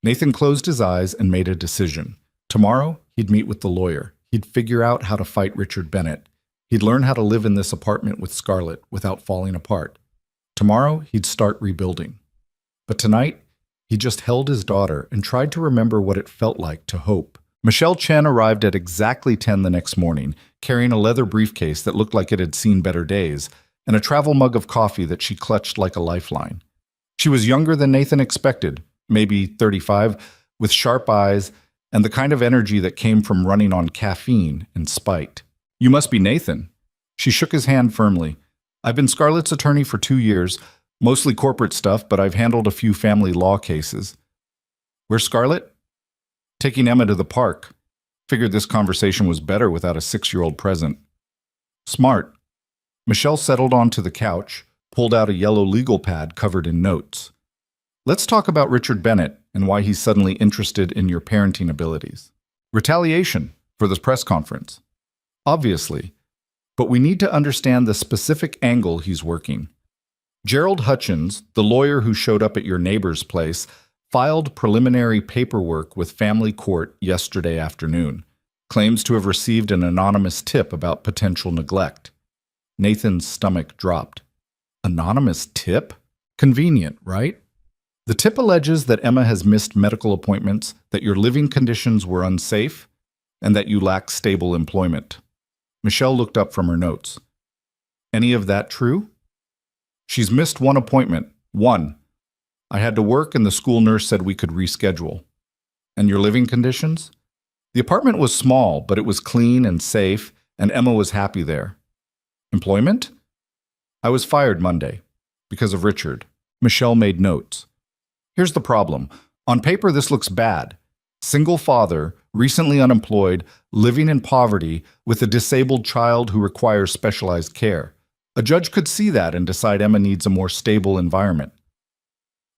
Nathan closed his eyes and made a decision. Tomorrow, he'd meet with the lawyer. He'd figure out how to fight Richard Bennett. He'd learn how to live in this apartment with Scarlett without falling apart. Tomorrow, he'd start rebuilding. But tonight, he just held his daughter and tried to remember what it felt like to hope. Michelle Chen arrived at exactly 10 the next morning, carrying a leather briefcase that looked like it had seen better days, and a travel mug of coffee that she clutched like a lifeline. She was younger than Nathan expected, maybe 35, with sharp eyes and the kind of energy that came from running on caffeine and spite. You must be Nathan. She shook his hand firmly. I've been Scarlett's attorney for 2 years, mostly corporate stuff, but I've handled a few family law cases. Where's Scarlett? Taking Emma to the park. Figured this conversation was better without a 6-year-old present. Smart. Michelle settled onto the couch, pulled out a yellow legal pad covered in notes. Let's talk about Richard Bennett and why he's suddenly interested in your parenting abilities. Retaliation for this press conference. Obviously. But we need to understand the specific angle he's working. Gerald Hutchins, the lawyer who showed up at your neighbor's place, filed preliminary paperwork with family court yesterday afternoon. Claims to have received an anonymous tip about potential neglect. Nathan's stomach dropped. Anonymous tip? Convenient, right? The tip alleges that Emma has missed medical appointments, that your living conditions were unsafe, and that you lack stable employment. Michelle looked up from her notes. Any of that true? She's missed one appointment. One. I had to work and the school nurse said we could reschedule. And your living conditions? The apartment was small, but it was clean and safe, and Emma was happy there. Employment? I was fired Monday. Because of Richard. Michelle made notes. Here's the problem. On paper, this looks bad. Single father, recently unemployed, living in poverty, with a disabled child who requires specialized care. A judge could see that and decide Emma needs a more stable environment.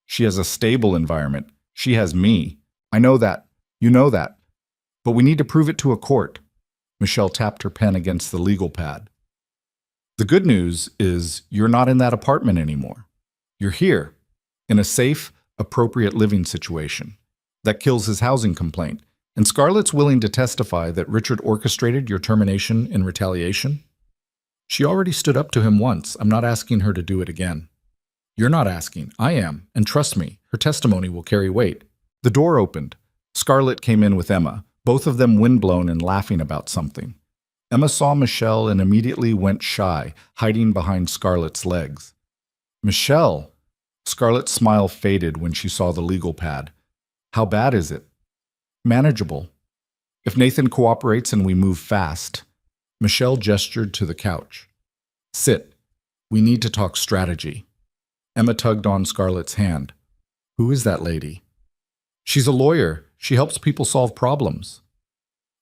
She has a stable environment. She has me. I know that. You know that. But we need to prove it to a court. Michelle tapped her pen against the legal pad. The good news is you're not in that apartment anymore. You're here, in a safe, appropriate living situation. That kills his housing complaint. And Scarlett's willing to testify that Richard orchestrated your termination in retaliation? She already stood up to him once. I'm not asking her to do it again. You're not asking. I am. And trust me, her testimony will carry weight. The door opened. Scarlett came in with Emma, both of them windblown and laughing about something. Emma saw Michelle and immediately went shy, hiding behind Scarlett's legs. Michelle! Scarlett's smile faded when she saw the legal pad. How bad is it? Manageable. If Nathan cooperates and we move fast. Michelle gestured to the couch. Sit. We need to talk strategy. Emma tugged on Scarlett's hand. Who is that lady? She's a lawyer. She helps people solve problems.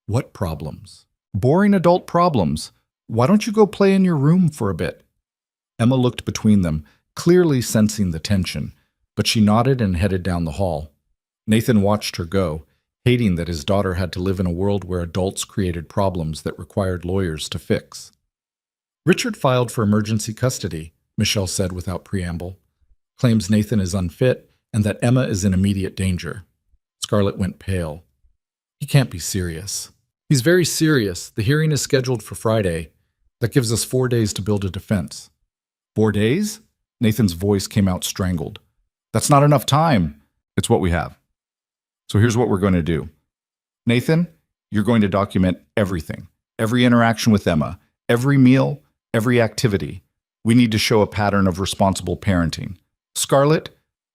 What problems? Boring adult problems. Why don't you go play in your room for a bit? Emma looked between them, clearly sensing the tension, but she nodded and headed down the hall. Nathan watched her go, hating that his daughter had to live in a world where adults created problems that required lawyers to fix. Richard filed for emergency custody, Michelle said without preamble. Claims Nathan is unfit and that Emma is in immediate danger. Scarlett went pale. He can't be serious. He's very serious. The hearing is scheduled for Friday. That gives us 4 days to build a defense. 4 days? Nathan's voice came out strangled. That's not enough time. It's what we have. So here's what we're going to do. Nathan, you're going to document everything. Every interaction with Emma. Every meal. Every activity. We need to show a pattern of responsible parenting. Scarlett,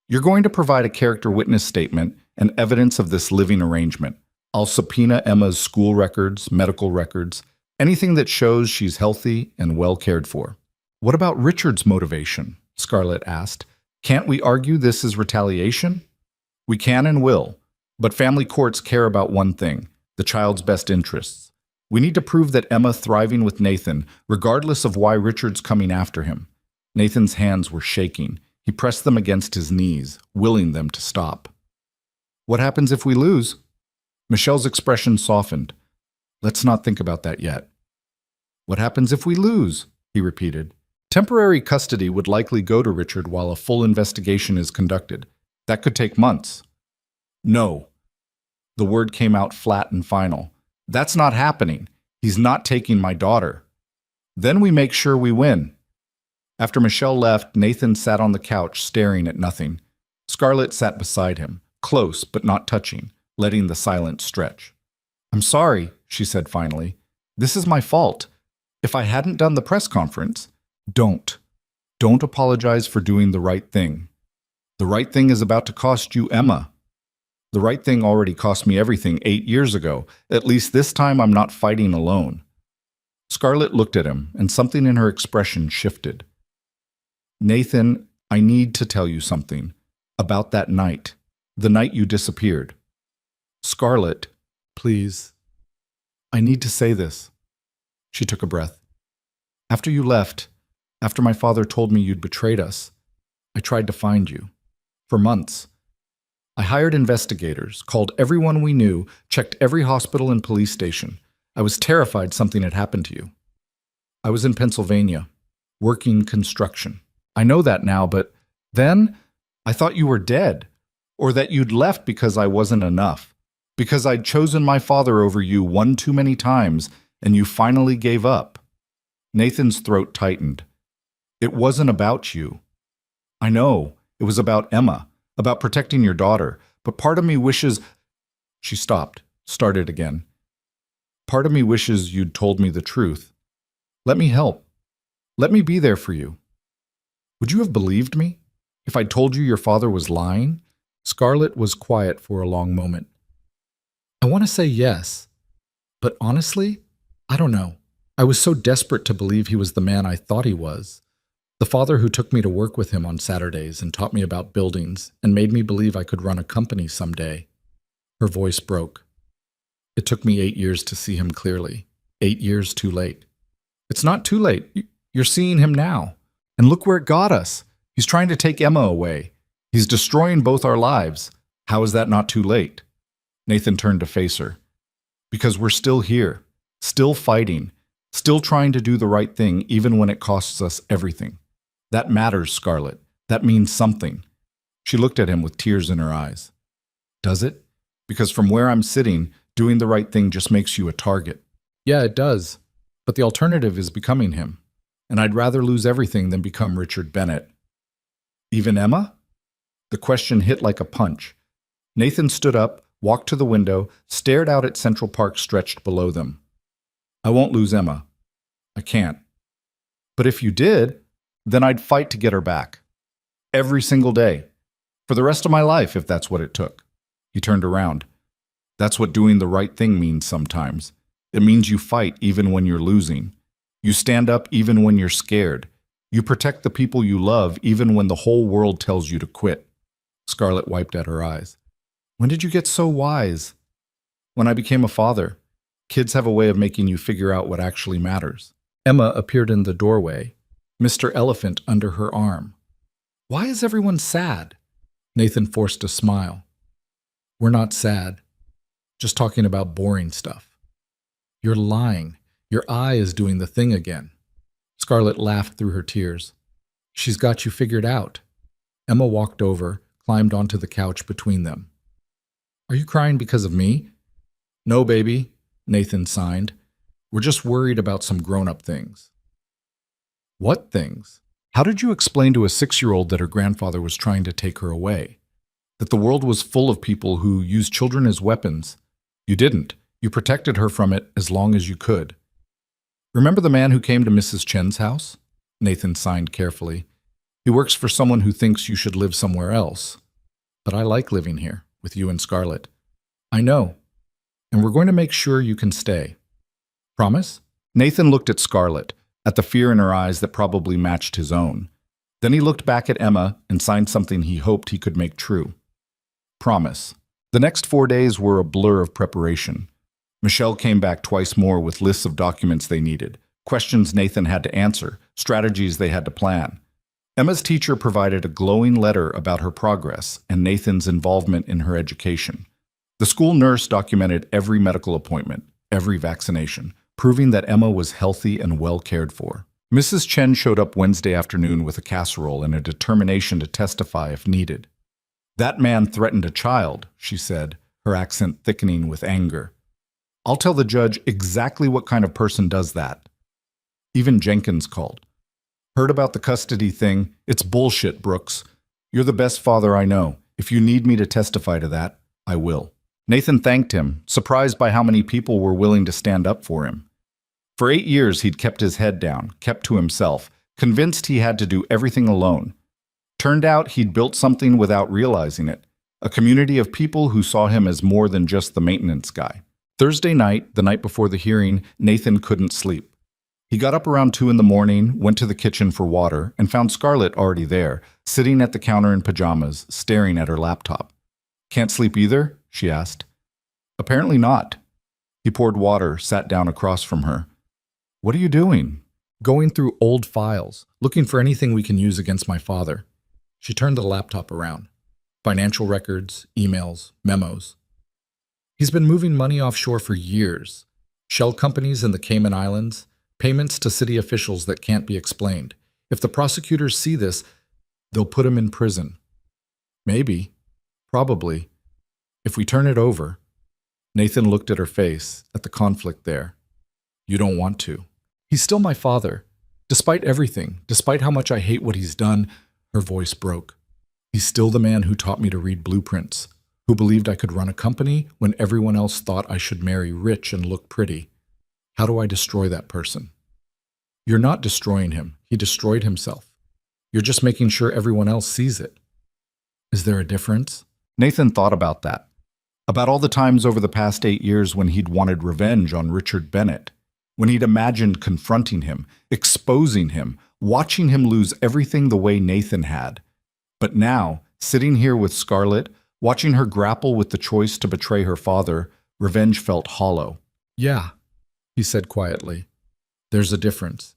you're going to provide a character witness statement and evidence of this living arrangement. I'll subpoena Emma's school records, medical records, anything that shows she's healthy and well cared for. What about Richard's motivation? Scarlett asked. Can't we argue this is retaliation? We can and will, but family courts care about one thing, the child's best interests. We need to prove that Emma thriving with Nathan, regardless of why Richard's coming after him. Nathan's hands were shaking. He pressed them against his knees, willing them to stop. What happens if we lose? Michelle's expression softened. Let's not think about that yet. What happens if we lose? He repeated. Temporary custody would likely go to Richard while a full investigation is conducted. That could take months. No. The word came out flat and final. That's not happening. He's not taking my daughter. Then we make sure we win. After Michelle left, Nathan sat on the couch staring at nothing. Scarlett sat beside him, close but not touching, letting the silence stretch. I'm sorry, she said finally. This is my fault. If I hadn't done the press conference, don't apologize for doing the right thing. The right thing is about to cost you Emma. The right thing already cost me everything 8 years ago. At least this time I'm not fighting alone. Scarlett looked at him, and something in her expression shifted. Nathan, I need to tell you something about that night, the night you disappeared. Scarlett, please. I need to say this. She took a breath. After you left, after my father told me you'd betrayed us, I tried to find you. For months. I hired investigators, called everyone we knew, checked every hospital and police station. I was terrified something had happened to you. I was in Pennsylvania, working construction. I know that now, but then I thought you were dead, or that you'd left because I wasn't enough, because I'd chosen my father over you one too many times, and you finally gave up. Nathan's throat tightened. It wasn't about you. I know, it was about Emma, about protecting your daughter, but part of me wishes... She stopped, started again. Part of me wishes you'd told me the truth. Let me help. Let me be there for you. Would you have believed me if I'd told you your father was lying? Scarlett was quiet for a long moment. I want to say yes, but honestly, I don't know. I was so desperate to believe he was the man I thought he was. The father who took me to work with him on Saturdays and taught me about buildings and made me believe I could run a company someday. Her voice broke. It took me 8 years to see him clearly. 8 years too late. It's not too late. You're seeing him now. And look where it got us. He's trying to take Emma away. He's destroying both our lives. How is that not too late? Nathan turned to face her. Because we're still here, still fighting, still trying to do the right thing even when it costs us everything. That matters, Scarlett. That means something. She looked at him with tears in her eyes. Does it? Because from where I'm sitting, doing the right thing just makes you a target. Yeah, it does. But the alternative is becoming him. And I'd rather lose everything than become Richard Bennett. Even Emma? The question hit like a punch. Nathan stood up, walked to the window, stared out at Central Park stretched below them. I won't lose Emma. I can't. But if you did, then I'd fight to get her back. Every single day. For the rest of my life, if that's what it took. He turned around. That's what doing the right thing means sometimes. It means you fight even when you're losing. You stand up even when you're scared. You protect the people you love even when the whole world tells you to quit. Scarlett wiped at her eyes. When did you get so wise? When I became a father. Kids have a way of making you figure out what actually matters. Emma appeared in the doorway, Mr. Elephant under her arm. Why is everyone sad? Nathan forced a smile. We're not sad. Just talking about boring stuff. You're lying. Your eye is doing the thing again. Scarlett laughed through her tears. She's got you figured out. Emma walked over, climbed onto the couch between them. Are you crying because of me? No, baby, Nathan signed. We're just worried about some grown-up things. What things? How did you explain to a 6-year-old that her grandfather was trying to take her away? That the world was full of people who use children as weapons? You didn't. You protected her from it as long as you could. Remember the man who came to Mrs. Chen's house? Nathan signed carefully. He works for someone who thinks you should live somewhere else. But I like living here, with you and Scarlett. I know. And we're going to make sure you can stay. Promise? Nathan looked at Scarlett, at the fear in her eyes that probably matched his own. Then he looked back at Emma and signed something he hoped he could make true. Promise. The next 4 days were a blur of preparation. Michelle came back twice more with lists of documents they needed, questions Nathan had to answer, strategies they had to plan. Emma's teacher provided a glowing letter about her progress and Nathan's involvement in her education. The school nurse documented every medical appointment, every vaccination, proving that Emma was healthy and well cared for. Mrs. Chen showed up Wednesday afternoon with a casserole and a determination to testify if needed. "That man threatened a child," she said, her accent thickening with anger. "I'll tell the judge exactly what kind of person does that." Even Jenkins called. "Heard about the custody thing? It's bullshit, Brooks. You're the best father I know. If you need me to testify to that, I will." Nathan thanked him, surprised by how many people were willing to stand up for him. For 8 years, he'd kept his head down, kept to himself, convinced he had to do everything alone. Turned out he'd built something without realizing it, a community of people who saw him as more than just the maintenance guy. Thursday night, the night before the hearing, Nathan couldn't sleep. He got up around 2 in the morning, went to the kitchen for water, and found Scarlett already there, sitting at the counter in pajamas, staring at her laptop. "Can't sleep either?" she asked. "Apparently not." He poured water, sat down across from her. "What are you doing?" "Going through old files, looking for anything we can use against my father." She turned the laptop around. Financial records, emails, memos. He's been moving money offshore for years. Shell companies in the Cayman Islands, payments to city officials that can't be explained. If the prosecutors see this, they'll put him in prison. Maybe, probably, if we turn it over. Nathan looked at her face, at the conflict there. "You don't want to." "He's still my father. Despite everything, despite how much I hate what he's done," her voice broke. "He's still the man who taught me to read blueprints, who believed I could run a company when everyone else thought I should marry rich and look pretty. How do I destroy that person?" "You're not destroying him. He destroyed himself. You're just making sure everyone else sees it." "Is there a difference?" Nathan thought about that. About all the times over the past 8 years when he'd wanted revenge on Richard Bennett, when he'd imagined confronting him, exposing him, watching him lose everything the way Nathan had. But now, sitting here with Scarlett, watching her grapple with the choice to betray her father, revenge felt hollow. "Yeah," he said quietly. "There's a difference.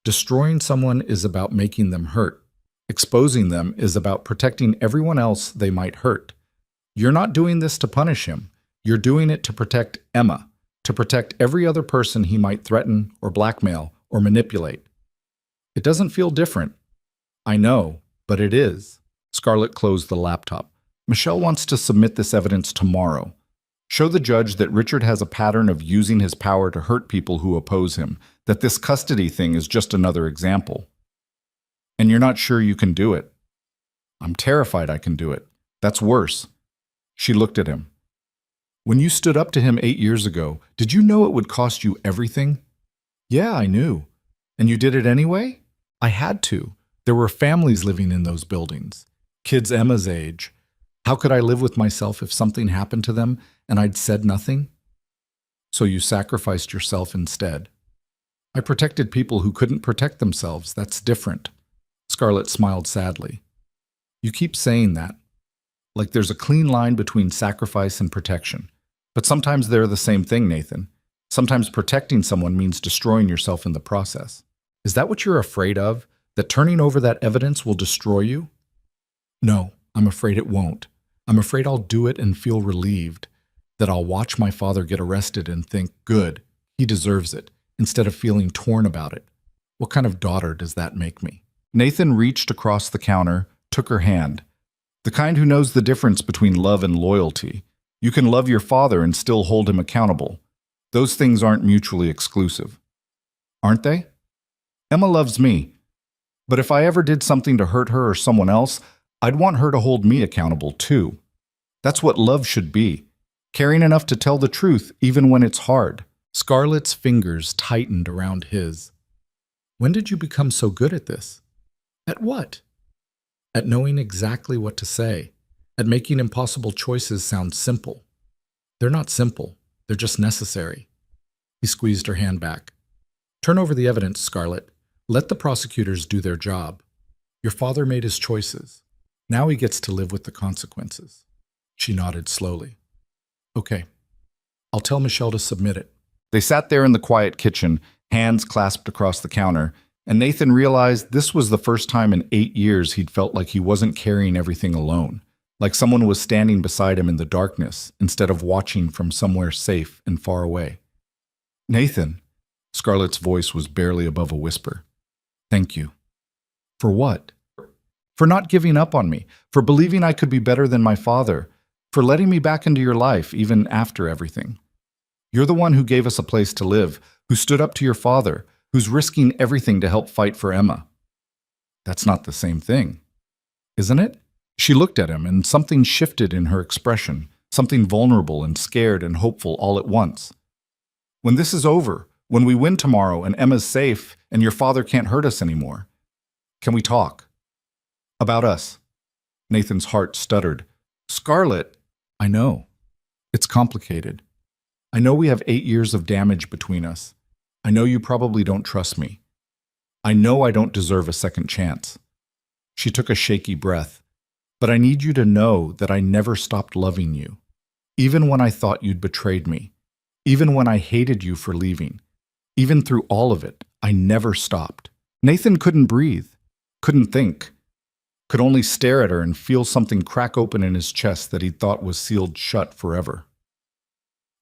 Destroying someone is about making them hurt. Exposing them is about protecting everyone else they might hurt. You're not doing this to punish him. You're doing it to protect Emma, to protect every other person he might threaten or blackmail or manipulate. It doesn't feel different. I know, but it is." Scarlett closed the laptop. "Michelle wants to submit this evidence tomorrow. Show the judge that Richard has a pattern of using his power to hurt people who oppose him, that this custody thing is just another example. And you're not sure you can do it." "I'm terrified I can do it. That's worse." She looked at him. "When you stood up to him 8 years ago, did you know it would cost you everything?" "Yeah, I knew." "And you did it anyway?" "I had to. There were families living in those buildings. Kids Emma's age. How could I live with myself if something happened to them and I'd said nothing?" "So you sacrificed yourself instead." "I protected people who couldn't protect themselves. That's different." Scarlett smiled sadly. "You keep saying that. Like there's a clean line between sacrifice and protection. But sometimes they're the same thing, Nathan. Sometimes protecting someone means destroying yourself in the process. Is that what you're afraid of? That turning over that evidence will destroy you?" "No, I'm afraid it won't. I'm afraid I'll do it and feel relieved. That I'll watch my father get arrested and think, good, he deserves it, instead of feeling torn about it. What kind of daughter does that make me?" Nathan reached across the counter, took her hand. The kind who knows the difference between love and loyalty. You can love your father and still hold him accountable. Those things aren't mutually exclusive. Aren't they? Emma loves me. But if I ever did something to hurt her or someone else, I'd want her to hold me accountable too. That's what love should be. Caring enough to tell the truth even when it's hard. Scarlett's fingers tightened around his. "When did you become so good at this?" "At what?" "At knowing exactly what to say. At making impossible choices sound simple. They're not simple. They're just necessary." He squeezed her hand back. "Turn over the evidence, Scarlett. Let the prosecutors do their job. Your father made his choices. Now he gets to live with the consequences." She nodded slowly. "Okay. I'll tell Michelle to submit it." They sat there in the quiet kitchen, hands clasped across the counter, And Nathan realized this was the first time in 8 years he'd felt like he wasn't carrying everything alone, like someone was standing beside him in the darkness instead of watching from somewhere safe and far away. "Nathan," Scarlett's voice was barely above a whisper. "Thank you." "For what?" "For not giving up on me, for believing I could be better than my father, for letting me back into your life even after everything. You're the one who gave us a place to live, who stood up to your father, who's risking everything to help fight for Emma." "That's not the same thing, isn't it?" She looked at him, and something shifted in her expression, something vulnerable and scared and hopeful all at once. "When this is over, when we win tomorrow and Emma's safe and your father can't hurt us anymore, can we talk? About us?" Nathan's heart stuttered. "Scarlett, I know. It's complicated. I know we have 8 years of damage between us. I know you probably don't trust me. I know I don't deserve a second chance." She took a shaky breath. "But I need you to know that I never stopped loving you, even when I thought you'd betrayed me, even when I hated you for leaving. Even through all of it, I never stopped." Nathan couldn't breathe, couldn't think, could only stare at her and feel something crack open in his chest that he thought was sealed shut forever.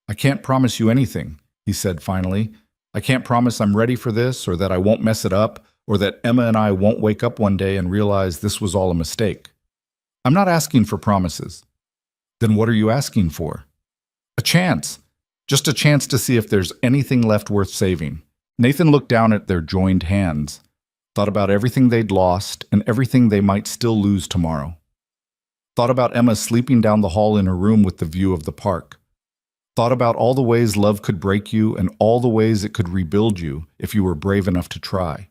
"I can't promise you anything," he said finally. "I can't promise I'm ready for this, or that I won't mess it up, or that Emma and I won't wake up one day and realize this was all a mistake. I'm not asking for promises." "Then what are you asking for?" "A chance. Just a chance to see if there's anything left worth saving." Nathan looked down at their joined hands, thought about everything they'd lost and everything they might still lose tomorrow. Thought about Emma sleeping down the hall in her room with the view of the park. Thought about all the ways love could break you and all the ways it could rebuild you if you were brave enough to try.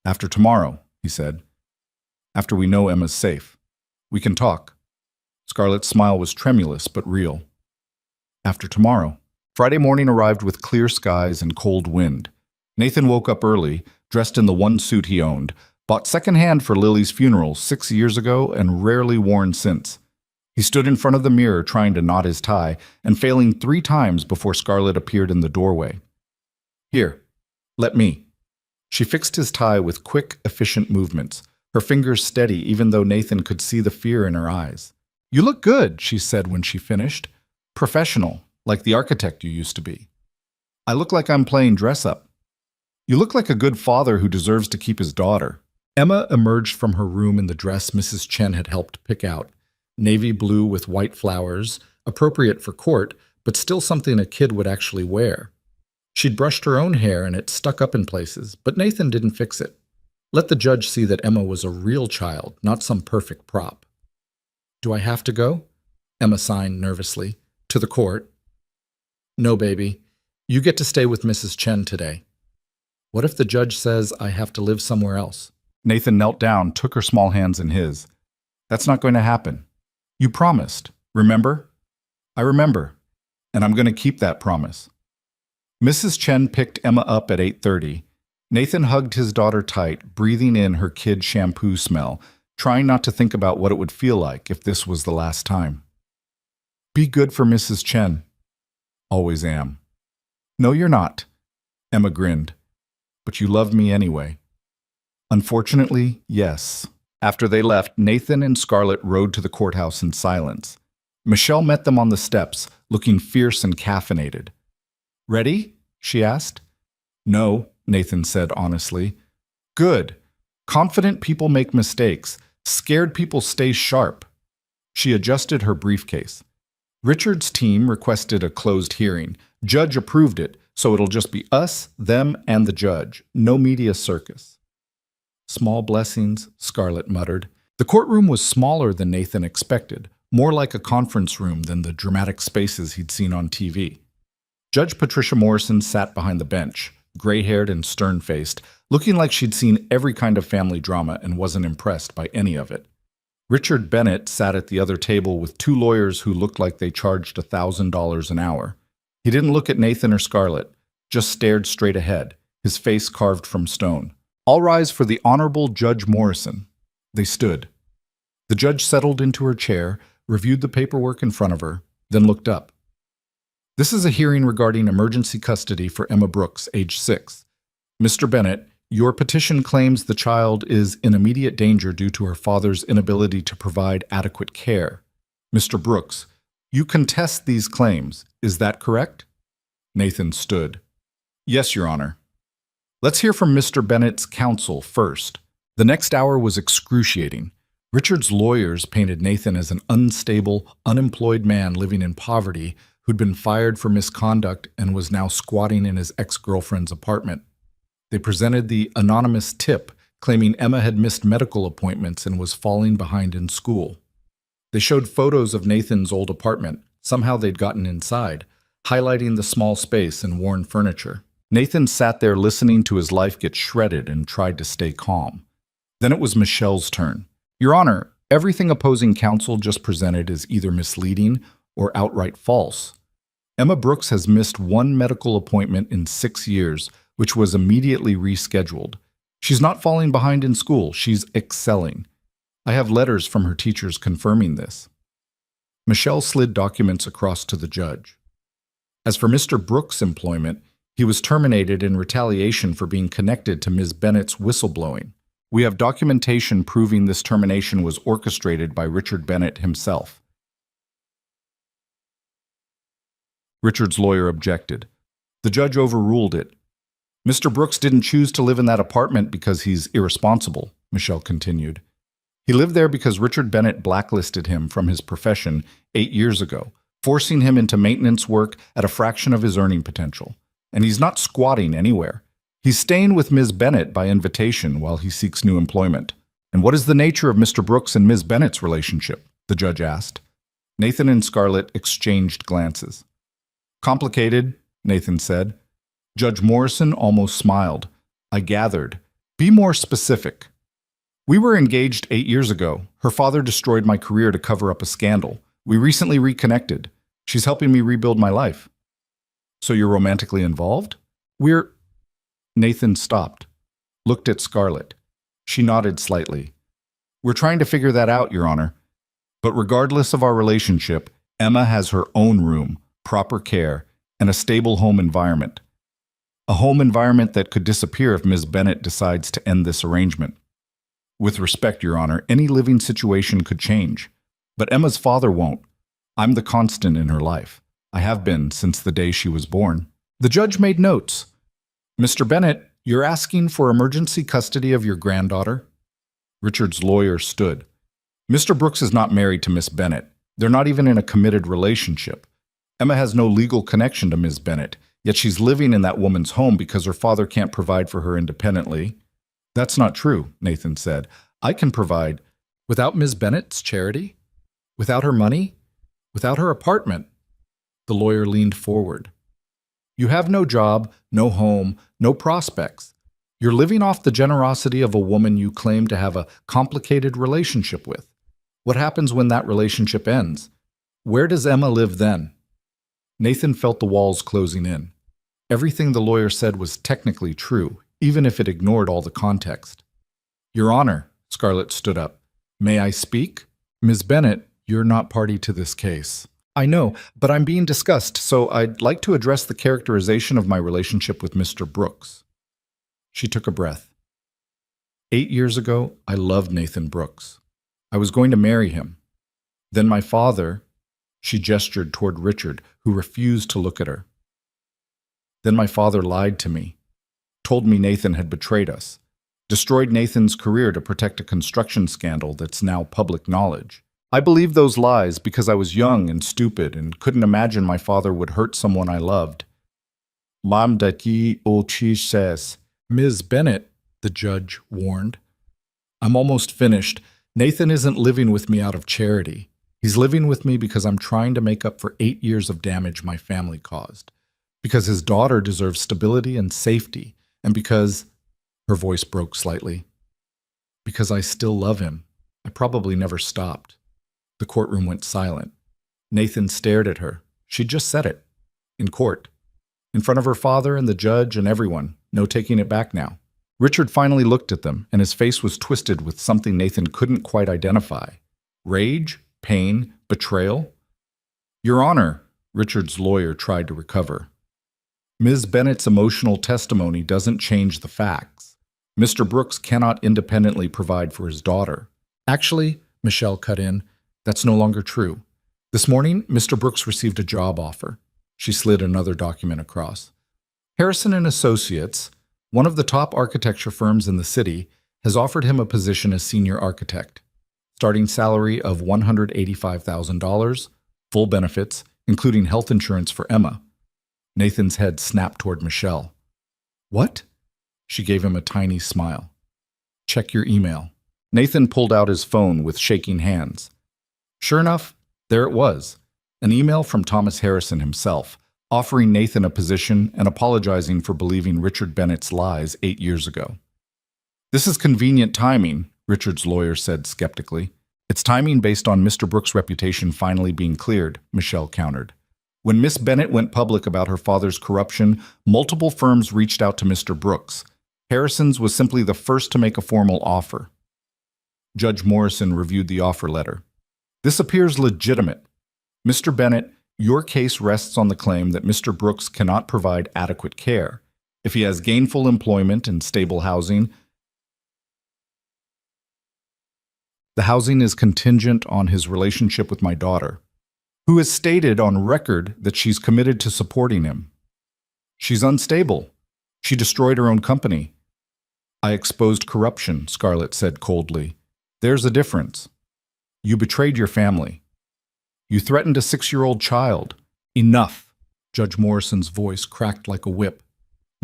"After tomorrow," he said. "After we know Emma's safe. We can talk." Scarlett's smile was tremulous but real. "After tomorrow." Friday morning arrived with clear skies and cold wind. Nathan woke up early, dressed in the one suit he owned, bought secondhand for Lily's funeral 6 years ago and rarely worn since. He stood in front of the mirror trying to knot his tie and failing 3 times before Scarlett appeared in the doorway. "Here, let me." She fixed his tie with quick, efficient movements, her fingers steady even though Nathan could see the fear in her eyes. "You look good," she said when she finished. "Professional, like the architect you used to be." "I look like I'm playing dress-up." "You look like a good father who deserves to keep his daughter." Emma emerged from her room in the dress Mrs. Chen had helped pick out, navy blue with white flowers, appropriate for court, but still something a kid would actually wear. She'd brushed her own hair and it stuck up in places, but Nathan didn't fix it. Let the judge see that Emma was a real child, not some perfect prop. "Do I have to go?" Emma signed nervously. "To the court?" "No, baby. You get to stay with Mrs. Chen today." "What if the judge says I have to live somewhere else?" Nathan knelt down, took her small hands in his. "That's not going to happen. You promised, remember?" "I remember, and I'm going to keep that promise." Mrs. Chen picked Emma up at 8:30. Nathan hugged his daughter tight, breathing in her kid shampoo smell, trying not to think about what it would feel like if this was the last time. "Be good for Mrs. Chen." "Always am." "No, you're not." Emma grinned. "But you love me anyway." "Unfortunately, yes." After they left, Nathan and Scarlett rode to the courthouse in silence. Michelle met them on the steps, looking fierce and caffeinated. "Ready?" she asked. "No," Nathan said honestly. "Good. Confident people make mistakes. Scared people stay sharp." She adjusted her briefcase. "Richard's team requested a closed hearing. Judge approved it, so it'll just be us, them, and the judge. No media circus." "Small blessings," Scarlett muttered. The courtroom was smaller than Nathan expected, more like a conference room than the dramatic spaces he'd seen on TV. Judge Patricia Morrison sat behind the bench, gray-haired and stern-faced, looking like she'd seen every kind of family drama and wasn't impressed by any of it. Richard Bennett sat at the other table with 2 lawyers who looked like they charged $1,000 an hour. He didn't look at Nathan or Scarlett, just stared straight ahead, his face carved from stone. "All rise for the Honorable Judge Morrison." They stood. The judge settled into her chair, reviewed the paperwork in front of her, then looked up. "This is a hearing regarding emergency custody for Emma Brooks, age 6. Mr. Bennett, Your petition claims the child is in immediate danger due to her father's inability to provide adequate care. Mr. Brooks, you contest these claims, is that correct? Nathan stood. Yes, Your Honor. Let's hear from Mr. Bennett's counsel first. The next hour was excruciating. Richard's lawyers painted Nathan as an unstable, unemployed man living in poverty who'd been fired for misconduct and was now squatting in his ex-girlfriend's apartment. They presented the anonymous tip claiming Emma had missed medical appointments and was falling behind in school. They showed photos of Nathan's old apartment. Somehow they'd gotten inside, highlighting the small space and worn furniture. Nathan sat there listening to his life get shredded and tried to stay calm. Then it was Michelle's turn. Your Honor, everything opposing counsel just presented is either misleading or outright false. Emma Brooks has missed one medical appointment in 6 years, which was immediately rescheduled. She's not falling behind in school, she's excelling. I have letters from her teachers confirming this. Michelle slid documents across to the judge. As for Mr. Brooks' employment, he was terminated in retaliation for being connected to Ms. Bennett's whistleblowing. We have documentation proving this termination was orchestrated by Richard Bennett himself. Richard's lawyer objected. The judge overruled it. Mr. Brooks didn't choose to live in that apartment because he's irresponsible, Michelle continued. He lived there because Richard Bennett blacklisted him from his profession 8 years ago, forcing him into maintenance work at a fraction of his earning potential. And he's not squatting anywhere. He's staying with Ms. Bennett by invitation while he seeks new employment. And what is the nature of Mr. Brooks and Ms. Bennett's relationship? The judge asked. Nathan and Scarlett exchanged glances. Complicated, Nathan said. Judge Morrison almost smiled. I gathered. Be more specific. We were engaged 8 years ago. Her father destroyed my career to cover up a scandal. We recently reconnected. She's helping me rebuild my life. So you're romantically involved? Nathan stopped, looked at Scarlett. She nodded slightly. We're trying to figure that out, Your Honor. But regardless of our relationship, Emma has her own room, proper care, and a stable home environment. A home environment that could disappear if Ms. Bennett decides to end this arrangement. With respect, Your Honor, any living situation could change. But Emma's father won't. I'm the constant in her life. I have been since the day she was born. The judge made notes. Mr. Bennett, you're asking for emergency custody of your granddaughter? Richard's lawyer stood. Mr. Brooks is not married to Miss Bennett. They're not even in a committed relationship. Emma has no legal connection to Ms. Bennett, yet she's living in that woman's home because her father can't provide for her independently. That's not true, Nathan said. I can provide. Without Ms. Bennett's charity? Without her money? Without her apartment? The lawyer leaned forward. You have no job, no home, no prospects. You're living off the generosity of a woman you claim to have a complicated relationship with. What happens when that relationship ends? Where does Emma live then? Nathan felt the walls closing in. Everything the lawyer said was technically true, even if it ignored all the context. Your Honor, Scarlett stood up. May I speak? Ms. Bennett, you're not party to this case. I know, but I'm being discussed, so I'd like to address the characterization of my relationship with Mr. Brooks. She took a breath. 8 years ago, I loved Nathan Brooks. I was going to marry him. Then my father, she gestured toward Richard, who refused to look at her. Then my father lied to me, told me Nathan had betrayed us, destroyed Nathan's career to protect a construction scandal that's now public knowledge. I believed those lies because I was young and stupid and couldn't imagine my father would hurt someone I loved. Mam daki ochi says. Ms. Bennett, the judge warned. I'm almost finished. Nathan isn't living with me out of charity. He's living with me because I'm trying to make up for 8 years of damage my family caused. Because his daughter deserves stability and safety. And because, her voice broke slightly, because I still love him. I probably never stopped. The courtroom went silent. Nathan stared at her. She'd just said it. In court. In front of her father and the judge and everyone. No taking it back now. Richard finally looked at them, and his face was twisted with something Nathan couldn't quite identify. Rage? Pain? Betrayal? Your Honor, Richard's lawyer tried to recover. Ms. Bennett's emotional testimony doesn't change the facts. Mr. Brooks cannot independently provide for his daughter. Actually, Michelle cut in, that's no longer true. This morning, Mr. Brooks received a job offer. She slid another document across. Harrison and Associates, one of the top architecture firms in the city, has offered him a position as senior architect. Starting salary of $185,000, full benefits, including health insurance for Emma. Nathan's head snapped toward Michelle. What? She gave him a tiny smile. Check your email. Nathan pulled out his phone with shaking hands. Sure enough, there it was, an email from Thomas Harrison himself, offering Nathan a position and apologizing for believing Richard Bennett's lies 8 years ago. This is convenient timing, Richard's lawyer said skeptically. It's timing based on Mr. Brooks' reputation finally being cleared, Michelle countered. When Miss Bennett went public about her father's corruption, multiple firms reached out to Mr. Brooks. Harrison's was simply the first to make a formal offer. Judge Morrison reviewed the offer letter. This appears legitimate. Mr. Bennett, your case rests on the claim that Mr. Brooks cannot provide adequate care. If he has gainful employment and stable housing, the housing is contingent on his relationship with my daughter, who has stated on record that she's committed to supporting him. She's unstable. She destroyed her own company. I exposed corruption, Scarlett said coldly. There's a difference. You betrayed your family. You threatened a 6-year-old child. Enough. Judge Morrison's voice cracked like a whip.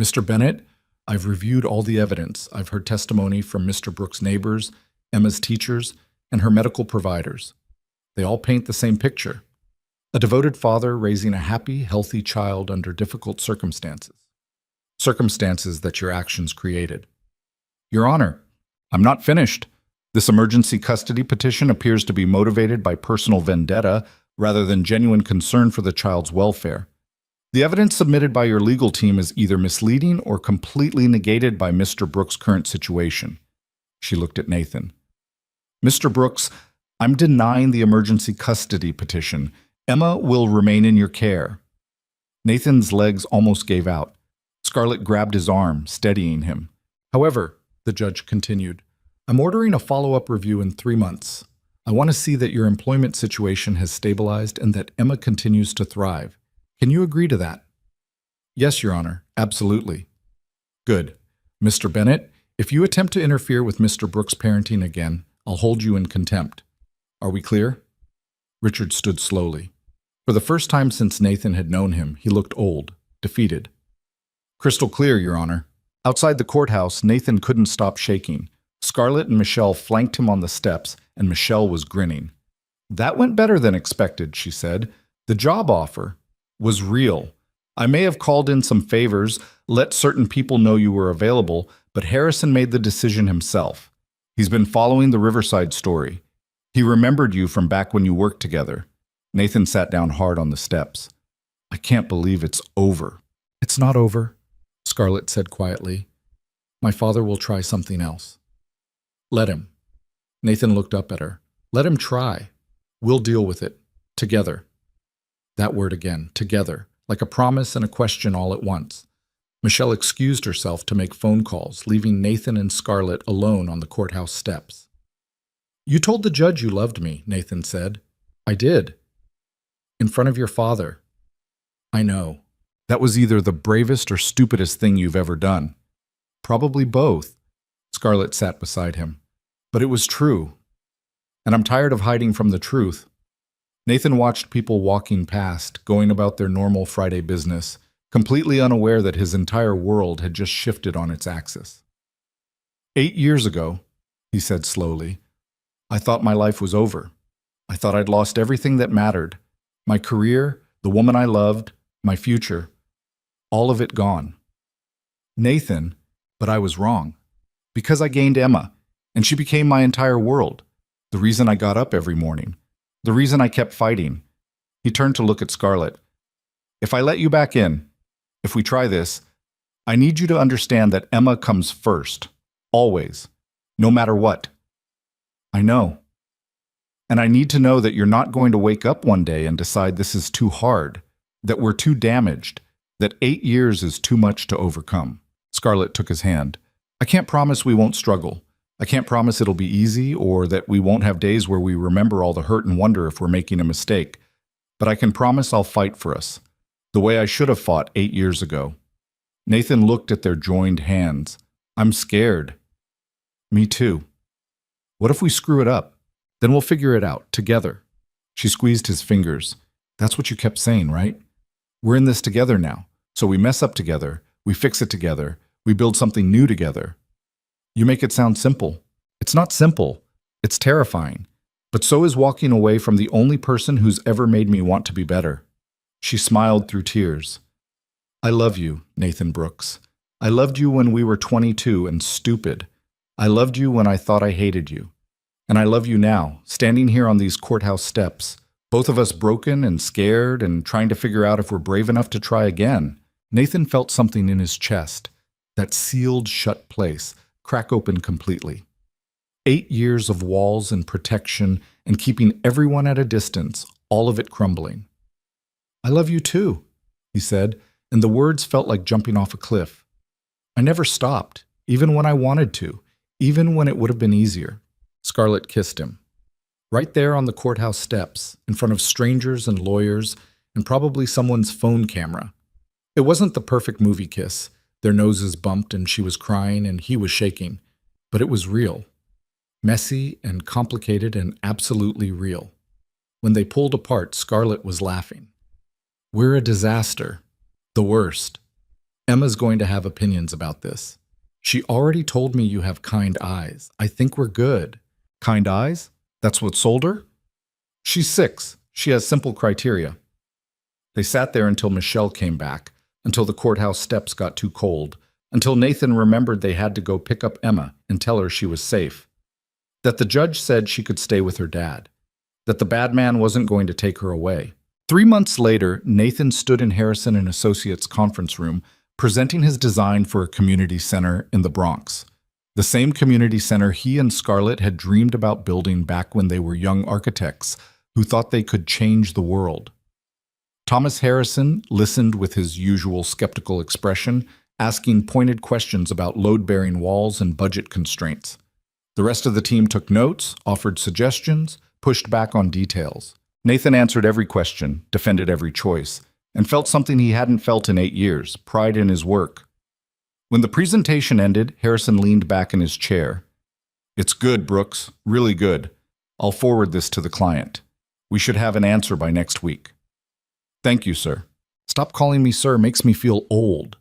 Mr. Bennett, I've reviewed all the evidence. I've heard testimony from Mr. Brooks' neighbors, Emma's teachers, and her medical providers. They all paint the same picture. A devoted father raising a happy, healthy child under difficult circumstances. Circumstances that your actions created. Your Honor, I'm not finished. This emergency custody petition appears to be motivated by personal vendetta rather than genuine concern for the child's welfare. The evidence submitted by your legal team is either misleading or completely negated by Mr. Brooks' current situation. She looked at Nathan. Mr. Brooks, I'm denying the emergency custody petition. Emma will remain in your care. Nathan's legs almost gave out. Scarlett grabbed his arm, steadying him. However, the judge continued, I'm ordering a follow-up review in 3 months. I want to see that your employment situation has stabilized and that Emma continues to thrive. Can you agree to that? Yes, Your Honor, absolutely. Good. Mr. Bennett, if you attempt to interfere with Mr. Brooks' parenting again, I'll hold you in contempt. Are we clear? Richard stood slowly. For the first time since Nathan had known him, he looked old, defeated. Crystal clear, Your Honor. Outside the courthouse, Nathan couldn't stop shaking. Scarlett and Michelle flanked him on the steps, and Michelle was grinning. That went better than expected, she said. The job offer was real. I may have called in some favors, let certain people know you were available, but Harrison made the decision himself. He's been following the Riverside story. He remembered you from back when you worked together. Nathan sat down hard on the steps. I can't believe it's over. It's not over, Scarlett said quietly. My father will try something else. Let him. Nathan looked up at her. Let him try. We'll deal with it. Together. That word again, together, like a promise and a question all at once. Michelle excused herself to make phone calls, leaving Nathan and Scarlett alone on the courthouse steps. You told the judge you loved me, Nathan said. I did. In front of your father. I know. That was either the bravest or stupidest thing you've ever done. Probably both. Scarlett sat beside him. But it was true. And I'm tired of hiding from the truth. Nathan watched people walking past, going about their normal Friday business, completely unaware that his entire world had just shifted on its axis. 8 years ago, he said slowly, I thought my life was over. I thought I'd lost everything that mattered. My career, the woman I loved, my future. All of it gone. Nathan, but I was wrong. Because I gained Emma, and she became my entire world. The reason I got up every morning. The reason I kept fighting. He turned to look at Scarlett. If I let you back in, if we try this, I need you to understand that Emma comes first. Always. No matter what. I know. And I need to know that you're not going to wake up one day and decide this is too hard, that we're too damaged, that 8 years is too much to overcome. Scarlett took his hand. I can't promise we won't struggle. I can't promise it'll be easy or that we won't have days where we remember all the hurt and wonder if we're making a mistake. But I can promise I'll fight for us, the way I should have fought 8 years ago. Nathan looked at their joined hands. I'm scared. Me too. What if we screw it up? Then we'll figure it out, together. She squeezed his fingers. That's what you kept saying, right? We're in this together now. So we mess up together, we fix it together, we build something new together. You make it sound simple. It's not simple. It's terrifying. But so is walking away from the only person who's ever made me want to be better. She smiled through tears. I love you, Nathan Brooks. I loved you when we were 22 and stupid. I loved you when I thought I hated you. And I love you now, standing here on these courthouse steps, both of us broken and scared and trying to figure out if we're brave enough to try again. Nathan felt something in his chest, that sealed shut place, crack open completely. 8 years of walls and protection and keeping everyone at a distance, all of it crumbling. I love you too, he said, and the words felt like jumping off a cliff. I never stopped, even when I wanted to, even when it would have been easier. Scarlett kissed him. Right there on the courthouse steps, in front of strangers and lawyers, and probably someone's phone camera. It wasn't the perfect movie kiss. Their noses bumped and she was crying and he was shaking. But it was real. Messy and complicated and absolutely real. When they pulled apart, Scarlett was laughing. We're a disaster. The worst. Emma's going to have opinions about this. She already told me you have kind eyes. I think we're good. Kind eyes? That's what sold her? She's 6. She has simple criteria. They sat there until Michelle came back, until the courthouse steps got too cold, until Nathan remembered they had to go pick up Emma and tell her she was safe. That the judge said she could stay with her dad. That the bad man wasn't going to take her away. 3 months later, Nathan stood in Harrison and Associates' conference room, presenting his design for a community center in the Bronx. The same community center he and Scarlett had dreamed about building back when they were young architects who thought they could change the world. Thomas Harrison listened with his usual skeptical expression, asking pointed questions about load-bearing walls and budget constraints. The rest of the team took notes, offered suggestions, pushed back on details. Nathan answered every question, defended every choice, and felt something he hadn't felt in 8 years, pride in his work. When the presentation ended, Harrison leaned back in his chair. It's good, Brooks, really good. I'll forward this to the client. We should have an answer by next week. Thank you, sir. Stop calling me sir, makes me feel old.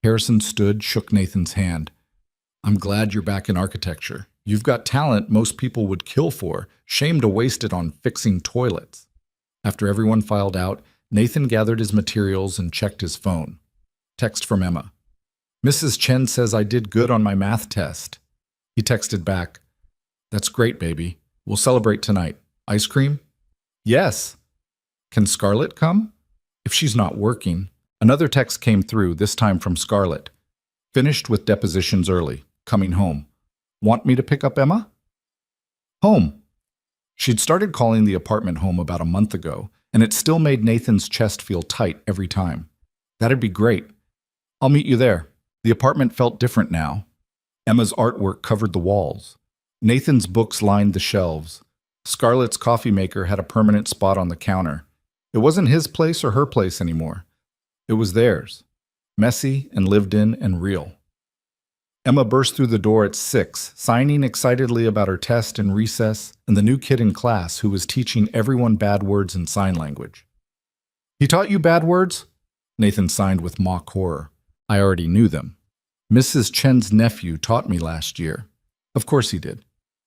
Harrison stood, shook Nathan's hand. I'm glad you're back in architecture. You've got talent most people would kill for. Shame to waste it on fixing toilets. After everyone filed out, Nathan gathered his materials and checked his phone. Text from Emma. Mrs. Chen says I did good on my math test. He texted back. That's great, baby. We'll celebrate tonight. Ice cream? Yes. Can Scarlett come? If she's not working. Another text came through, this time from Scarlett. Finished with depositions early. Coming home. Want me to pick up Emma? Home. She'd started calling the apartment home about a month ago, and it still made Nathan's chest feel tight every time. That'd be great. I'll meet you there. The apartment felt different now. Emma's artwork covered the walls. Nathan's books lined the shelves. Scarlett's coffee maker had a permanent spot on the counter. It wasn't his place or her place anymore. It was theirs. Messy and lived in and real. Emma burst through the door at 6, signing excitedly about her test in recess and the new kid in class who was teaching everyone bad words in sign language. He taught you bad words? Nathan signed with mock horror. I already knew them. Mrs. Chen's nephew taught me last year. Of course he did.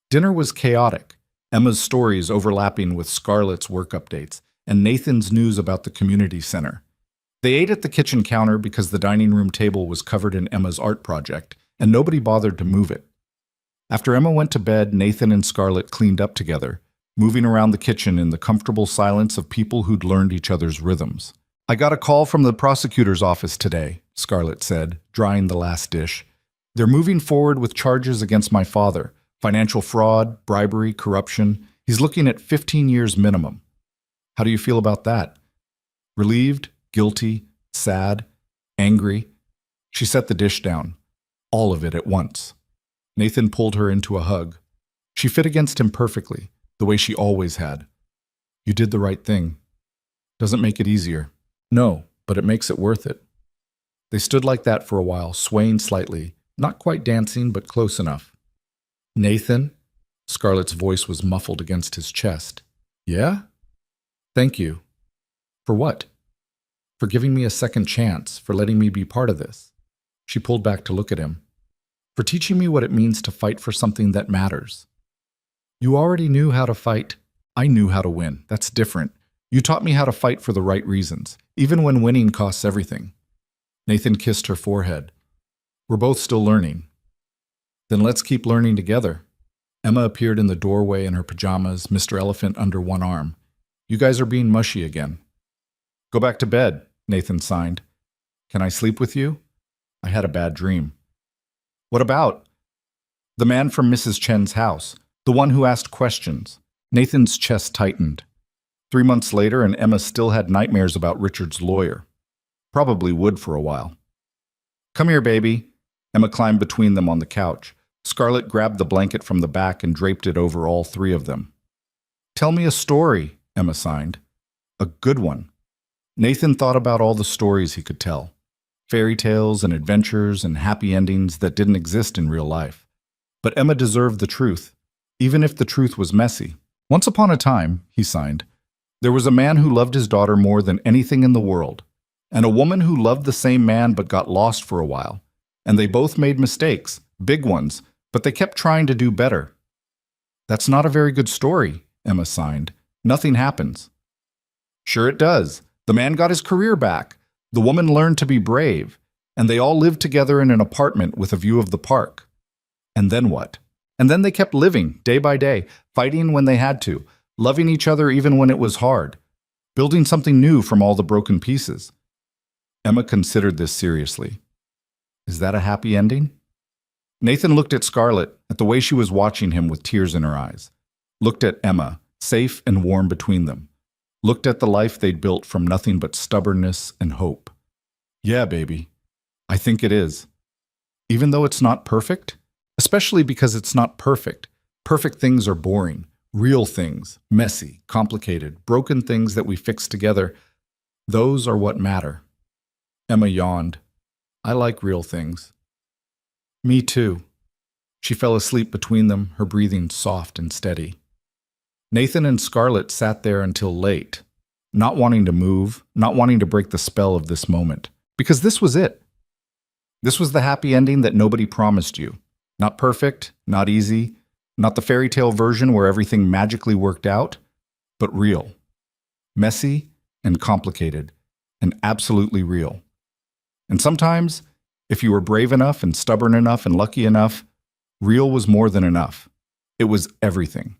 Dinner was chaotic, Emma's stories overlapping with Scarlett's work updates, and Nathan's news about the community center. They ate at the kitchen counter because the dining room table was covered in Emma's art project, and nobody bothered to move it. After Emma went to bed, Nathan and Scarlett cleaned up together, moving around the kitchen in the comfortable silence of people who'd learned each other's rhythms. I got a call from the prosecutor's office today, Scarlett said, drying the last dish. They're moving forward with charges against my father, financial fraud, bribery, corruption. He's looking at 15 years minimum. How do you feel about that? Relieved, guilty, sad, angry? She set the dish down. All of it at once. Nathan pulled her into a hug. She fit against him perfectly, the way she always had. You did the right thing. Doesn't make it easier. No, but it makes it worth it. They stood like that for a while, swaying slightly, not quite dancing, but close enough. Nathan? Scarlett's voice was muffled against his chest. Yeah? Thank you. For what? For giving me a second chance, for letting me be part of this. She pulled back to look at him. For teaching me what it means to fight for something that matters. You already knew how to fight. I knew how to win. That's different. You taught me how to fight for the right reasons, even when winning costs everything. Nathan kissed her forehead. We're both still learning. Then let's keep learning together. Emma appeared in the doorway in her pajamas, Mr. Elephant under one arm. You guys are being mushy again. Go back to bed, Nathan signed. Can I sleep with you? I had a bad dream. What about? The man from Mrs. Chen's house, the one who asked questions. Nathan's chest tightened. 3 months later, and Emma still had nightmares about Richard's lawyer. Probably would for a while. Come here, baby. Emma climbed between them on the couch. Scarlett grabbed the blanket from the back and draped it over all three of them. Tell me a story, Emma signed. A good one. Nathan thought about all the stories he could tell. Fairy tales and adventures and happy endings that didn't exist in real life. But Emma deserved the truth, even if the truth was messy. Once upon a time, he signed, there was a man who loved his daughter more than anything in the world, and a woman who loved the same man but got lost for a while. And they both made mistakes, big ones, but they kept trying to do better. That's not a very good story, Emma signed. Nothing happens. Sure it does. The man got his career back. The woman learned to be brave, and they all lived together in an apartment with a view of the park. And then what? And then they kept living, day by day, fighting when they had to, loving each other even when it was hard, building something new from all the broken pieces. Emma considered this seriously. Is that a happy ending? Nathan looked at Scarlett, at the way she was watching him with tears in her eyes. Looked at Emma, safe and warm between them. Looked at the life they'd built from nothing but stubbornness and hope. Yeah, baby. I think it is. Even though it's not perfect? Especially because it's not perfect. Perfect things are boring. Real things, messy, complicated, broken things that we fix together, those are what matter. Emma yawned. I like real things. Me too. She fell asleep between them, her breathing soft and steady. Nathan and Scarlett sat there until late, not wanting to move, not wanting to break the spell of this moment. Because this was it. This was the happy ending that nobody promised you. Not perfect, not easy, not the fairy tale version where everything magically worked out, but real. Messy and complicated, and absolutely real. And sometimes, if you were brave enough and stubborn enough and lucky enough, real was more than enough. It was everything.